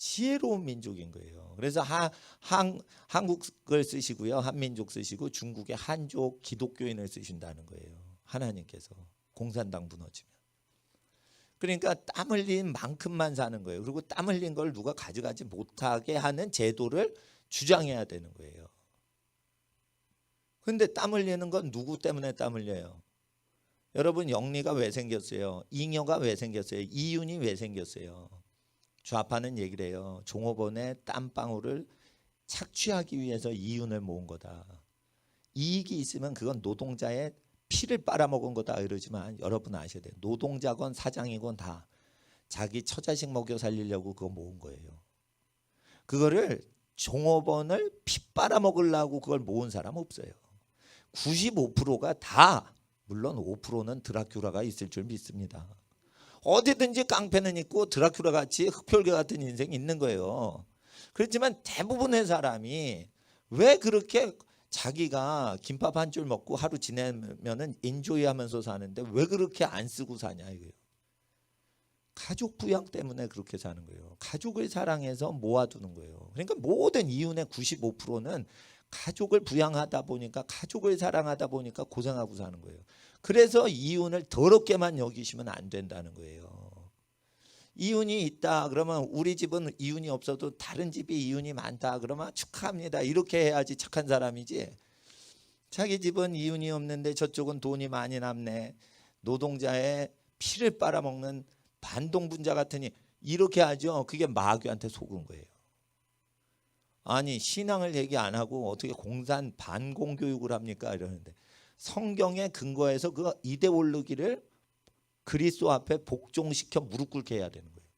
S1: 지혜로운 민족인 거예요. 그래서 한국을 쓰시고요, 한민족 쓰시고 중국의 한족 기독교인을 쓰신다는 거예요. 하나님께서 공산당 무너지면. 그러니까 땀 흘린 만큼만 사는 거예요. 그리고 땀 흘린 걸 누가 가져가지 못하게 하는 제도를 주장해야 되는 거예요. 근데 땀 흘리는 건 누구 때문에 땀 흘려요? 여러분, 영리가 왜 생겼어요? 잉여가 왜 생겼어요? 이윤이 왜 생겼어요? 좌파는 얘기를 해요. 종업원의 땀방울을 착취하기 위해서 이윤을 모은 거다. 이익이 있으면 그건 노동자의 피를 빨아먹은 거다 이러지만 여러분 아셔야 돼요. 노동자건 사장이건 다 자기 처자식 먹여 살리려고 그거 모은 거예요. 그거를 종업원을 피 빨아먹으려고 그걸 모은 사람 없어요. 95%가 다, 물론 5%는 드라큘라가 있을 줄 믿습니다. 어디든지 깡패는 있고 드라큘라 같이 흑혈개 같은 인생이 있는 거예요. 그렇지만 대부분의 사람이 왜 그렇게 자기가 김밥 한 줄 먹고 하루 지내면은 인조이 하면서 사는데 왜 그렇게 안 쓰고 사냐 이거예요. 가족 부양 때문에 그렇게 사는 거예요. 가족을 사랑해서 모아두는 거예요. 그러니까 모든 이윤의 95%는 가족을 부양하다 보니까, 가족을 사랑하다 보니까 고생하고 사는 거예요. 그래서 이윤을 더럽게만 여기시면 안 된다는 거예요. 이윤이 있다 그러면 우리 집은 이윤이 없어도 다른 집이 이윤이 많다 그러면 축하합니다 이렇게 해야지 착한 사람이지, 자기 집은 이윤이 없는데 저쪽은 돈이 많이 남네, 노동자의 피를 빨아먹는 반동분자 같으니 이렇게 하죠. 그게 마귀한테 속은 거예요. 아니 신앙을 얘기 안 하고 어떻게 반공교육을 합니까 이러는데, 성경에 근거해서 그 이데올로기를 그리스도 앞에 복종시켜 무릎 꿇게 해야 되는 거예요.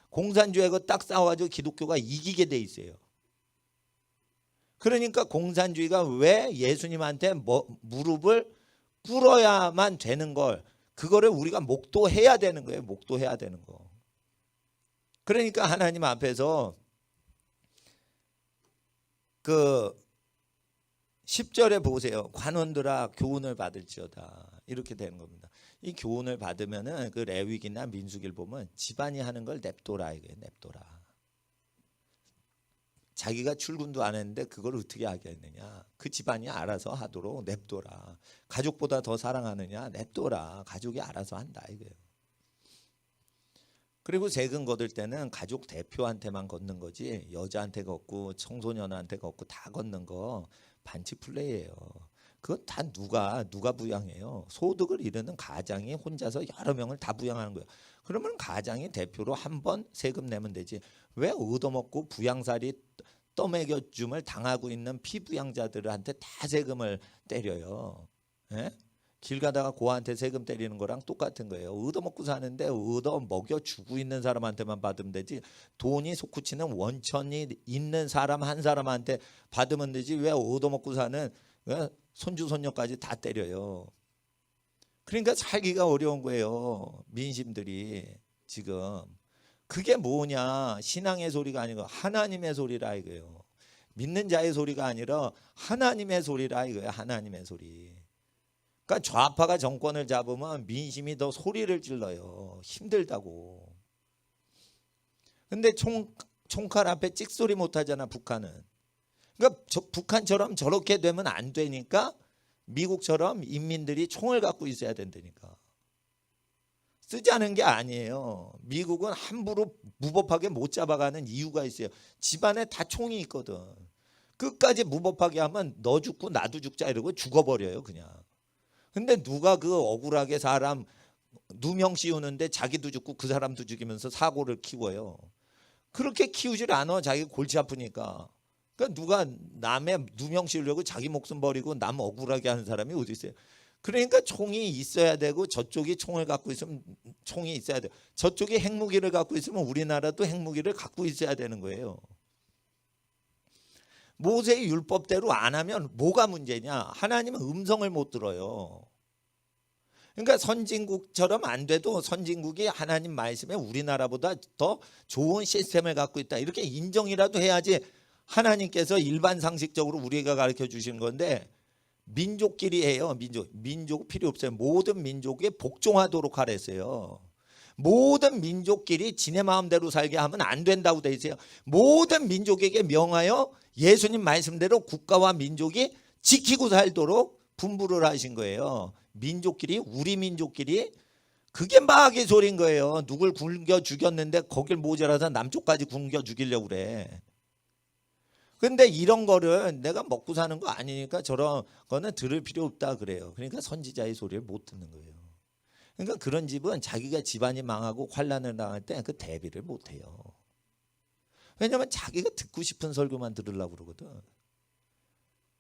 S1: 공산주의하고 딱 싸워가지고 기독교가 이기게 돼 있어요. 그러니까 공산주의가 왜 예수님한테 무릎을 꿇어야만 되는 걸, 그거를 우리가 목도해야 되는 거예요. 목도해야 되는 거. 그러니까 하나님 앞에서 그 10절에 보세요. 관원들아 교훈을 받을지어다 이렇게 되는 겁니다. 이 교훈을 받으면은 그 레위기나 민수기를 보면 집안이 하는 걸 냅둬라 이거예요. 냅둬라. 자기가 출근도 안 했는데 그걸 어떻게 하겠느냐. 그 집안이 알아서 하도록 냅둬라. 가족보다 더 사랑하느냐. 냅둬라. 가족이 알아서 한다 이거예요. 그리고 세금 거둘 때는 가족 대표한테만 걷는 거지 여자한테 걷고 청소년한테 걷고 다 걷는 거 반칙 플레이예요. 그건 다 누가 부양해요. 소득을 이루는 가장이 혼자서 여러 명을 다 부양하는 거예요. 그러면 가장이 대표로 한 번 세금 내면 되지. 왜 얻어먹고 부양살이 떠먹여줌을 당하고 있는 피부양자들한테 다 세금을 때려요. 예? 길 가다가 고아한테 세금 때리는 거랑 똑같은 거예요. 얻어먹고 사는데 얻어먹여 주고 있는 사람한테만 받으면 되지, 돈이 솟구치는 원천이 있는 사람 한 사람한테 받으면 되지 왜 얻어먹고 사는 손주 손녀까지 다 때려요. 그러니까 살기가 어려운 거예요. 민심들이 지금. 그게 뭐냐, 신앙의 소리가 아니고 하나님의 소리라 이거예요. 믿는 자의 소리가 아니라 하나님의 소리라 이거예요. 하나님의 소리. 그러니까 좌파가 정권을 잡으면 민심이 더 소리를 질러요. 힘들다고. 근데 총칼 앞에 찍소리 못하잖아 북한은. 그러니까 북한처럼 저렇게 되면 안 되니까 미국처럼 인민들이 총을 갖고 있어야 된다니까. 쓰자는 게 아니에요. 미국은 함부로 무법하게 못 잡아가는 이유가 있어요. 집안에 다 총이 있거든. 끝까지 무법하게 하면 너 죽고 나도 죽자 이러고 죽어버려요 그냥. 근데 누가 그 억울하게 사람 누명 씌우는데 자기도 죽고 그 사람도 죽이면서 사고를 키워요. 그렇게 키우질 않아. 자기 골치 아프니까. 그러니까 누가 남의 누명 씌우려고 자기 목숨 버리고 남 억울하게 하는 사람이 어디 있어요. 그러니까 총이 있어야 되고 저쪽이 총을 갖고 있으면 총이 있어야 돼요. 저쪽이 핵무기를 갖고 있으면 우리나라도 핵무기를 갖고 있어야 되는 거예요. 모세의 율법대로 안 하면 뭐가 문제냐. 하나님은 음성을 못 들어요. 그러니까 선진국처럼 안 돼도 선진국이 하나님 말씀에 우리나라보다 더 좋은 시스템을 갖고 있다 이렇게 인정이라도 해야지 하나님께서 일반 상식적으로 우리가 가르쳐 주시는 건데, 민족끼리 해요. 민족 필요 없어요. 모든 민족에 복종하도록 하랬어요. 모든 민족끼리 지네 마음대로 살게 하면 안 된다고 돼 있어요. 모든 민족에게 명하여 예수님 말씀대로 국가와 민족이 지키고 살도록 분부를 하신 거예요. 민족끼리, 우리 민족끼리. 그게 마귀의 소리인 거예요. 누굴 굶겨 죽였는데 거길 모자라서 남쪽까지 굶겨 죽이려고 그래. 근데 이런 거를 내가 먹고 사는 거 아니니까 저런 거는 들을 필요 없다 그래요. 그러니까 선지자의 소리를 못 듣는 거예요. 그러니까 그런 집은 자기가 집안이 망하고 환난을 당할 때 그 대비를 못 해요. 왜냐하면 자기가 듣고 싶은 설교만 들으려고 그러거든.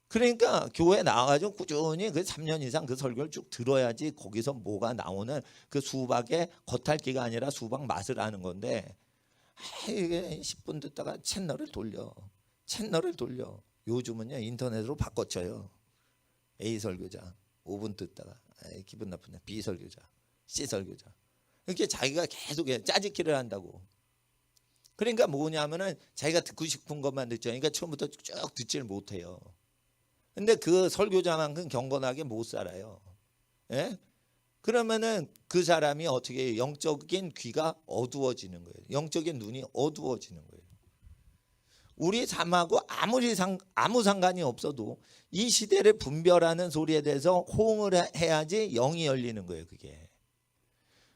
S1: 그러니까 교회 나와가지고 꾸준히 그 3년 이상 그 설교를 쭉 들어야지 거기서 뭐가 나오는 그 수박의 겉핥기가 아니라 수박 맛을 아는 건데, 이게 10분 듣다가 채널을 돌려. 요즘은요 인터넷으로 바꿔쳐요. A 설교자 5분 듣다가 기분 나쁘네. B 설교자, C 설교자. 이렇게 자기가 계속 짜집기를 한다고. 그러니까 뭐냐면은 자기가 듣고 싶은 것만 듣죠. 그러니까 처음부터 쭉 듣지를 못해요. 근데 그 설교자만큼 경건하게 못 살아요. 예? 그러면은 그 사람이 어떻게 영적인 귀가 어두워지는 거예요. 영적인 눈이 어두워지는 거예요. 우리 삶하고 아무 상관이 없어도 이 시대를 분별하는 소리에 대해서 호응을 해야지 영이 열리는 거예요. 그게.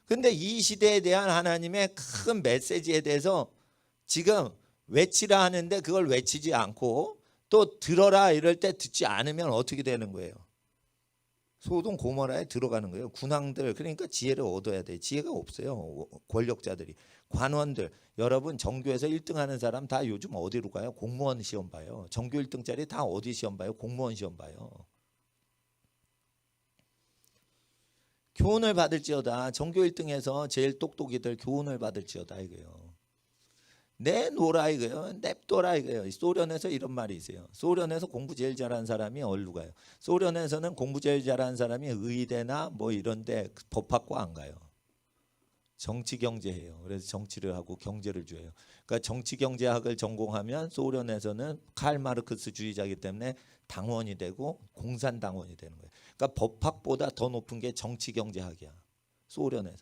S1: 근데 이 시대에 대한 하나님의 큰 메시지에 대해서 지금 외치라 하는데 그걸 외치지 않고 또 들어라 이럴 때 듣지 않으면 어떻게 되는 거예요? 소돔 고모라에 들어가는 거예요. 군왕들, 그러니까 지혜를 얻어야 돼. 지혜가 없어요. 권력자들이. 관원들, 여러분 전교에서 1등 하는 사람 다 요즘 어디로 가요? 공무원 시험 봐요. 전교 1등짜리 다 어디 시험 봐요? 공무원 시험 봐요. 교훈을 받을지어다. 전교 1등에서 제일 똑똑이들 교훈을 받을지어다 이거예요. 내놓으라 이거예요. 냅둬라 이거예요. 소련에서 이런 말이 있어요. 소련에서 공부 제일 잘하는 사람이 어디로 가요? 소련에서는 공부 제일 잘하는 사람이 의대나 뭐 이런데 법학과 안 가요. 정치 경제해요. 그래서 정치를 하고 경제를 줘요. 그러니까 정치 경제학을 전공하면 소련에서는 칼 마르크스주의자이기 때문에 당원이 되고 공산당원이 되는 거예요. 그러니까 법학보다 더 높은 게 정치 경제학이야. 소련에서.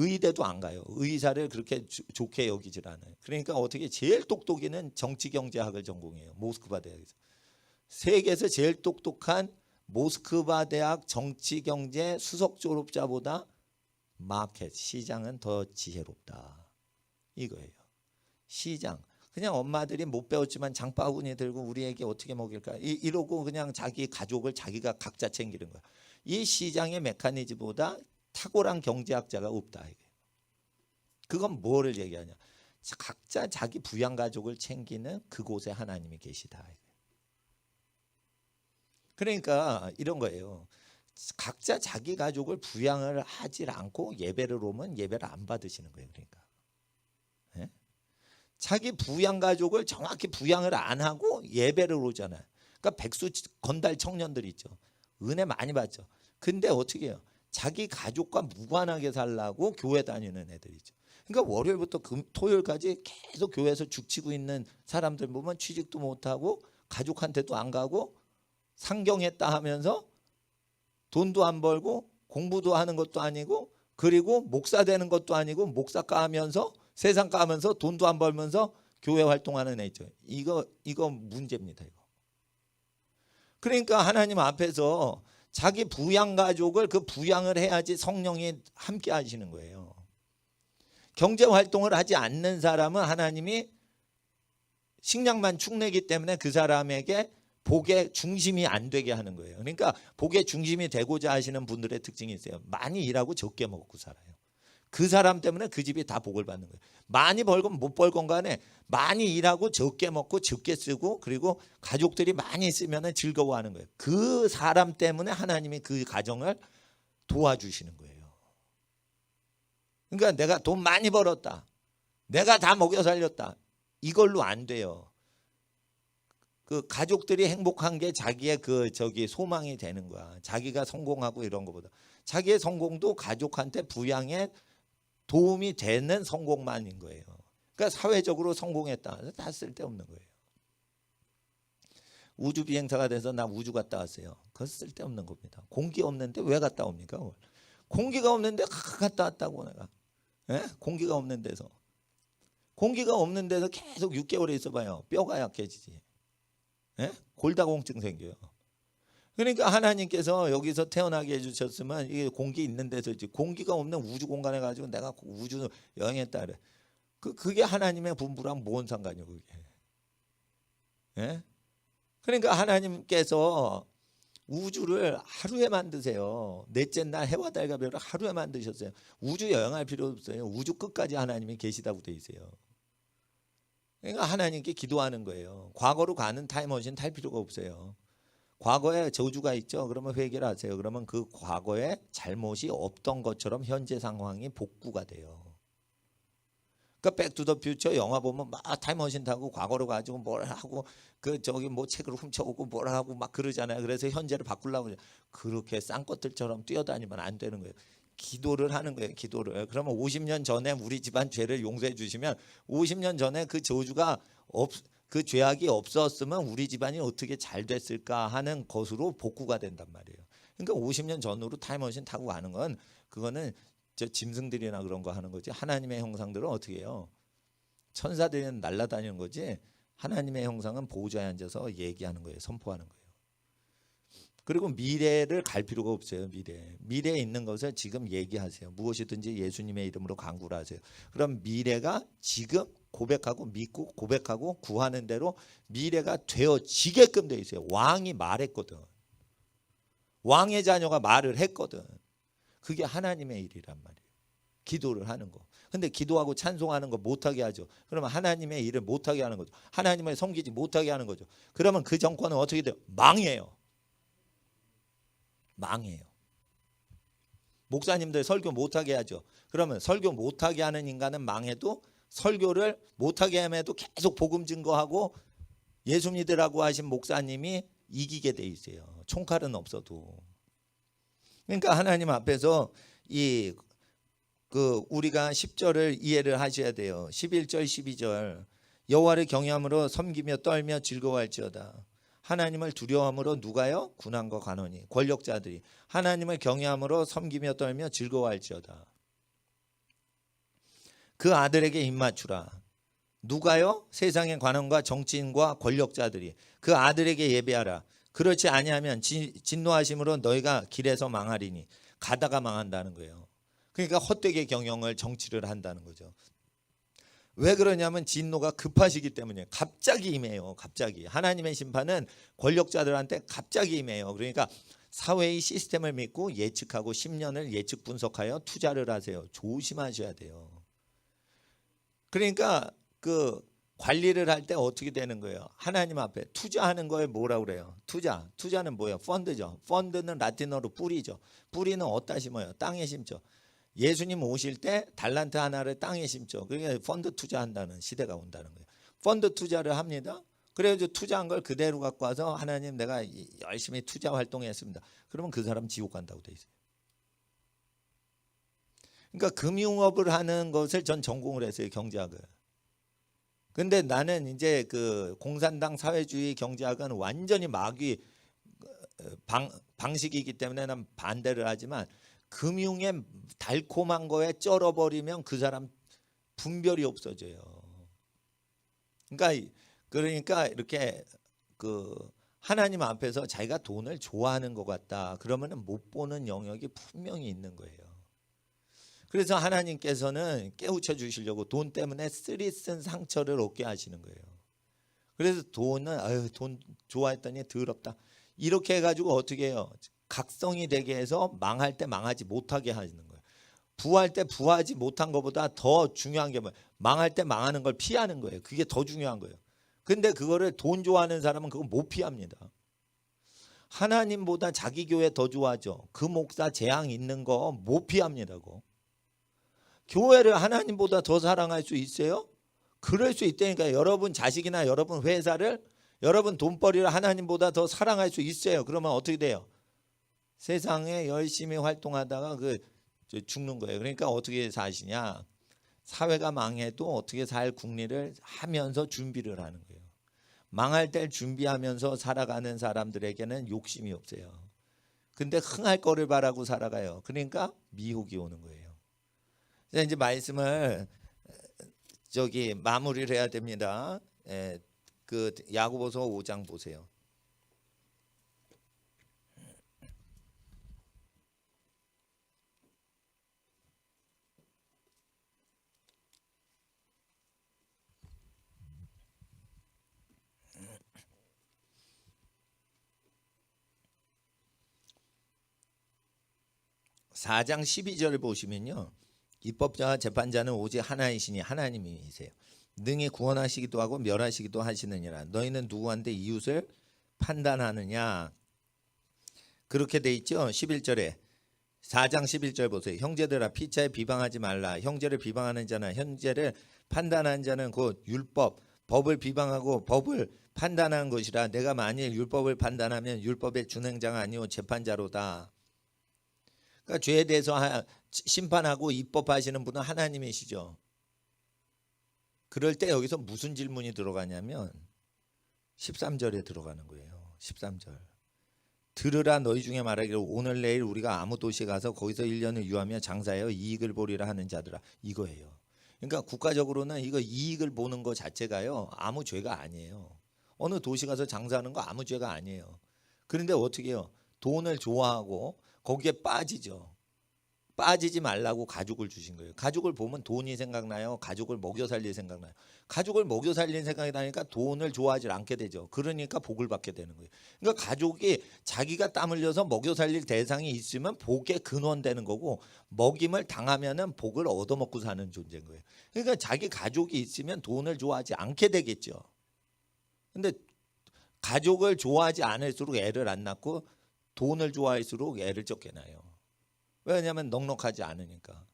S1: 의대도 안 가요. 의사를 그렇게 좋게 여기질 않아요. 그러니까 어떻게 제일 똑똑이는 정치경제학을 전공해요. 모스크바 대학에서. 세계에서 제일 똑똑한 모스크바 대학 정치경제 수석 졸업자보다 마켓, 시장은 더 지혜롭다. 이거예요. 시장. 그냥 엄마들이 못 배웠지만 장바구니 들고 우리에게 어떻게 먹일까? 이러고 그냥 자기 가족을 자기가 각자 챙기는 거야. 이 시장의 메커니즘보다 탁월한 경제학자가 없다. 그건 뭐를 얘기하냐? 각자 자기 부양 가족을 챙기는 그곳에 하나님이 계시다. 그러니까 이런 거예요. 각자 자기 가족을 부양을 하질 않고 예배를 오면 예배를 안 받으시는 거예요. 그러니까 예? 자기 부양 가족을 정확히 부양을 안 하고 예배를 오잖아요. 그러니까 백수 건달 청년들 있죠. 은혜 많이 받죠. 근데 어떻게 해요? 자기 가족과 무관하게 살라고 교회 다니는 애들이죠. 그러니까 월요일부터 토요일까지 계속 교회에서 죽치고 있는 사람들 보면 취직도 못하고 가족한테도 안 가고 상경했다 하면서 돈도 안 벌고 공부도 하는 것도 아니고 그리고 목사 되는 것도 아니고 목사 까면서 세상 까면서 돈도 안 벌면서 교회 활동하는 애 있죠. 이거 문제입니다. 이거. 그러니까 하나님 앞에서 자기 부양 가족을 그 부양을 해야지 성령이 함께 하시는 거예요. 경제 활동을 하지 않는 사람은 하나님이 식량만 축내기 때문에 그 사람에게 복의 중심이 안 되게 하는 거예요. 그러니까 복의 중심이 되고자 하시는 분들의 특징이 있어요. 많이 일하고 적게 먹고 살아요. 그 사람 때문에 그 집이 다 복을 받는 거예요. 많이 벌건 못 벌건 간에 많이 일하고 적게 먹고 적게 쓰고 그리고 가족들이 많이 쓰면 즐거워하는 거예요. 그 사람 때문에 하나님이 그 가정을 도와주시는 거예요. 그러니까 내가 돈 많이 벌었다. 내가 다 먹여 살렸다. 이걸로 안 돼요. 그 가족들이 행복한 게 자기의 소망이 되는 거야. 자기가 성공하고 이런 것보다 자기의 성공도 가족한테 부양에 도움이 되는 성공만인 거예요. 그러니까 사회적으로 성공했다. 다 쓸데없는 거예요. 우주 비행사가 돼서 나 우주 갔다 왔어요. 그거 쓸데없는 겁니다. 공기 없는데 왜 갔다 옵니까? 공기가 없는데 갔다 왔다고 내가. 예? 공기가 없는 데서. 공기가 없는 데서 계속 6개월에 있어봐요. 뼈가 약해지지. 예? 골다공증 생겨요. 그러니까 하나님께서 여기서 태어나게 해주셨으면 이게 공기 있는 데서지, 공기가 없는 우주 공간에 가지고 내가 우주 여행했다 그래. 그게 하나님의 분부랑 뭔 상관이요 그게. 예? 그러니까 하나님께서 우주를 하루에 만드세요. 넷째 날 해와 달과 별을 하루에 만드셨어요. 우주 여행할 필요 없어요. 우주 끝까지 하나님이 계시다고 돼 있어요. 그러니까 하나님께 기도하는 거예요. 과거로 가는 타임머신 탈 필요가 없어요. 과거에 저주가 있죠. 그러면 회개를 하세요. 그러면 그 과거에 잘못이 없던 것처럼 현재 상황이 복구가 돼요. 그러니까 백투더퓨처 영화 보면 막 타임머신 타고 과거로 가지고 뭘 하고 그 저기 뭐 책을 훔쳐오고 뭘 하고 막 그러잖아요. 그래서 현재를 바꾸려고 그렇게 쌍꺼들처럼 뛰어다니면 안 되는 거예요. 기도를 하는 거예요. 기도를. 그러면 50년 전에 우리 집안 죄를 용서해 주시면 50년 전에 그 저주가 그 죄악이 없었으면 우리 집안이 어떻게 잘 됐을까 하는 것으로 복구가 된단 말이에요. 그러니까 50년 전으로 타임머신 타고 가는 건 그거는 저 짐승들이나 그런 거 하는 거지. 하나님의 형상들은 어떻게 해요? 천사들은 날아다니는 거지. 하나님의 형상은 보좌에 앉아서 얘기하는 거예요. 선포하는 거예요. 그리고 미래를 갈 필요가 없어요. 미래에 있는 것을 지금 얘기하세요. 무엇이든지 예수님의 이름으로 간구를 하세요. 그럼 미래가 지금 고백하고 믿고 고백하고 구하는 대로 미래가 되어지게끔 돼 있어요. 왕이 말했거든. 왕의 자녀가 말을 했거든. 그게 하나님의 일이란 말이에요. 기도를 하는 거. 근데 기도하고 찬송하는 거 못하게 하죠. 그러면 하나님의 일을 못하게 하는 거죠. 하나님을 섬기지 못하게 하는 거죠. 그러면 그 정권은 어떻게 돼요? 망해요. 망해요. 목사님들 설교 못하게 하죠. 그러면 설교 못하게 하는 인간은 망해도 설교를 못하게 함에도 계속 복음 증거하고 예수 믿으라고 하신 목사님이 이기게 돼 있어요. 총칼은 없어도. 그러니까 하나님 앞에서 우리가 10절을 이해를 하셔야 돼요. 11절 12절 여호와를 경외함으로 섬기며 떨며 즐거워할지어다. 하나님을 두려워함으로 누가요? 군왕과 관원이 권력자들이 하나님을 경외함으로 섬기며 떨며 즐거워할지어다. 그 아들에게 입맞추라. 누가요? 세상의 관원과 정치인과 권력자들이 그 아들에게 예배하라. 그렇지 아니하면 진노하심으로 너희가 길에서 망하리니. 가다가 망한다는 거예요. 그러니까 헛되게 경영을 정치를 한다는 거죠. 왜 그러냐면 진노가 급하시기 때문에 갑자기 임해요. 갑자기. 하나님의 심판은 권력자들한테 갑자기 임해요. 그러니까 사회의 시스템을 믿고 예측하고 10년을 예측 분석하여 투자를 하세요. 조심하셔야 돼요. 그러니까 그 관리를 할 때 어떻게 되는 거예요? 하나님 앞에 투자하는 거에 뭐라고 그래요? 투자는 뭐예요? 펀드죠. 펀드는 라틴어로 뿌리죠. 뿌리는 어디다 심어요? 땅에 심죠. 예수님 오실 때 달란트 하나를 땅에 심죠. 그러니까 펀드 투자한다는 시대가 온다는 거예요. 펀드 투자를 합니다. 그래가지고 투자한 걸 그대로 갖고 와서 하나님 내가 열심히 투자 활동했습니다. 그러면 그 사람 지옥 간다고 돼 있어요. 그러니까 금융업을 하는 것을 전 전공을 했어요. 경제학을. 근데 나는 이제 그 공산당 사회주의 경제학은 완전히 마귀 방식이기 때문에 난 반대를 하지만 금융의 달콤한 거에 쩔어버리면 그 사람 분별이 없어져요. 그러니까 이렇게 그 하나님 앞에서 자기가 돈을 좋아하는 것 같다. 그러면은 못 보는 영역이 분명히 있는 거예요. 그래서 하나님께서는 깨우쳐 주시려고 돈 때문에 쓰리쓴 상처를 얻게 하시는 거예요. 그래서 돈 좋아했더니 더럽다. 이렇게 해가지고 어떻게 해요? 각성이 되게 해서 망할 때 망하지 못하게 하는 거예요. 부할 때 부하지 못한 것보다 더 중요한 게 뭐예요? 망할 때 망하는 걸 피하는 거예요. 그게 더 중요한 거예요. 근데 그거를 돈 좋아하는 사람은 그거 못 피합니다. 하나님보다 자기 교회 더 좋아하죠. 그 목사 재앙 있는 거 못 피합니다. 그거. 교회를 하나님보다 더 사랑할 수 있어요? 그럴 수 있다니까. 여러분 자식이나 여러분 회사를 여러분 돈벌이를 하나님보다 더 사랑할 수 있어요. 그러면 어떻게 돼요? 세상에 열심히 활동하다가 죽는 거예요. 그러니까 어떻게 사시냐? 사회가 망해도 어떻게 살 국리를 하면서 준비를 하는 거예요. 망할 때 준비하면서 살아가는 사람들에게는 욕심이 없어요. 근데 흥할 거를 바라고 살아가요. 그러니까 미혹이 오는 거예요. 이제 말씀을 저기 마무리를 해야 됩니다. 그 야고보서 5장 보세요. (4장 12절) 보시면요, 입법자와 재판자는 오직 하나이시니 하나님이세요. 능히 구원하시기도 하고 멸하시기도 하시느니라. 너희는 누구한테 이웃을 판단하느냐? 그렇게 돼 있죠. 11절에 4장 11절 보세요. 형제들아 피차에 비방하지 말라. 형제를 비방하는 자나 형제를 판단하는 자는 곧 율법 법을 비방하고 법을 판단하는 것이라. 내가 만일 율법을 판단하면 율법의 준행자가 아니오 재판자로다. 그러니까 죄에 대해서 심판하고 입법하시는 분은 하나님이시죠. 그럴 때 여기서 무슨 질문이 들어가냐면 13절에 들어가는 거예요. 13절. 들으라. 너희 중에 말하기를 오늘 내일 우리가 아무 도시에 가서 거기서 1년을 유하며 장사하여 이익을 보리라 하는 자들아. 이거예요. 그러니까 국가적으로는 이거 이익을 보는 것 자체가요, 아무 죄가 아니에요. 어느 도시 가서 장사하는 거 아무 죄가 아니에요. 그런데 어떻게 해요? 돈을 좋아하고 거기에 빠지죠. 빠지지 말라고 가족을 주신 거예요. 가족을 보면 돈이 생각나요? 가족을 먹여 살릴 생각나요? 가족을 먹여 살리는 생각이 나니까 돈을 좋아하지 않게 되죠. 그러니까 복을 받게 되는 거예요. 그러니까 가족이 자기가 땀 흘려서 먹여 살릴 대상이 있으면 복의 근원되는 거고, 먹임을 당하면은 복을 얻어먹고 사는 존재인 거예요. 그러니까 자기 가족이 있으면 돈을 좋아하지 않게 되겠죠. 근데 가족을 좋아하지 않을수록 애를 안 낳고 돈을 좋아할수록 애를 적게 낳아요. 왜냐하면 넉넉하지 않으니까.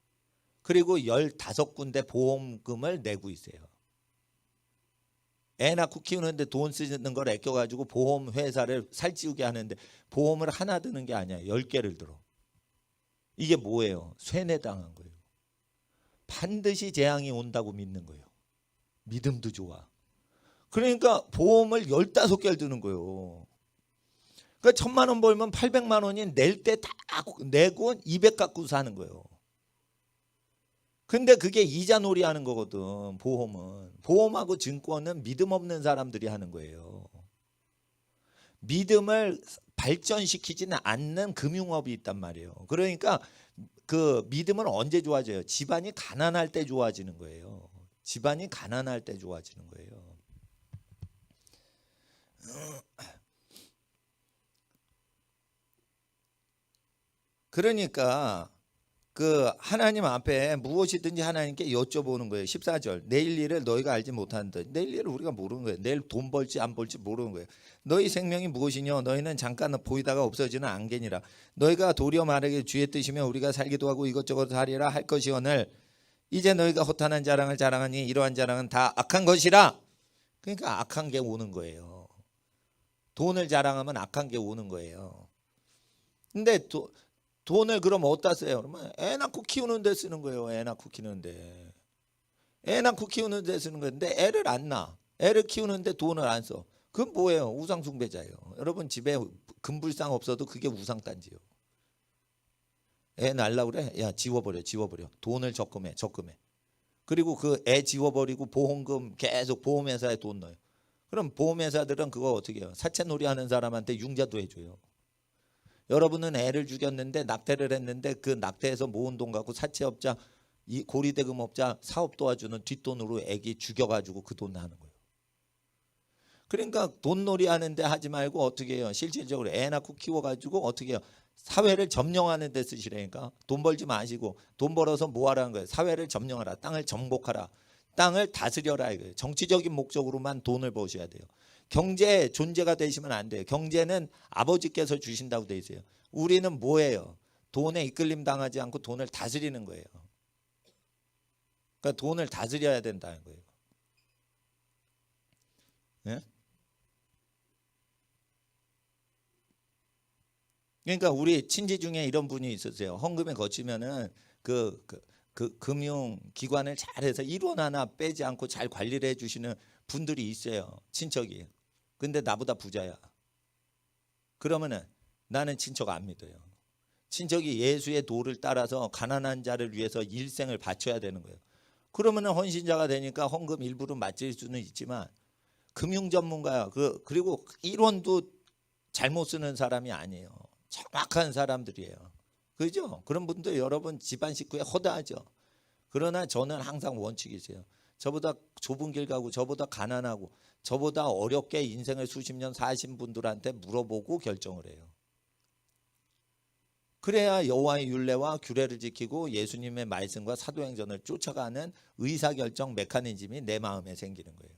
S1: 그리고 15군데 보험금을 내고 있어요. 애 낳고 키우는데 돈 쓰는 걸 아껴가지고 보험회사를 살찌우게 하는데 보험을 하나 드는 게 아니야. 10개를 들어. 이게 뭐예요? 쇠뇌당한 거예요. 반드시 재앙이 온다고 믿는 거예요. 믿음도 좋아. 그러니까 보험을 15개를 드는 거예요. 그러니까 1,000만 원 벌면 800만 원이 낼 때 다 내고 200 갖고 사는 거예요. 근데 그게 이자 놀이 하는 거거든. 보험하고 증권은 믿음 없는 사람들이 하는 거예요. 믿음을 발전시키지는 않는 금융업이 있단 말이에요. 그러니까 그 믿음은 언제 좋아져요? 집안이 가난할 때 좋아지는 거예요. 집안이 가난할 때 좋아지는 거예요. 그러니까 그 하나님 앞에 무엇이든지 하나님께 여쭤보는 거예요. 14절. 내일 일을 너희가 알지 못한다. 내일 일을 우리가 모르는 거예요. 내일 돈 벌지 안 벌지 모르는 거예요. 너희 생명이 무엇이냐? 너희는 잠깐 보이다가 없어지는 안개니라. 너희가 도리어 말하기를 주의 뜻이며 우리가 살기도 하고 이것저것 하리라 할 것이오늘 이제 너희가 허탄한 자랑을 자랑하니 이러한 자랑은 다 악한 것이라. 그러니까 악한 게 오는 거예요. 돈을 자랑하면 악한 게 오는 거예요. 근데 돈을 그럼 어디다 써요? 그러면 애 낳고 키우는 데 쓰는 거예요. 애 낳고 키우는데. 애 낳고 키우는 데 쓰는 건데 애를 안 낳아. 애를 키우는데 돈을 안 써. 그건 뭐예요? 우상 숭배자예요. 여러분 집에 금불상 없어도 그게 우상단지예요. 애 낳으려고 그래? 야 지워버려. 돈을 적금해. 그리고 그 애 지워버리고 보험금 계속 보험회사에 돈 넣어요. 그럼 보험회사들은 그거 어떻게 해요? 사채놀이 하는 사람한테 융자도 해줘요. 여러분은 애를 죽였는데 낙태를 했는데 그 낙태해서 모은 돈 갖고 사채업자, 이 고리대금업자 사업 도와주는 뒷돈으로 애기 죽여가지고 그 돈 하는 거예요. 그러니까 돈놀이 하는데 하지 말고 어떻게 해요? 실질적으로 애 낳고 키워가지고 어떻게 해요? 사회를 점령하는 데 쓰시라니까. 돈 벌지 마시고 돈 벌어서 뭐 하라는 거예요? 사회를 점령하라. 땅을 정복하라. 땅을 다스려라 이거예요. 정치적인 목적으로만 돈을 버셔야 돼요. 경제 존재가 되시면 안 돼요. 경제는 아버지께서 주신다고 돼 있어요. 우리는 뭐예요? 돈에 이끌림 당하지 않고 돈을 다스리는 거예요. 그러니까 돈을 다스려야 된다는 거예요. 네? 그러니까 우리 친지 중에 이런 분이 있었어요. 헌금에 거치면은 그 금융 기관을 잘해서 1원 하나 빼지 않고 잘 관리를 해주시는 분들이 있어요. 친척이. 근데 나보다 부자야. 그러면은 나는 친척 안 믿어요. 친척이 예수의 도를 따라서 가난한 자를 위해서 일생을 바쳐야 되는 거예요. 그러면은 헌신자가 되니까 헌금 일부를 맞을 수는 있지만 금융 전문가야. 그리고 이론도 잘못 쓰는 사람이 아니에요. 정확한 사람들이에요. 그죠? 그런 분들 여러분 집안 식구에 허다하죠. 그러나 저는 항상 원칙이 있어요. 저보다 좁은 길 가고 저보다 가난하고 저보다 어렵게 인생을 수십 년 사신 분들한테 물어보고 결정을 해요. 그래야 여호와의 율례와 규례를 지키고 예수님의 말씀과 사도행전을 쫓아가는 의사결정 메커니즘이 내 마음에 생기는 거예요.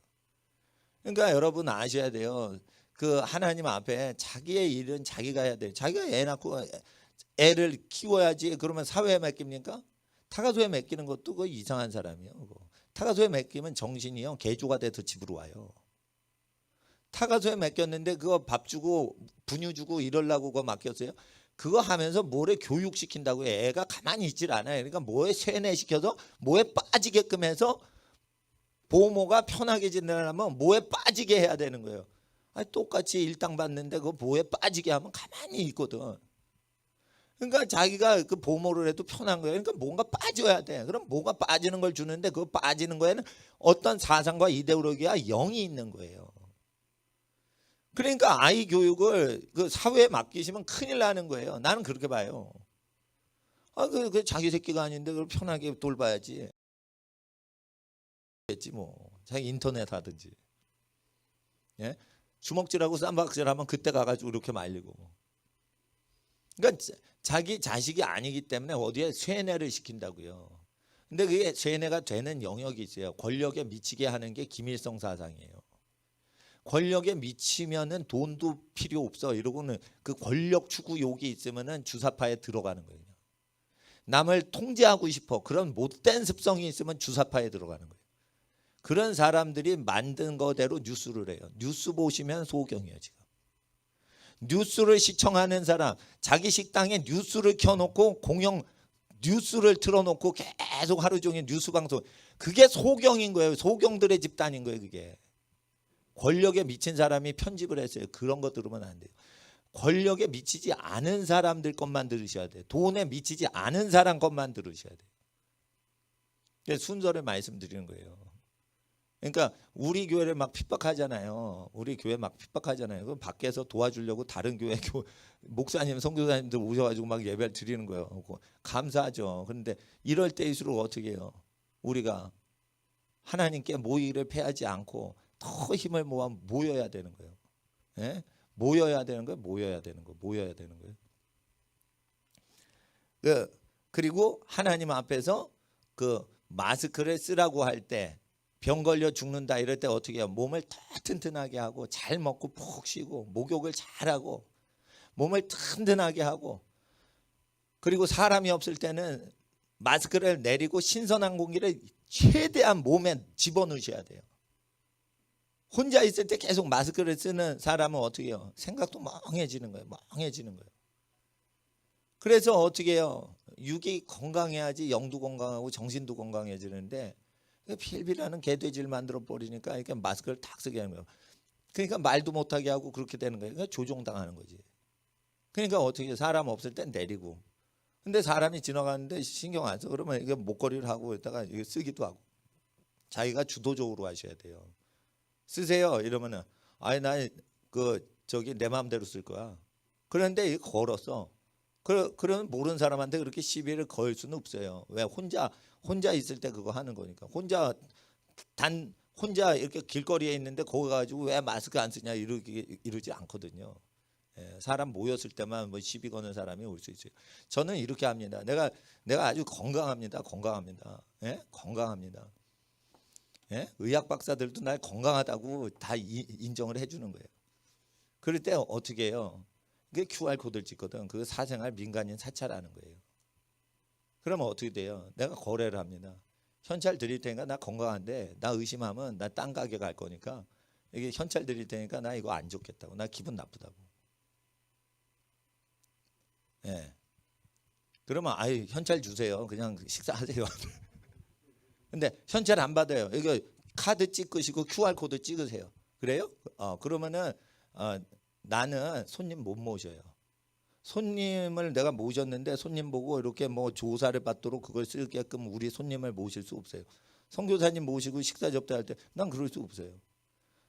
S1: 그러니까 여러분 아셔야 돼요. 그 하나님 앞에 자기의 일은 자기가 해야 돼요. 자기가 애 낳고 애를 키워야지. 그러면 사회에 맡깁니까? 타가소에 맡기는 것도 그 이상한 사람이에요. 타가소에 맡기면 정신이요 개조가 돼서 집으로 와요. 타가소에 맡겼는데 그거 밥 주고 분유 주고 이러려고 그거 맡겼어요. 그거 하면서 뭐래 교육시킨다고요. 애가 가만히 있질 않아요. 그러니까 뭐에 세뇌시켜서 뭐에 빠지게끔 해서 보모가 편하게 지내려면 뭐에 빠지게 해야 되는 거예요. 아니, 똑같이 일당 받는데 그 뭐에 빠지게 하면 가만히 있거든. 그러니까 자기가 그 보모를 해도 편한 거예요. 그러니까 뭔가 빠져야 돼. 그럼 뭐가 빠지는 걸 주는데 그 빠지는 거에는 어떤 사상과 이데올로기와 영이 있는 거예요. 그러니까 아이 교육을 그 사회에 맡기시면 큰일 나는 거예요. 나는 그렇게 봐요. 그 자기 새끼가 아닌데 그걸 편하게 돌봐야지. 겠지 뭐. 자기 인터넷 하든지. 예? 주먹질하고 쌈박질하면 그때 가가지고 이렇게 말리고. 그러니까 자기 자식이 아니기 때문에 어디에 쇠뇌를 시킨다고요. 근데 그게 쇠뇌가 되는 영역이 있어요. 권력에 미치게 하는 게 김일성 사상이에요. 권력에 미치면은 돈도 필요 없어. 이러고는 그 권력 추구 욕이 있으면은 주사파에 들어가는 거예요. 남을 통제하고 싶어. 그런 못된 습성이 있으면 주사파에 들어가는 거예요. 그런 사람들이 만든 거대로 뉴스를 해요. 뉴스 보시면 소경이에요, 지금. 뉴스를 시청하는 사람, 자기 식당에 뉴스를 켜놓고 공영 뉴스를 틀어놓고 계속 하루 종일 뉴스 방송. 그게 소경인 거예요. 소경들의 집단인 거예요, 그게. 권력에 미친 사람이 편집을 했어요. 그런 거 들으면 안 돼요. 권력에 미치지 않은 사람들 것만 들으셔야 돼요. 돈에 미치지 않은 사람 것만 들으셔야 돼요. 순서를 말씀드리는 거예요. 그러니까 우리 교회를 막 핍박하잖아요. 우리 교회 막 핍박하잖아요. 그럼 밖에서 도와주려고 다른 교회 목사님, 선교사님들 오셔가지고 막 예배를 드리는 거예요. 감사하죠. 그런데 이럴 때일수록 어떻게 해요? 우리가 하나님께 모이를 패하지 않고 더 힘을 모아 모여야 되는 거예요. 예? 모여야 되는 거예요. 모여야 되는 거예요. 모여야 되는 거예요. 그리고 하나님 앞에서 그 마스크를 쓰라고 할 때 병 걸려 죽는다 이럴 때 어떻게 해요? 몸을 더 튼튼하게 하고 잘 먹고 푹 쉬고 목욕을 잘하고 몸을 튼튼하게 하고 그리고 사람이 없을 때는 마스크를 내리고 신선한 공기를 최대한 몸에 집어넣으셔야 돼요. 혼자 있을 때 계속 마스크를 쓰는 사람은 어떻게 해요? 생각도 멍해지는 거예요. 멍해지는 거예요. 그래서 어떻게 해요? 육이 건강해야지 영도 건강하고 정신도 건강해지는데 필필하는 개돼지를 만들어 버리니까 이렇게 마스크를 탁 쓰게 하는 거예요. 그러니까 말도 못하게 하고 그렇게 되는 거예요. 그러니까 조종당하는 거지. 그러니까 어떻게 사람 없을 땐 내리고 근데 사람이 지나가는데 신경 안 써. 그러면 이게 목걸이를 하고 있다가 이게 쓰기도 하고 자기가 주도적으로 하셔야 돼요. 쓰세요 이러면은 아니 나 저기 내 마음대로 쓸 거야. 그런데 이거 걸었어. 그러면 모르는 사람한테 그렇게 시비를 걸 수는 없어요. 왜 혼자 있을 때 그거 하는 거니까. 혼자 이렇게 길거리에 있는데 거기 가지고 왜 마스크 안 쓰냐 이러지 않거든요. 예, 사람 모였을 때만 뭐 시비 거는 사람이 올 수 있어요. 저는 이렇게 합니다. 내가 아주 건강합니다. 예? 건강합니다. 예? 의학 박사들도 날 건강하다고 다 인정을 해주는 거예요. 그럴 때 어떻게 해요? 그게 QR 코드를 찍거든. 그 사생활 민간인 사찰하는 거예요. 그러면 어떻게 돼요? 내가 거래를 합니다. 현찰 드릴 테니까 나 건강한데 나 의심하면 나 딴 가게 갈 거니까 이게 현찰 드릴 테니까 나 이거 안 좋겠다고. 나 기분 나쁘다고. 예. 그러면 아유 현찰 주세요. 그냥 식사하세요. 근데 현찰 안 받아요. 이거 카드 찍으시고 QR 코드 찍으세요. 그래요? 그러면은 나는 손님 못 모셔요. 손님을 내가 모셨는데 손님 보고 이렇게 뭐 조사를 받도록 그걸 쓰게끔 우리 손님을 모실 수 없어요. 선교사님 모시고 식사 접대할 때 난 그럴 수 없어요.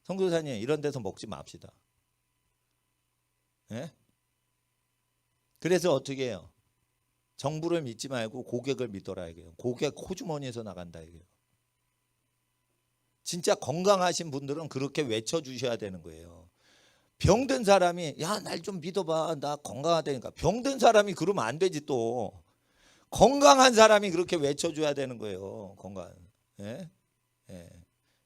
S1: 선교사님 이런 데서 먹지 맙시다. 예? 그래서 어떻게 해요? 정부를 믿지 말고 고객을 믿어라 이게요. 고객 호주머니에서 나간다 이게요. 진짜 건강하신 분들은 그렇게 외쳐주셔야 되는 거예요. 병든 사람이 야 날 좀 믿어봐 나 건강하다니까. 병든 사람이 그러면 안 되지. 또 건강한 사람이 그렇게 외쳐줘야 되는 거예요. 건강. 예? 예.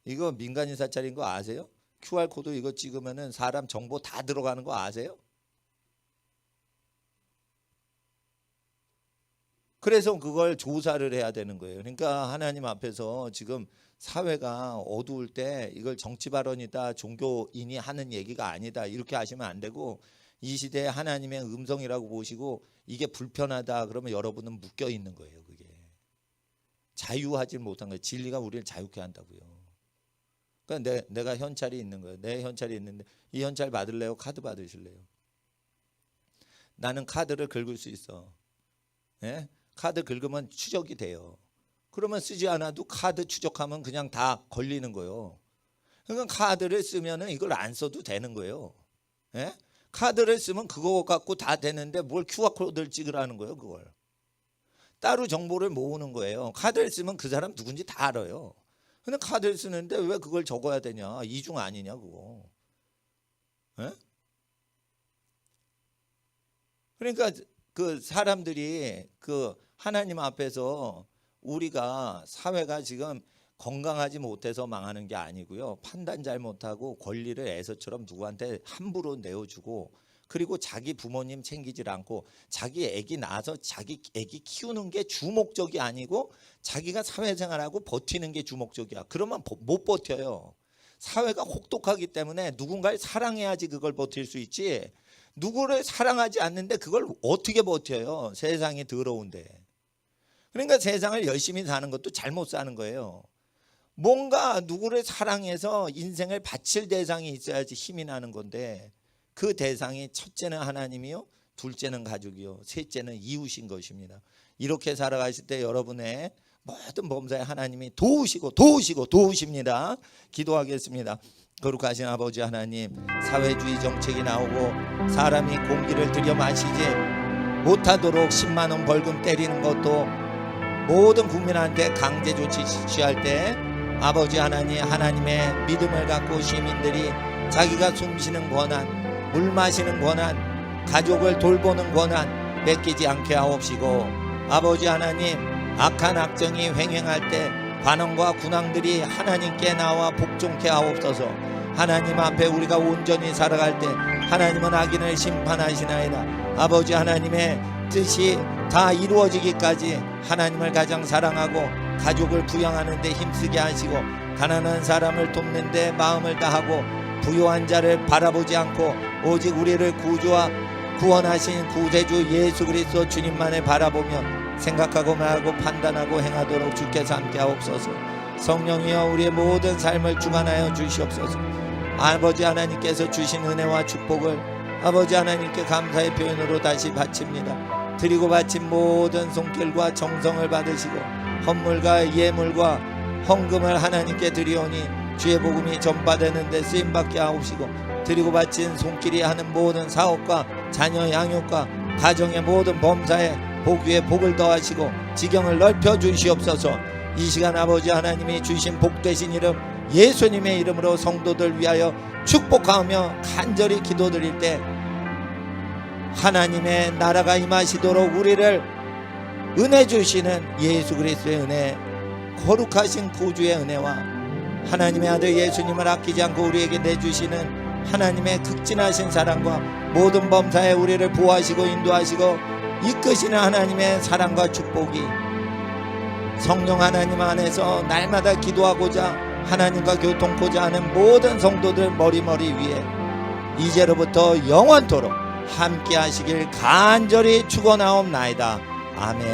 S1: 이거 민간인 사찰인 거 아세요? QR코드 이거 찍으면은 사람 정보 다 들어가는 거 아세요? 그래서 그걸 조사를 해야 되는 거예요. 그러니까 하나님 앞에서 지금 사회가 어두울 때 이걸 정치 발언이다, 종교인이 하는 얘기가 아니다 이렇게 하시면 안 되고, 이 시대에 하나님의 음성이라고 보시고 이게 불편하다 그러면 여러분은 묶여 있는 거예요. 그게 자유하지 못한 거예요. 진리가 우리를 자유케 한다고요. 그러니까 내가 현찰이 있는 거예요. 내 현찰이 있는데 이 현찰 받을래요? 카드 받으실래요? 나는 카드를 긁을 수 있어. 예? 카드 긁으면 추적이 돼요. 그러면 쓰지 않아도 카드 추적하면 그냥 다 걸리는 거예요. 그러니까 카드를 쓰면은 이걸 안 써도 되는 거예요. 예? 카드를 쓰면 그거 갖고 다 되는데 뭘 QR코드를 찍으라는 거예요. 그걸 따로 정보를 모으는 거예요. 카드를 쓰면 그 사람 누군지 다 알아요. 근데 카드를 쓰는데 왜 그걸 적어야 되냐? 이중 아니냐 그거. 예? 그러니까 그 사람들이 그 하나님 앞에서 우리가 사회가 지금 건강하지 못해서 망하는 게 아니고요. 판단 잘못하고 권리를 애서처럼 누구한테 함부로 내어주고, 그리고 자기 부모님 챙기질 않고 자기 애기 낳아서 자기 애기 키우는 게 주목적이 아니고 자기가 사회생활하고 버티는 게 주목적이야. 그러면 못 버텨요. 사회가 혹독하기 때문에 누군가를 사랑해야지 그걸 버틸 수 있지, 누구를 사랑하지 않는데 그걸 어떻게 버텨요? 세상이 더러운데. 그러니까 세상을 열심히 사는 것도 잘못 사는 거예요. 뭔가 누구를 사랑해서 인생을 바칠 대상이 있어야지 힘이 나는 건데, 그 대상이 첫째는 하나님이요, 둘째는 가족이요, 셋째는 이웃인 것입니다. 이렇게 살아가실 때 여러분의 모든 범사에 하나님이 도우십니다. 기도하겠습니다. 거룩하신 아버지 하나님, 사회주의 정책이 나오고 사람이 공기를 들여 마시지 못하도록 10만 원 벌금 때리는 것도 모든 국민한테 강제 조치 취할 때 아버지 하나님, 하나님의 믿음을 갖고 시민들이 자기가 숨쉬는 권한, 물 마시는 권한, 가족을 돌보는 권한 뺏기지 않게 하옵시고, 아버지 하나님, 악한 악정이 횡행할 때 관원과 군왕들이 하나님께 나와 복종케 하옵소서. 하나님 앞에 우리가 온전히 살아갈 때 하나님은 악인을 심판하시나이다. 아버지 하나님의 뜻이 다 이루어지기까지 하나님을 가장 사랑하고 가족을 부양하는 데 힘쓰게 하시고, 가난한 사람을 돕는 데 마음을 다하고 부요한 자를 바라보지 않고 오직 우리를 구주와 구원하신 구세주 예수 그리스도 주님만을 바라보며 생각하고 말하고 판단하고 행하도록 주께서 함께 하옵소서. 성령이여 우리의 모든 삶을 주관하여 주시옵소서. 아버지 하나님께서 주신 은혜와 축복을 아버지 하나님께 감사의 표현으로 다시 바칩니다. 드리고 바친 모든 손길과 정성을 받으시고 헌물과 예물과 헌금을 하나님께 드리오니 주의 복음이 전파되는 데 쓰임받게 하옵시고, 드리고 바친 손길이 하는 모든 사업과 자녀 양육과 가정의 모든 범사에 복 위에 복을 더하시고 지경을 넓혀 주시옵소서. 이 시간 아버지 하나님이 주신 복되신 이름 예수님의 이름으로 성도들 위하여 축복하며 간절히 기도드릴 때 하나님의 나라가 임하시도록 우리를 은혜 주시는 예수 그리스도의 은혜, 거룩하신 구주의 은혜와 하나님의 아들 예수님을 아끼지 않고 우리에게 내주시는 하나님의 극진하신 사랑과 모든 범사에 우리를 보호하시고 인도하시고 이끄시는 하나님의 사랑과 축복이 성령 하나님 안에서 날마다 기도하고자 하나님과 교통코자 하는 모든 성도들 머리머리 위에 이제로부터 영원토록 함께 하시길 간절히 축원하옵나이다. 아멘.